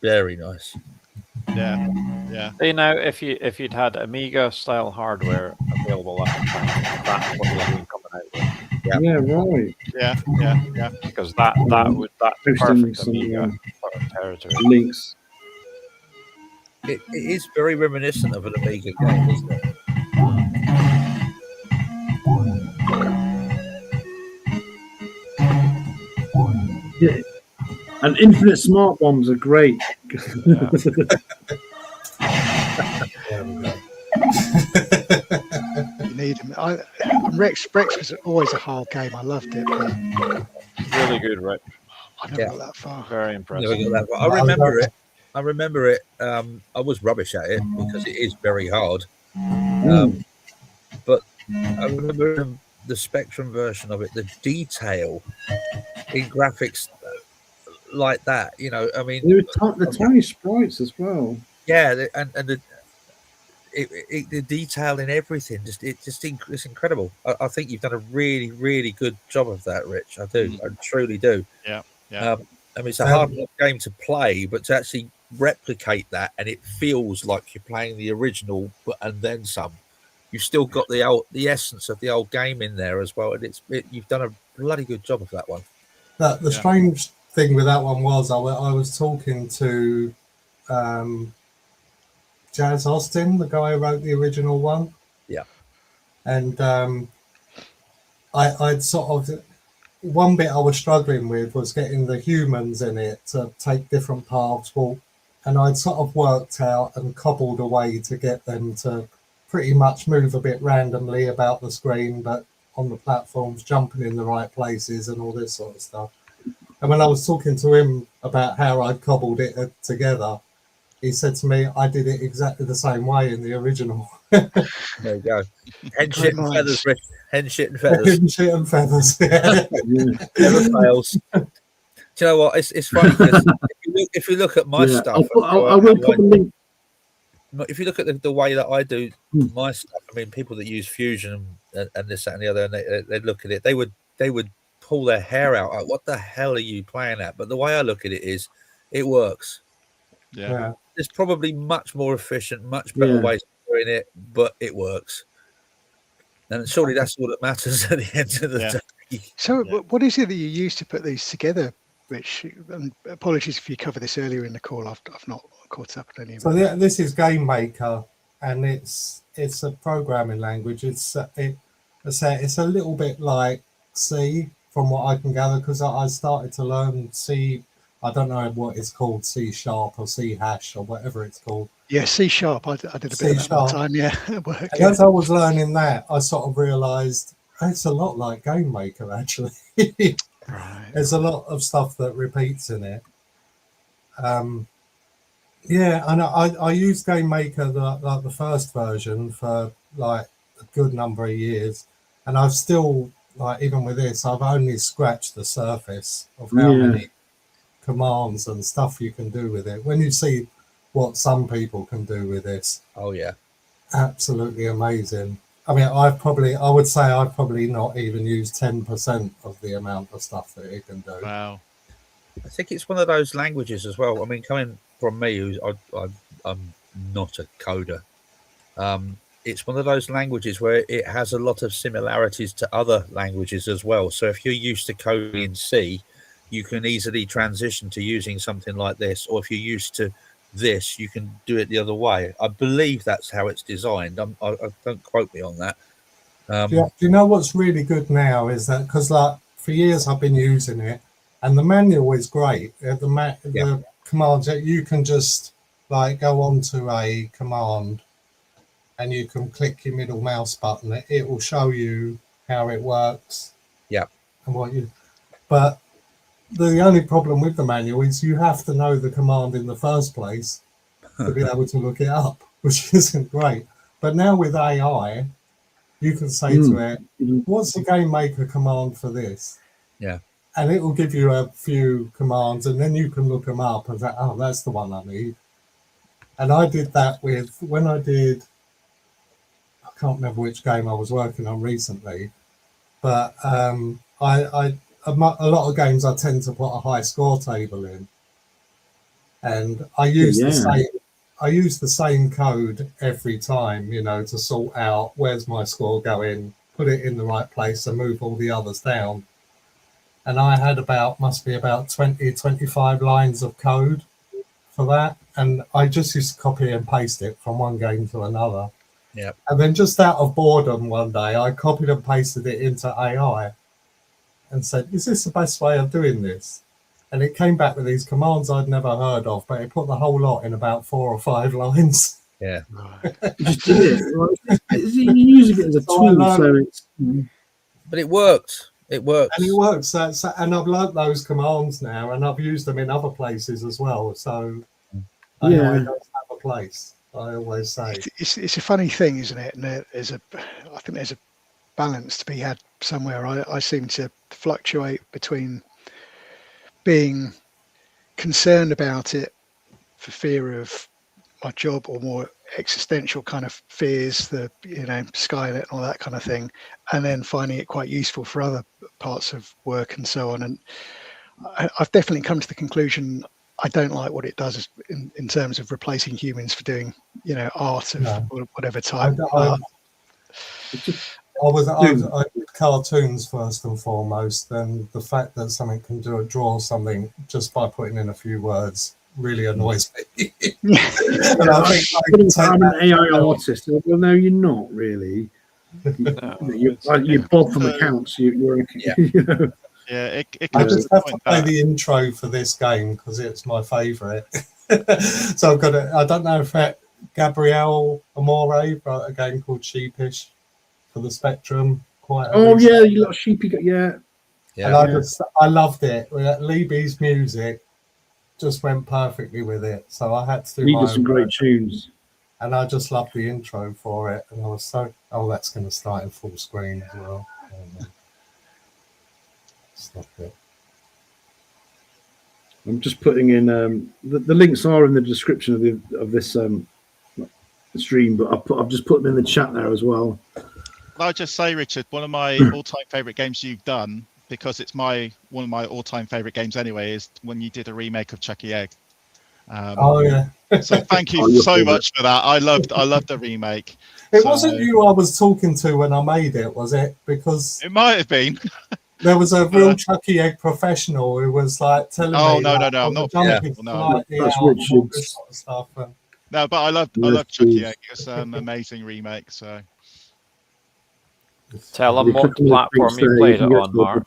Very nice. Yeah. You know, if you'd had Amiga style hardware available at the time, that's what you'd been coming out with. Yeah, right. Yeah. Because that's Posting perfect some, Amiga sort of territory. links. It is very reminiscent of an Amiga game, isn't it? Yeah. And infinite smart bombs are great. There we go. You need him. Rex was always a hard game. I loved it, but Really good, right? I never got that far. Very Never impressive. got that. I remember it. I was rubbish at it because it is very hard. But I remember the Spectrum version of it, the detail in graphics like that. You know, I mean, The tiny sprites as well. yeah, the detail in everything, it's incredible. I think you've done a really, really good job of that, Rich. I do. I truly do. Yeah. I mean, it's a hard enough game to play, but to actually replicate that, and it feels like you're playing the original, and then some. You've still got the essence of the old game in there as well, and you've done a bloody good job of that one. The strange thing with that one was I was talking to Jazz Austin, the guy who wrote the original one. Yeah. And I'd sort of, one bit I was struggling with was getting the humans in it to take different paths, and I'd sort of worked out and cobbled a way to get them to pretty much move a bit randomly about the screen, but on the platforms, jumping in the right places and all this sort of stuff. And when I was talking to him about how I'd cobbled it together, he said to me, I did it exactly the same way in the original. There you go. Hen shit and feathers, Rich. Hen shit and feathers. Hen shit and feathers. Yeah. Never fails. Do you know what? It's funny because if you look at my stuff, I will put a link. If you look at the way that I do my stuff, I mean, people that use Fusion and this, that, and the other, and they look at it, they would pull their hair out. Like, what the hell are you playing at? But the way I look at it is, it works. Yeah. There's probably much more efficient, much better ways of doing it, but it works. And surely that's all that matters at the end of the day. So, what is it that you use to put these together, Rich? And apologies if you covered this earlier in the call. I've not caught up with any of So it. this is Game Maker, and it's a programming language. It's a little bit like C, from what I can gather, because I started to learn C. I don't know what it's called, C# or C# or whatever it's called. Yeah, C#. I did a bit of that one time. Yeah, it worked. And as I was learning that, I sort of realised it's a lot like Game Maker, actually. Right. There's a lot of stuff that repeats in it. Yeah, and I used Game Maker, like the first version, for like a good number of years, and I've still, like, even with this, I've only scratched the surface of how many commands and stuff you can do with it. When you see what some people can do with this, oh yeah, absolutely amazing. I mean, I would say I've probably not even used 10% of the amount of stuff that it can do. Wow. I think it's one of those languages as well. I mean, coming from me, who's I'm not a coder. It's one of those languages where it has a lot of similarities to other languages as well. So if you're used to coding in C, you can easily transition to using something like this. Or if you're used to this, you can do it the other way. I believe that's how it's designed. I don't quote me on that. Do you know what's really good now is that, because like for years I've been using it, and the manual is great. The commands that you can just like go on to a command, and you can click your middle mouse button. It will show you how it works. Yeah. And but the only problem with the manual is you have to know the command in the first place to be able to look it up, which isn't great. But now with AI, you can say to it, what's the Game Maker command for this? Yeah. And it will give you a few commands, and then you can look them up and say, oh, that's the one I need. And I did that when I did, I can't remember which game I was working on recently, but a lot of games I tend to put a high score table in. And I use the same code every time, to sort out where's my score going, put it in the right place and move all the others down. And I had must be about 20, 25 lines of code for that. And I just used to copy and paste it from one game to another. Yeah. And then just out of boredom one day, I copied and pasted it into AI and said, is this the best way of doing this? And it came back with these commands I'd never heard of, but it put the whole lot in about 4 or 5 lines. Yeah. Just did it. You're using it as a tool, so it's... But it worked. It works. And it works. And I've learnt those commands now, and I've used them in other places as well. So AI does have a place, I always say. It's a funny thing, isn't it? And I think there's a balance to be had somewhere. I seem to fluctuate between being concerned about it for fear of my job, or more existential kind of fears, the Skynet and all that kind of thing, and then finding it quite useful for other parts of work and so on. And I've definitely come to the conclusion I don't like what it does in terms of replacing humans for doing art of whatever type. I did cartoons first and foremost, and the fact that something can draw something just by putting in a few words really annoys me. And I'm an AI artist. Well, no, you're not really. You're Bob from accounts. You're I just have to play the intro for this game because it's my favourite. So I've got it. I don't know if Gabrielle Amore wrote a game called Sheepish for the Spectrum. You got Sheepy. Yeah. And I loved it. Libby's music just went perfectly with it. So I had to do He does some great tunes. And I just loved the intro for it. And I was that's going to start in full screen as well. Stop it. I'm just putting in the links are in the description of this stream, but I've just put them in the chat there as well. I'll just say, Richard, one of my all-time favorite games you've done, because it's one of my all-time favorite games anyway, is when you did a remake of Chucky Egg. So thank you so much for that. I loved the remake. It wasn't you I was talking to when I made it, was it? Because it might have been. There was a real Chucky Egg professional who was like telling me. No, I'm not. That's Richard. Sort of stuff. No, but I love Chucky Egg. It's an amazing remake. So tell them what platform you played it on, Mark.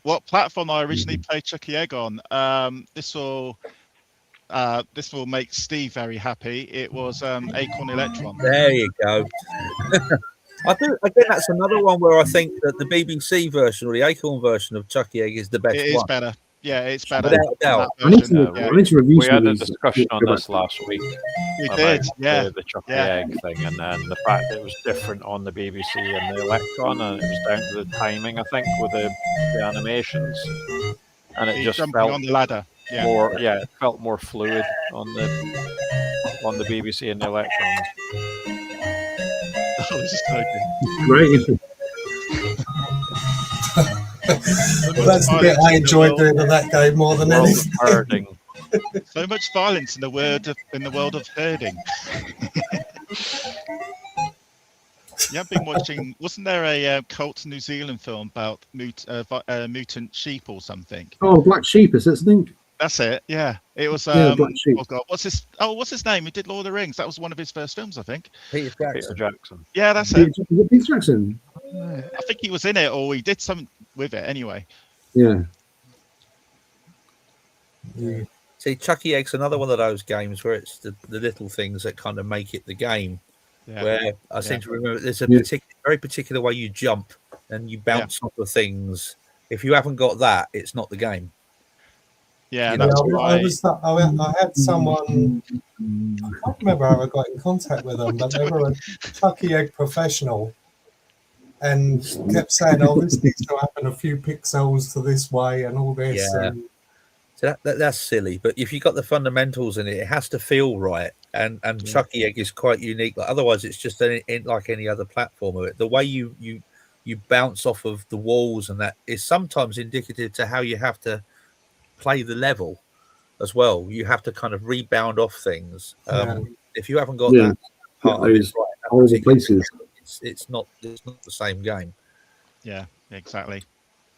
What platform I originally played Chucky Egg on? This will make Steve very happy. It was Acorn Electron. There you go. I think that's another one where I think that the BBC version or the Acorn version of Chucky Egg is the best one. It is better. Yeah, it's better. Without doubt. I need to review We some had of a these. discussion on this last week. We about did, yeah. the Chucky Egg thing, and the fact that it was different on the BBC and the Electron, and it was down to the timing, I think, with the animations, and it He's just jumping felt on the ladder. Yeah. more, it felt more fluid on the BBC and the Electrons. Oh, this is so good. Great. Well, that's the bit I enjoyed doing in that game more than World of anything. herding. So much violence in the world of herding. Yeah, I've been watching. Wasn't there a cult New Zealand film about mutant sheep or something? Oh, Black Sheep is it? I think. That's it. Yeah, it was. Yeah, Black Sheep. Oh God, what's his name? He did Lord of the Rings. That was one of his first films, I think. Peter Jackson. Yeah, that's it. Peter Jackson. I think he was in it, or he did something with it. Anyway. Yeah. See, Chucky Egg's another one of those games where it's the little things that kind of make it the game. Yeah. Where I seem to remember there's a very particular way you jump and you bounce off of things. If you haven't got that, it's not the game. Yeah, that's right. I had someone, I can't remember how I got in contact with them, but they were a Chucky Egg professional and kept saying, oh, this needs to happen a few pixels to this way and all this. Yeah. And So that's silly, but if you've got the fundamentals in it, it has to feel right. And Chucky Egg is quite unique. But otherwise, it's just like any other platformer. The way you bounce off of the walls and that is sometimes indicative to how you have to play the level as well. You have to kind of rebound off things. If you haven't got that part of it right, places. It's not the same game. Yeah, exactly.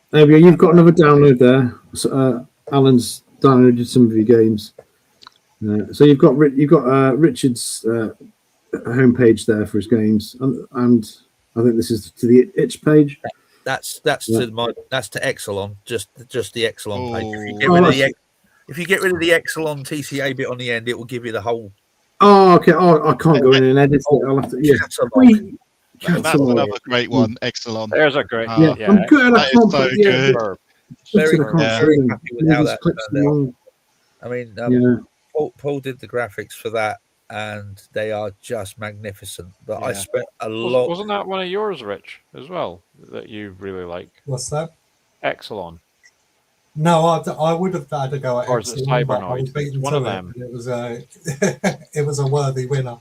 There we go. You've got another download there. So, Alan's downloaded some of your games. So you've got Richard's homepage there for his games, and I think this is to the itch page. That's to Exelon, just the Exelon page. If you get rid of the Exelon TCA bit on the end, it will give you the whole. Oh, okay. Oh, I can't go in and edit it. I'll have to. Yeah. That's another great one. Exelon. There's a great. I'm good. That is so good. Very happy with how that turned out. I mean, Paul did the graphics for that, and they are just magnificent. But I spent a lot. Wasn't that one of yours, Rich, as well, that you really like? What's that? Exelon. No, I would have had to go at Exelon, but I was beaten one of them. It was a worthy winner.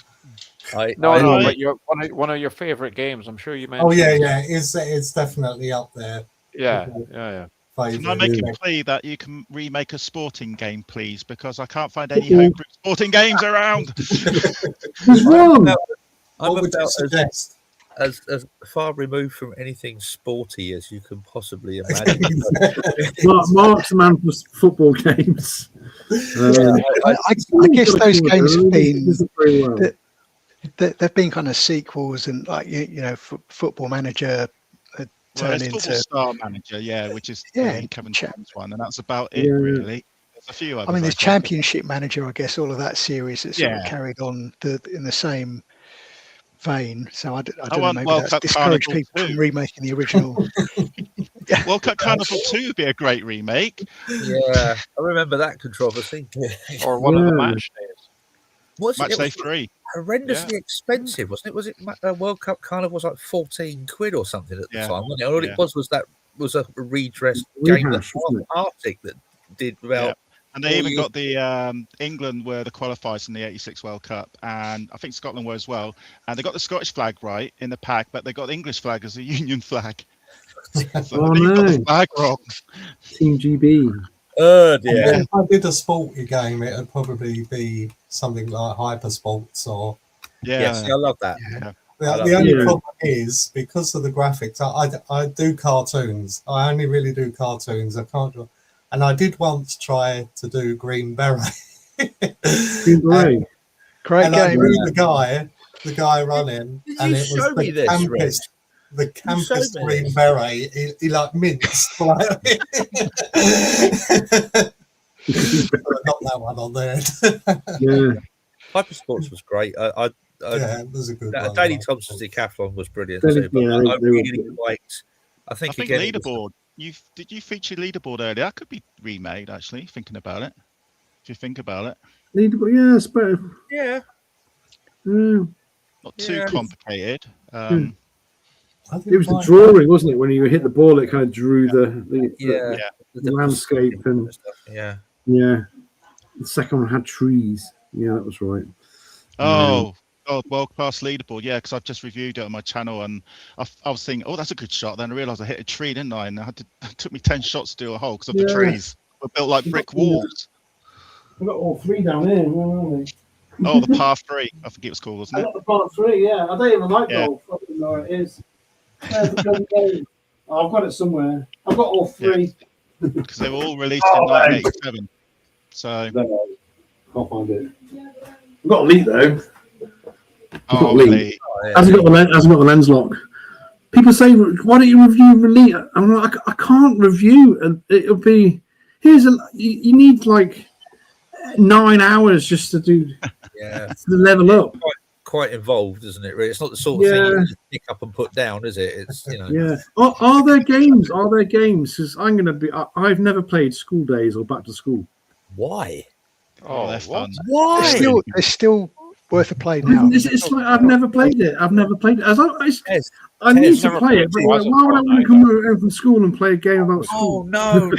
But one of your favorite games. I'm sure you mentioned. Oh yeah, it's definitely up there. Yeah. Can I make a plea that you can remake a sporting game, please? Because I can't find any homebrew sporting games around. What's wrong? I'm about as far removed from anything sporty as you can possibly imagine. Mark's the man for football games. I guess those games have been they've been kind of sequels, and like Football Manager turned into Star Manager, which is Kevin Chapman's one, and that's about it really. There's a few others. I mean, there's Championship Manager, I guess, all of that series that's sort of carried on in the same vein. So I don't know, maybe that's discouraged people from remaking the original. World Cup Carnival 2 would be a great remake. Yeah, I remember that controversy. Or one of the match days. Match Day 3. Horrendously expensive, wasn't it? Was it World Cup Carnival was like 14 quid or something at the time, wasn't it? All it was a redressed game that Arctic that did about. And they even got the England were the qualifiers in the '86 World Cup, and I think Scotland were as well. And they got the Scottish flag right in the pack, but they got the English flag as a Union flag. So got the flag wrong. Team GB. Oh dear. If I did a sporty game, it would probably be something like Hyper Sports or. Yes, I love that. Yeah. The only problem is because of the graphics. I do cartoons. I only really do cartoons. I can't do. And I did once try to do Green Beret. Great and game. I drew the guy running, and it was the campus Green Beret. He like minced. Not that one on there. Yeah, Hypersports was great. It was a good one. Daley Thompson's Decathlon was brilliant too. But I really liked. I think again, Leaderboard. did you feature leaderboard earlier? That could be remade, actually. Thinking about it, if you think about it. Leaderboard, yeah, it's better. Yeah. Not too complicated. It was the drawing, wasn't it? When you hit the ball, it kind of drew the landscape and stuff. Yeah. The second one had trees. Yeah, that was right. Oh, world-class leaderboard. Yeah, because I've just reviewed it on my channel, and I was thinking, oh, that's a good shot. Then I realised I hit a tree, didn't I? And it took me 10 shots to do a hole because of the trees were built like brick walls. I've got all three down here. Where are they? Oh, the par 3. I think it was called, wasn't it? I got the par 3. Yeah, I don't even like golf. I don't know where it is. I've got it somewhere. I've got all 3 because they were all released in 1987. So can't find it. I've got Elite though. Elite. Hasn't got the lens lock. People say, "Why don't you review Elite?" I'm like, I can't review, and it'll be you need like 9 hours just to do to level up. Quite involved, isn't it? Really, it's not the sort of thing you just pick up and put down, is it? It's Are there games? Because I'm going to be. I've never played School Days or Back to School. Why? Oh, they're fun. Why? They're still worth a play now. It's like I've never played it. I need to play it, but why would I want to come home from school and play a game about school? Oh no,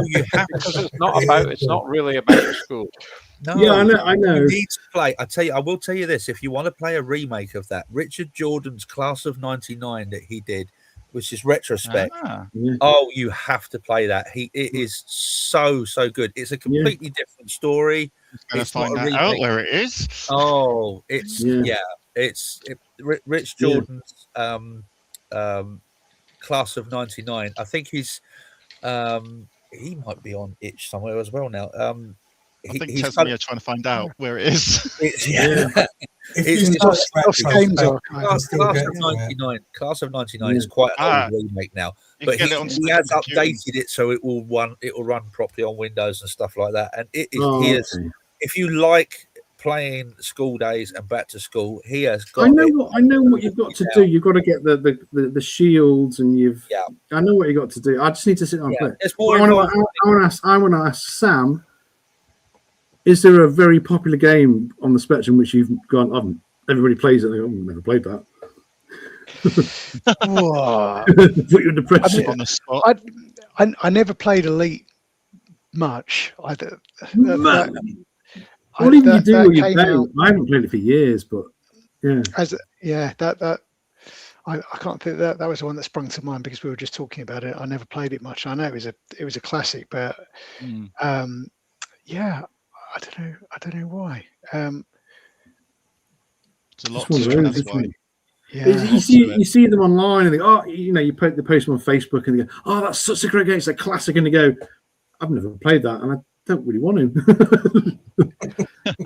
you have because it's not really about school. No, yeah, I know. You need to play. I will tell you this: if you want to play a remake of that, Richard Jordan's Class of '99 that he did, which is retrospect. Oh, you have to play that. It is so good. It's a completely different story. It's find out where it is. Oh, it's Rich Jordan's Class of '99. I think he's he might be on itch somewhere as well now. I think Tasmania trying to find out where it is. Class of '99 is quite an old remake now, but he has updated it so it will run properly on Windows and stuff like that. And it is if you like playing School Days and Back to School, he has got. I know what you've got to do. You've got to get the shields, and I know what you've got to do. I just need to sit down and play. I want to ask Sam. Is there a very popular game on the Spectrum which you've gone? Everybody plays it. I've never played that. Put you in depression on the spot. I never played Elite much. What do you do when you play? I haven't played it for years, but I can't think that was the one that sprung to mind because we were just talking about it. I never played it much. I know it was a classic, but I don't know why. It's a lot to why. Yeah. You see them online and they go, you post them on Facebook and they go, oh, that's such a great game. It's a classic. And they go, I've never played that and I don't really want to.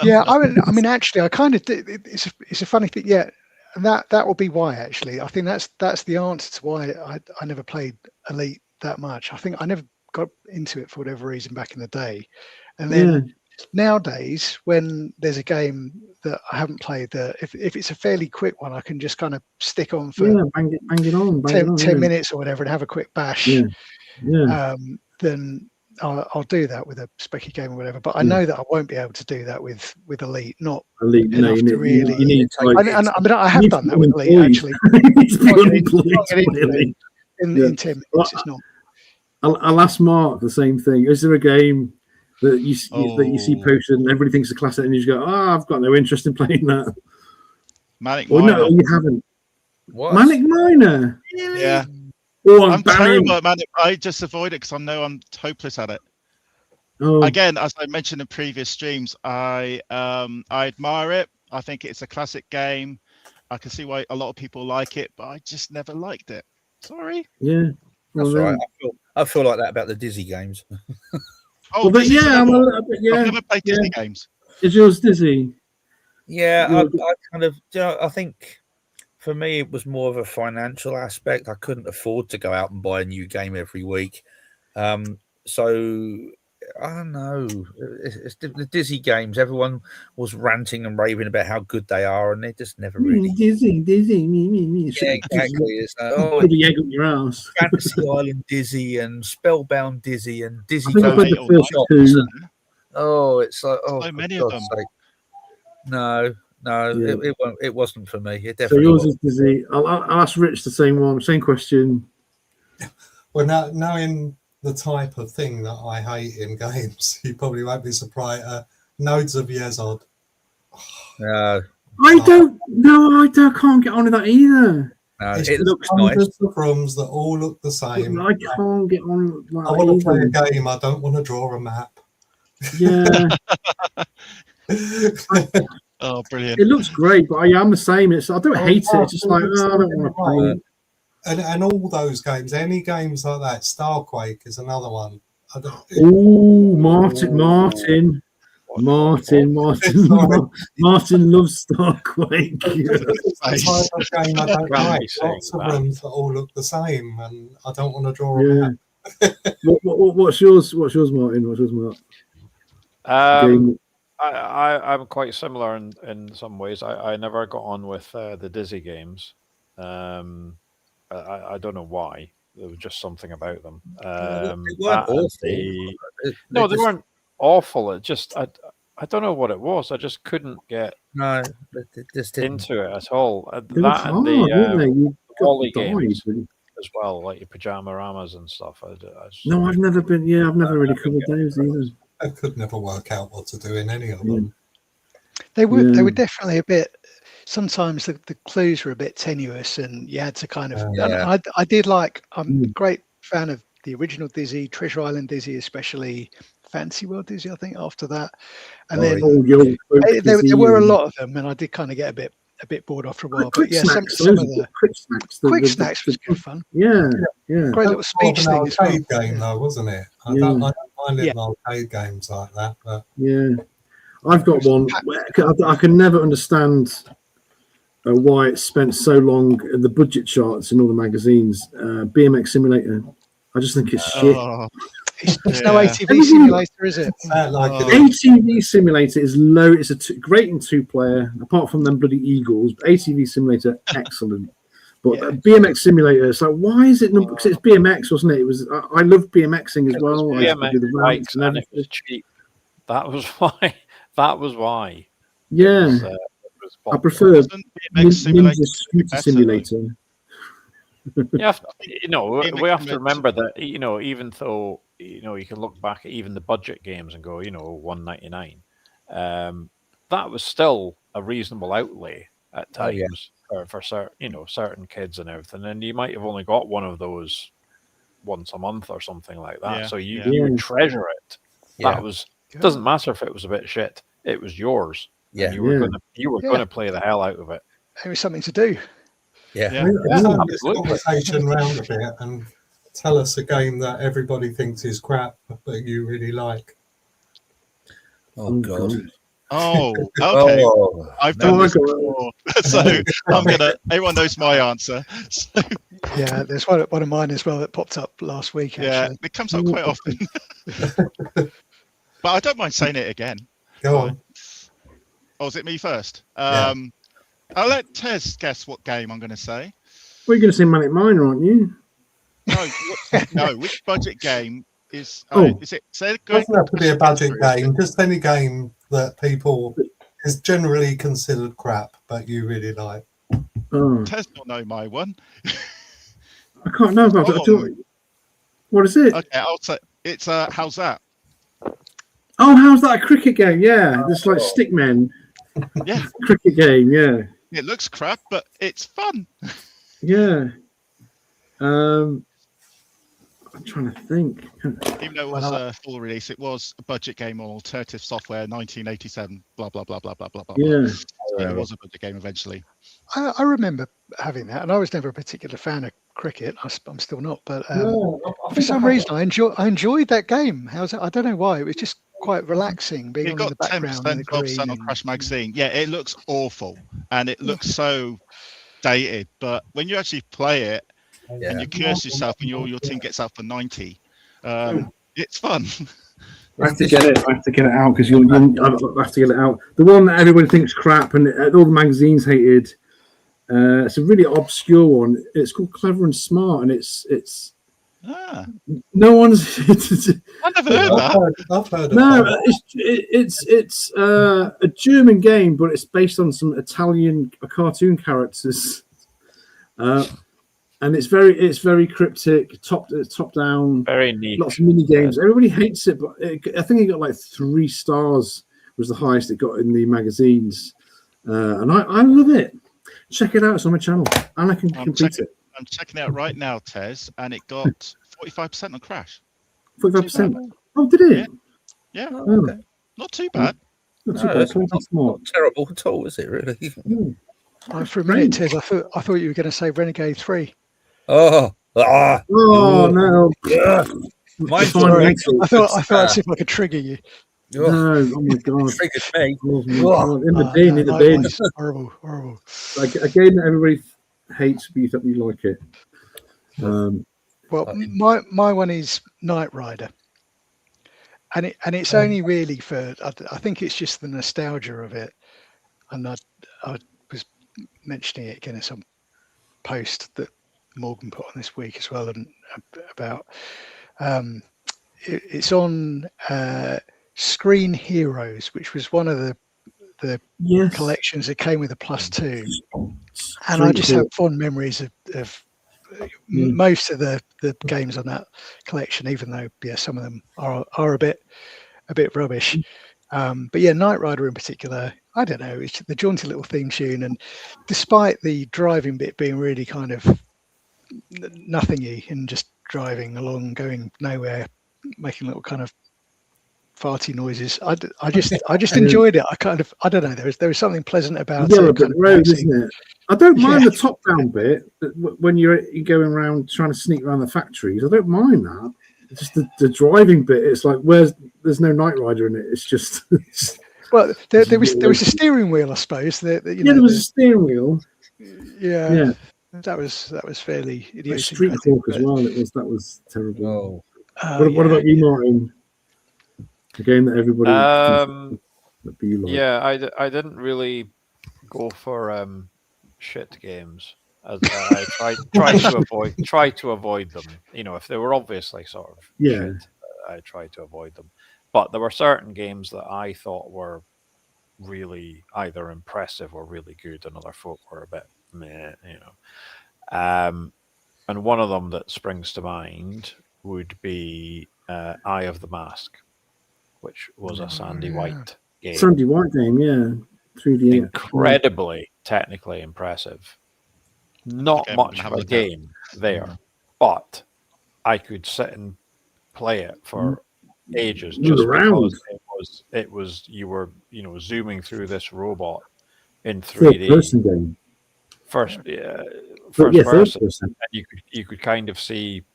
Yeah, I mean, actually, I kind of did. It's a funny thing. Yeah, and that will be why. Actually, I think that's the answer to why I never played Elite that much. I think I never got into it for whatever reason back in the day, and then. Nowadays, when there's a game that I haven't played, that if it's a fairly quick one, I can just kind of stick on for bang it on, 10 minutes or whatever and have a quick bash. Then I'll do that with a Speccy game or whatever. But I know that I won't be able to do that with Elite. Not Elite. Enough to really. You need to, I have done that with Elite actually. In 10 minutes, it's not. I'll ask Mark the same thing. Is there a game that you see posted and everybody thinks it's a classic and you just go, I've got no interest in playing that? Manic Miner. No, you haven't. What? Manic Miner? Really? Yeah. I'm terrible at Manic. I just avoid it because I know I'm hopeless at it. Again, as I mentioned in previous streams, I admire it. I think it's a classic game. I can see why a lot of people like it, but I just never liked it. Sorry. Yeah. That's right. I feel like that about the Dizzy games. I've never played Disney games. Is yours Dizzy? Yeah, I kind of. I think for me it was more of a financial aspect. I couldn't afford to go out and buy a new game every week, so I don't know. It's the Dizzy games. Everyone was ranting and raving about how good they are, and they just never really. Dizzy, me. Yeah, exactly. It's like, oh, put the egg up your ass. Fantasy Island Dizzy and Spellbound Dizzy and Dizzy. I think I played the first two. Oh, it's like so many of them. Sake. No, it wasn't for me. It So definitely yours wasn't. is Dizzy. I'll ask Rich the same question. Well, now knowing the type of thing that I hate in games, you probably won't be surprised. Nodes of Yezod. No, I can't get on with that either. No, it looks nice. nice. Of rooms that all look the same. I can't get on with that. I want to play a game. I don't want to draw a map. Yeah. Oh, brilliant! It looks great, but I am the same. I don't hate it. It's just like, I don't want to play it. And all those games, any games like that, Starquake is another one. Oh, Martin loves Starquake. It's the type of game I don't like. Lots of rooms that all look the same, and I don't want to draw a map. What's yours, Martin? What's yours, Mark? I'm quite similar in some ways. I never got on with the Dizzy games. I don't know why. There was just something about them. They weren't awful. No, they weren't awful. It just I don't know what it was. I just couldn't get into it at all. That and the Wally games as well, like your Pajama Ramas and stuff. No, I've never been. Yeah, I've never really covered those either. I could never work out what to do in any of them. They were definitely a bit. Sometimes the clues were a bit tenuous, and you had to kind of. I did like. I'm a great fan of the original Dizzy, Treasure Island Dizzy, especially Fantasy World Dizzy. I think after that, and then there were a lot of them, and I did kind of get a bit bored after a while. But yeah, some of the quick snacks was good fun. Yeah. Great little speech thing as well. Game though, wasn't it? I don't mind little arcade games like that. But yeah, I've got one. I can never understand why it spent so long in the budget charts in all the magazines. BMX Simulator. I just think it's shit. It's no ATV simulator, is it? ATV Simulator is low. It's great in 2-player, apart from them bloody Eagles. But ATV Simulator, excellent. But BMX Simulator, it's like, why is it? Because it's BMX, wasn't it? It was. I love BMXing as well. BMX and it was cheap. That was why. Yeah. I prefer Ninja Scooter Simulator. We have to remember that, even though, you can look back at even the budget games and go, $199. That was still a reasonable outlay at times for certain kids and everything. And you might have only got one of those once a month or something like that. So you would treasure it. That was, doesn't matter if it was a bit shit. It was yours. Yeah, you were going to play the hell out of it. It was something to do. This conversation round a bit and tell us a game that everybody thinks is crap but you really like. Oh God. Oh, okay. I've done this before, so everyone knows my answer. So. Yeah, there's one of mine as well that popped up last week. Yeah, it comes up quite often. But I don't mind saying it again. Go on. Oh, is it me first? I'll let Tez guess what game I'm going to say. Well, you're going to say Manic Miner, aren't you? No. Which budget game is? Is it? It doesn't have to be a budget game. Just any game that people is generally considered crap, but you really like. Tez will know my one. I can't know about it. What is it? Okay, I'll say it's How's That? Oh, how's that a cricket game? Yeah, it's like Stickmen. Yeah, cricket game. Yeah, it looks crap, but it's fun. Yeah. I'm trying to think. Even though it was a full release, it was a budget game on alternative software, 1987. Blah blah blah blah blah blah blah. Yeah, it was a budget game eventually. I remember having that, and I was never a particular fan of cricket. I'm still not, but for some reason I enjoyed that game. How's it? I don't know why. It was just quite relaxing being in the background. 10%, 12% on Crash Magazine. Yeah, it looks awful and it looks so dated, but when you actually play it and you curse yourself and your team gets out for 90, it's fun. I have to get it. I have to get it out because I have to get it out. The one that everybody thinks crap and all the magazines hated. It's a really obscure one. It's called Clever and Smart, and it's. No one's. I never heard that. I've heard of No, that. it's a German game, but it's based on some Italian cartoon characters. And it's very cryptic, top down, very neat. Lots of mini games. Everybody hates it, but I think it got like 3 stars was the highest it got in the magazines, and I love it. Check it out; it's on my channel, and I can complete it. I'm checking it out right now, Tez, and it got 45% on Crash. 45%. Oh, did it? Yeah. Oh, Okay. Not too bad. not too bad. Not terrible at all, is it really? For a minute, Tez, I thought you were going to say Renegade 3. Oh, no! Mine's Sorry. I thought I'd see if I could trigger you. No, oh my god! Triggered me. Oh my god. In the bin, in the bin. Horrible. Like a game that everybody hates, but you think you like it. Well, my one is Knight Rider, and it's only really for I think it's just the nostalgia of it, and I was mentioning it again in some post that Morgan put on this week as well, and about it's on Screen Heroes, which was one of the collections that came with a +2, and I just have fond memories of most of the games on that collection, even though some of them are a bit rubbish. But yeah, Knight Rider in particular, I don't know, it's the jaunty little theme tune, and despite the driving bit being really kind of nothingy and just driving along, going nowhere, making little kind of farty noises, I just enjoyed it. I don't know, there was something pleasant about it. Kind of road, isn't it? I don't mind the top down bit when you're going around trying to sneak around the factories. I don't mind that. It's just the driving bit. It's like there's no Knight Rider in it. It's just. Well, there was a steering wheel, I suppose. There was a steering wheel. Yeah. That was fairly idiosyncratic. Street Hawk as well. That was terrible. Oh. What about you, Martin? A game that everybody. I didn't really go for shit games. As I try to avoid them. If they were obviously sort of shit, I tried to avoid them. But there were certain games that I thought were really either impressive or really good, and other folk were a bit meh, And one of them that springs to mind would be Eye of the Mask, which was a Sandy White game. Sandy White game, yeah. 3D. Incredibly technically impressive. Not much of a game there, but I could sit and play it for ages just because it was you were zooming through this robot in 3D. Third-person game. First person. And you could kind of see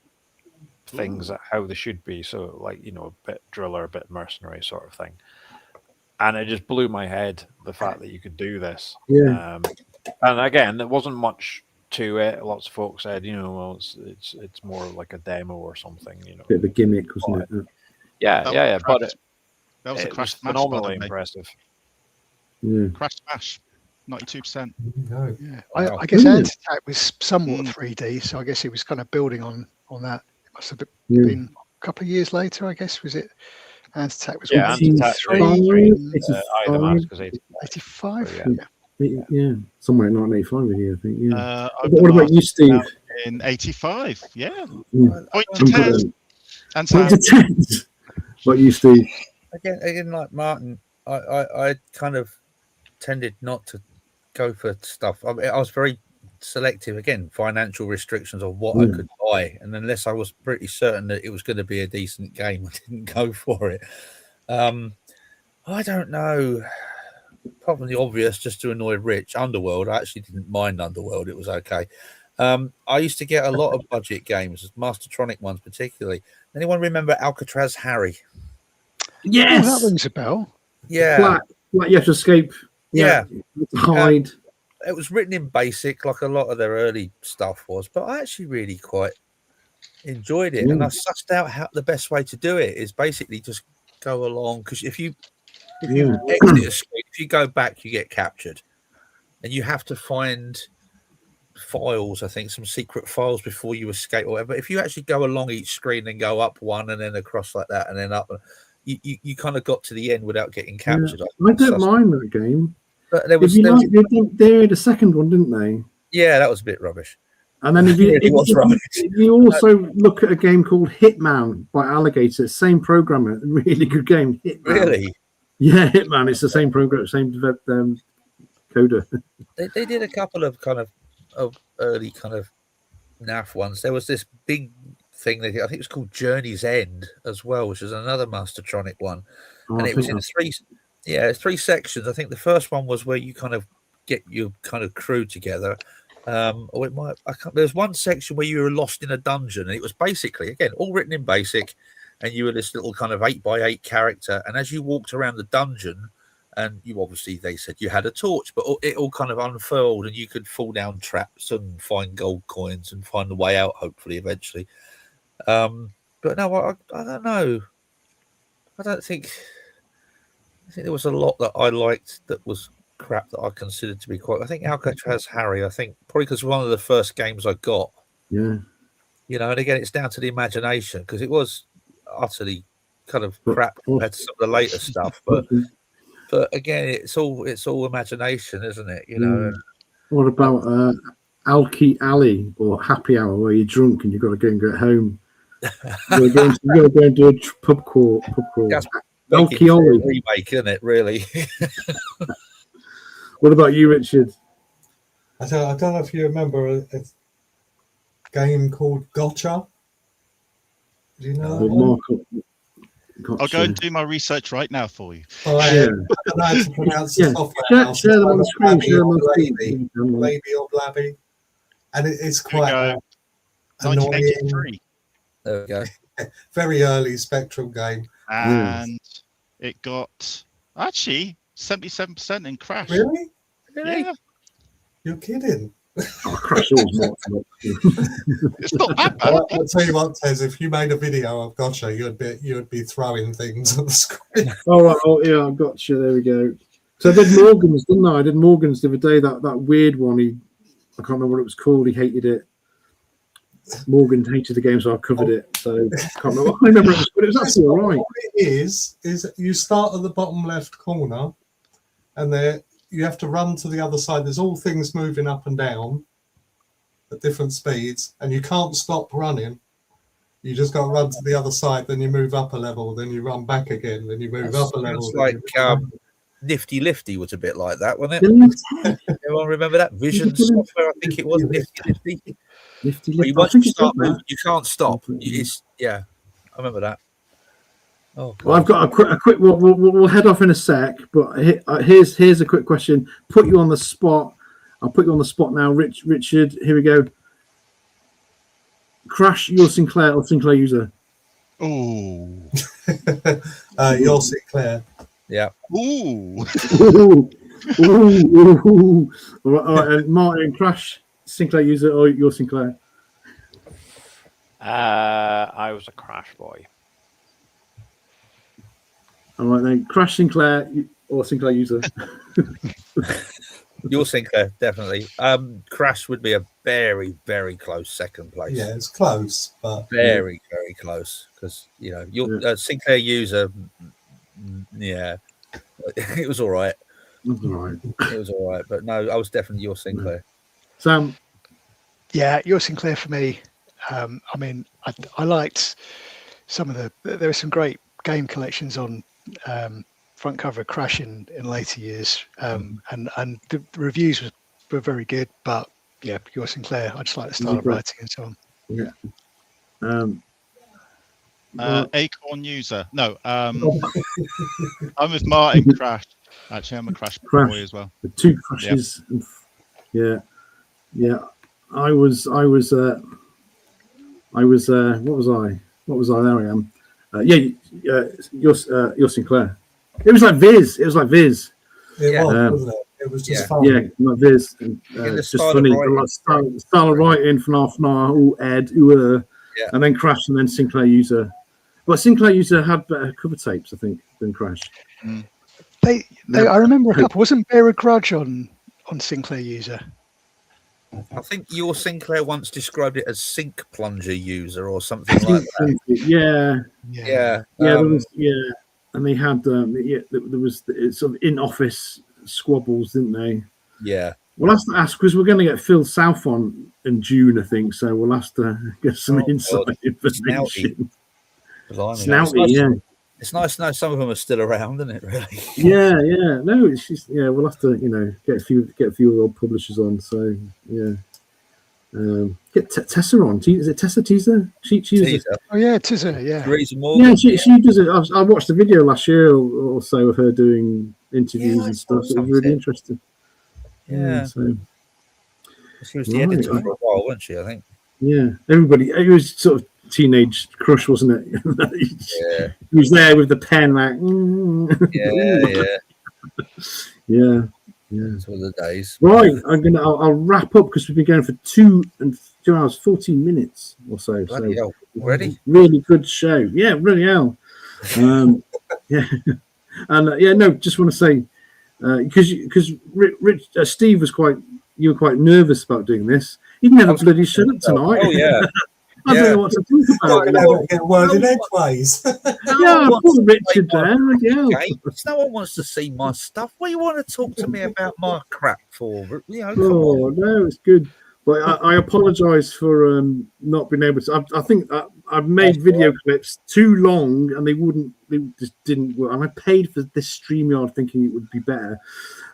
things how they should be. So like a bit driller, a bit mercenary sort of thing. And it just blew my head, the fact that you could do this. Yeah. And again, there wasn't much to it. Lots of folks said, well, it's more like a demo or something. Bit of a gimmick, wasn't it? Yeah. But that was a Crash Smash, phenomenally impressive. Yeah. Crash Smash, 92%. No. Yeah. I guess Ant Attack was somewhat 3D, so I guess it was kind of building on that. It must have been a couple of years later, I guess, was it? Ant Attack was 85. Yeah, somewhere in 1985 here, I think. Yeah. What about you, Steve? In 85, yeah. Point to 10. And Point to 10. What you, Steve? Again, like Martin, I kind of tended not to go for stuff. I was very selective. Again, financial restrictions on what I could buy, and unless I was pretty certain that it was going to be a decent game, I didn't go for it. I don't know. Probably the obvious, just to annoy Rich. Underworld. I actually didn't mind Underworld. It was okay. I used to get a lot of budget games, Mastertronic ones particularly. Anyone remember Alcatraz Harry? Yes, that rings a bell. Yeah, like you have to escape. Yeah, hide. It was written in BASIC, like a lot of their early stuff was, but I actually really quite enjoyed it, and I sussed out how the best way to do it is basically just go along, because if you Yeah. exit a screen, if you go back, you get captured, and you have to find files. I think some secret files before you escape, or whatever. But if you actually go along each screen and go up one and then across like that and then up, you kind of got to the end without getting captured. I don't mind that game. But they had a second one, didn't they? Yeah, that was a bit rubbish. And then you also look at a game called Hitman by Alligator, same programmer, really good game. Hitman. Really? Yeah, Hitman. It's the same program, same coder. They did a couple of kind of early kind of naff ones. There was this big thing that I think it was called Journey's End as well, which is another Mastertronic one, and it was in three sections. I think the first one was where you kind of get your kind of crew together. Or it might. There's one section where you were lost in a dungeon, and it was basically, again, all written in BASIC, and you were this little kind of 8x8 character. And as you walked around the dungeon, and you obviously, they said you had a torch, but it all kind of unfurled, and you could fall down traps and find gold coins and find a way out, hopefully, eventually. But no, I don't know. I think there was a lot that I liked that was crap that I considered to be quite. I think Alcatraz Harry. I think probably because one of the first games I got. Yeah. You know, and again, it's down to the imagination, because it was utterly kind of crap compared to some of the later stuff. But again, it's all imagination, isn't it? You know. What about Alki Alley or Happy Hour, where you're drunk and you've got to go and get home? You're going to go and do a pub crawl. That's Alki Alley remake, isn't it? Really. What about you, Richard? I don't know if you remember a game called Gotcha. Do you know? Gotcha. I'll go and do my research right now for you. Oh, I don't know how to pronounce the software. Share them on the screen. Blabby or Blabby. And it's quite annoying. There we go. Very early Spectrum game. And it got actually 77% in Crash. Really? Yeah. You're kidding. Crash It's not that bad. I'll tell you what, Tez, if you made a video of Gotcha, you'd be throwing things at the screen. I Gotcha. There we go. So I did Morgan's, didn't I? I did Morgan's the other day. That weird one. I can't remember what it was called. He hated it. Morgan hated the game, so I covered it. So I can't remember it was, but it was actually all right. What it is you start at the bottom left corner, and there you have to run to the other side. There's all things moving up and down at different speeds, and you can't stop running. You just got to run to the other side, then you move up a level, then you run back again, then you move up a level. It's like Nifty Lifty was a bit like that, wasn't it? Everyone remember that? Vision software, I think it was Nifty Lifty. Once you start moving, you can't stop. I remember that. Oh, well, I've got a quick. We'll head off in a sec, but here's a quick question. Put you on the spot. I'll put you on the spot now, Richard. Here we go. Crash, your Sinclair or Sinclair user? Oh, your Sinclair. Yeah. Ooh. Ooh. All right, and Martin, Crash, Sinclair user or your Sinclair? I was a Crash boy. All right then, Crash Sinclair or Sinclair user? Your Sinclair, definitely. Crash would be a very, very close second place. Yeah, it's close, but very, very close, because your Sinclair user. Yeah, it was all right. It was all right, but no, I was definitely your Sinclair. Sam? Yeah, your Sinclair for me. I mean, I liked some of there were some great game collections on front cover of Crash in later years, and the reviews were very good. But yeah, your Sinclair, I just like the style of writing and so on. Yeah. Acorn user. No, I'm with Martin. Crash. Actually, I'm a Crash boy as well. The two Crashes. Yep. Yeah. I was. What was I? There I am. Your Sinclair. It was like Viz. It was, wasn't it? It was just fun. Yeah, like Viz. Just funny. The style of writing from half an hour, all Ed, and then Crash, and then Sinclair user. But Sinclair user had better cover tapes, I think, than Crash. I remember a couple. Wasn't Bear a Grudge on Sinclair user? I think your Sinclair once described it as sink plunger user or something like that. Yeah. There was, and they had there was sort of in-office squabbles, didn't they? Yeah. We'll have to ask because we're going to get Phil South on in June, I think. So we'll have to get some inside information. Snouty, yeah. It's nice to know some of them are still around, isn't it? Really? Yeah. No, it's just we'll have to get a few old publishers on. So yeah. Get Tessa on. Is it Tessa Teaser? She Teaser. Oh yeah, Teaser. Yeah. Yeah, she does it. I watched a video last year or so of her doing interviews and stuff. It was really interesting. Yeah. So she was the editor for a while, wasn't she? I think. Yeah. Everybody. It was sort of teenage crush, wasn't it? Yeah. He was there with the pen, like. Yeah. Those were the days. Right, I'll wrap up because we've been going for 2 hours 14 minutes or so. Bloody hell. Already? Really good show. Yeah, really hell. Yeah, and just want to say because Steve was you were quite nervous about doing this. He never bloody shut up tonight. Oh yeah. I don't know what to talk about. Get word in edgeways. Poor Richard there. No one wants to see my stuff. What do you want to talk to me about my crap for? No, it's good. But I apologise for not being able to. I think I've made video clips too long, and they just didn't work. And I paid for this StreamYard thinking it would be better,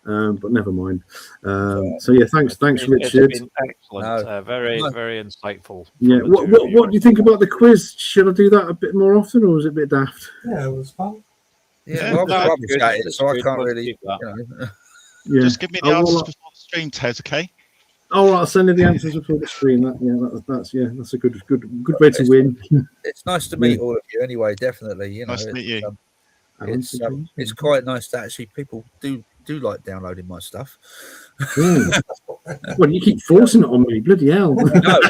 but never mind. So yeah, thanks, Richard. It's been excellent, very insightful. Yeah. What do you think about the quiz? Should I do that a bit more often, or was it a bit daft? Yeah, it was fun. Yeah, well, I'm rubbish at it, so I can't really. Just give me the answers before the stream, Tez, okay? Oh, I'll send you the answers before the stream. That's a good way to win. It's nice to meet all of you. Anyway, definitely. Nice to meet you. It's quite nice to actually people do like downloading my stuff. Well, you keep forcing it on me, bloody hell! No.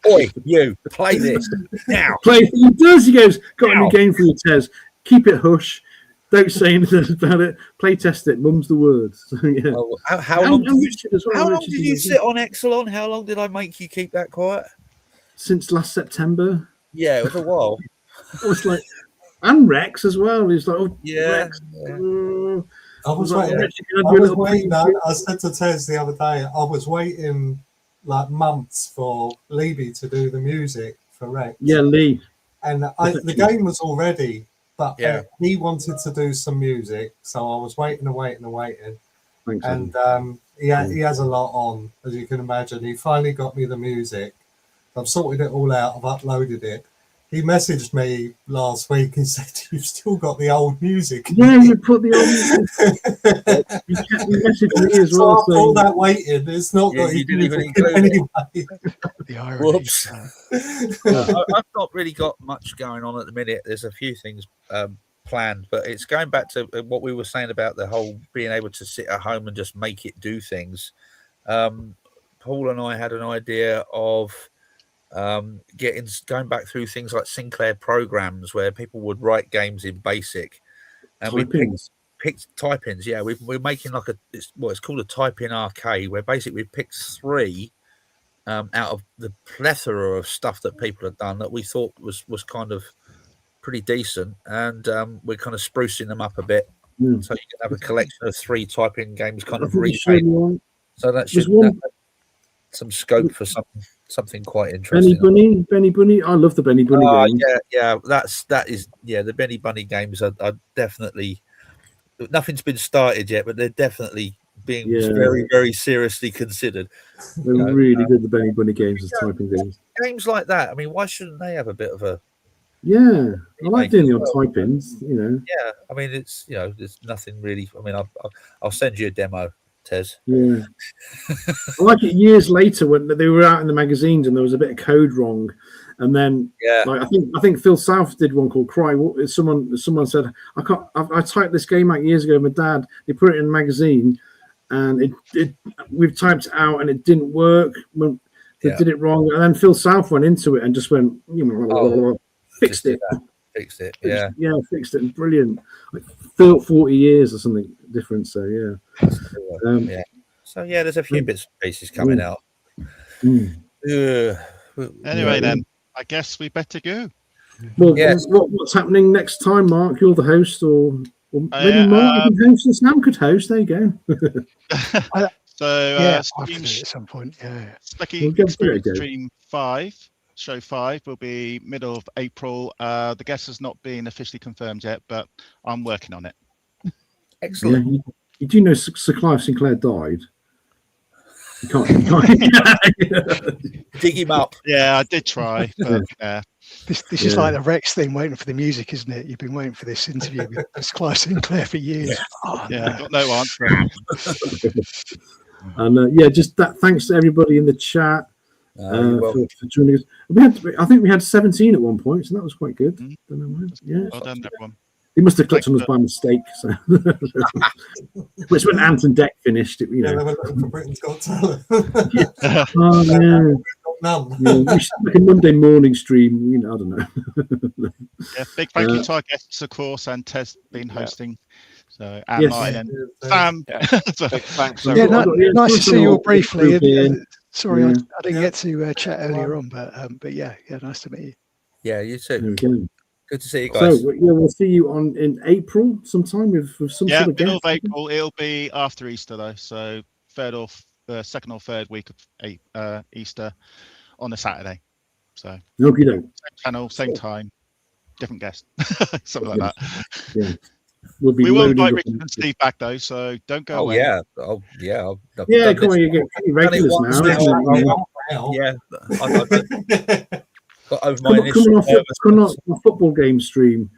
Oi, you play this now. He does. He goes, got a new game for you, Tez. Keep it hush. Don't say anything about it. Play test it. Mum's the word. So, yeah. How long did you sit on Exelon? How long did I make you keep that quiet? Since last September. Yeah, it was a while. It was like, and Rex as well. He's like, Rex. I was waiting. I said to Tez the other day, I was waiting like months for Libby to do the music for Rex. Yeah, Lee. And the game was all ready. But he wanted to do some music, so I was waiting. Thanks, and he has a lot on, as you can imagine. He finally got me the music. I've sorted it all out. I've uploaded it. He messaged me last week and said, "You've still got the old music." Yeah, you put the old music. You messaged me as well. So all that waiting, it's not got his music anyway. The irony. Whoops. I've not really got much going on at the minute. There's a few things planned, but it's going back to what we were saying about the whole being able to sit at home and just make it do things. Paul and I had an idea of going back through things like Sinclair programs where people would write games in BASIC, and we picked type-ins. Yeah, we're making like it's called a type-in arcade, where basically we picked 3 out of the plethora of stuff that people had done that we thought was kind of pretty decent, and we're kind of sprucing them up a bit, so you can have a collection of 3 type-in games kind of remade. So that should have some scope for something quite interesting. Benny Bunny. I love the Benny Bunny games. Yeah. The Benny Bunny games are definitely. Nothing's been started yet, but they're definitely being very, very seriously considered. They're really good. The Benny Bunny games as typing games. Games like that. I mean, why shouldn't they have a bit of a? Yeah, I like doing the odd type-ins. Yeah, I mean, it's there's nothing really. I mean, I'll send you a demo, Tez. Yeah, I like it years later when they were out in the magazines and there was a bit of code wrong, and then like, I think Phil South did one called Cry. Someone said I typed this game out years ago with my dad. They put it in a magazine, and we've typed it out and it didn't work. They did it wrong, and then Phil South went into it and just went fixed it. Fixed it. Yeah. Yeah, fixed it. Brilliant. Like 40 years or something different. So yeah. Yeah. So yeah, there's a few bits and pieces coming out. Anyway, then I guess we better go. Well, what's happening next time, Mark? You're the host, or maybe Mark can host and Sam could host. There you go. So at some point, Speccy Experience Stream 5, show 5 will be middle of April. The guest has not been officially confirmed yet, but I'm working on it. Excellent. Yeah, you do know Sir Clive Sinclair died. You can't dig him up. Yeah, I did try, but yeah. This is like the Rex thing, waiting for the music, isn't it? You've been waiting for this interview with Clive Sinclair for years. Yeah, got no answer. And just that. Thanks to everybody in the chat for joining us. I think we had 17 at one point, so that was quite good. Yeah, well done, everyone. He must have clicked on us by mistake. So, which when Ant and Deck finished, they were looking for Britain's Got Talent. We should make a Monday morning stream. I don't know. Big thank you to our guests, of course, and Tez been hosting. So and mine and Sam. Thanks. Nice to see you all briefly. Sorry, I didn't get to chat earlier on, but yeah, nice to meet you. Yeah, you too. Good to see you guys. So we'll see you in April sometime with some sort of middle of April. It'll be after Easter though, so second or third week of Easter on a Saturday. So same channel, same time, different guest, something like that. Yeah. We will invite Richard and Steve back though, so don't go away. Come on, you get regulars now. Yeah. Got over come on a football game stream.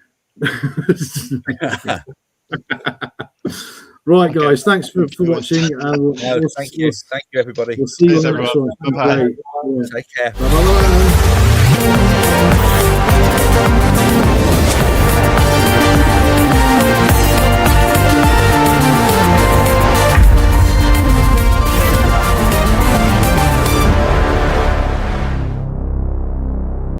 Right, guys. Thanks for watching. Thank you, everybody. We'll see you on the next one. Bye-bye. Take care. Bye-bye.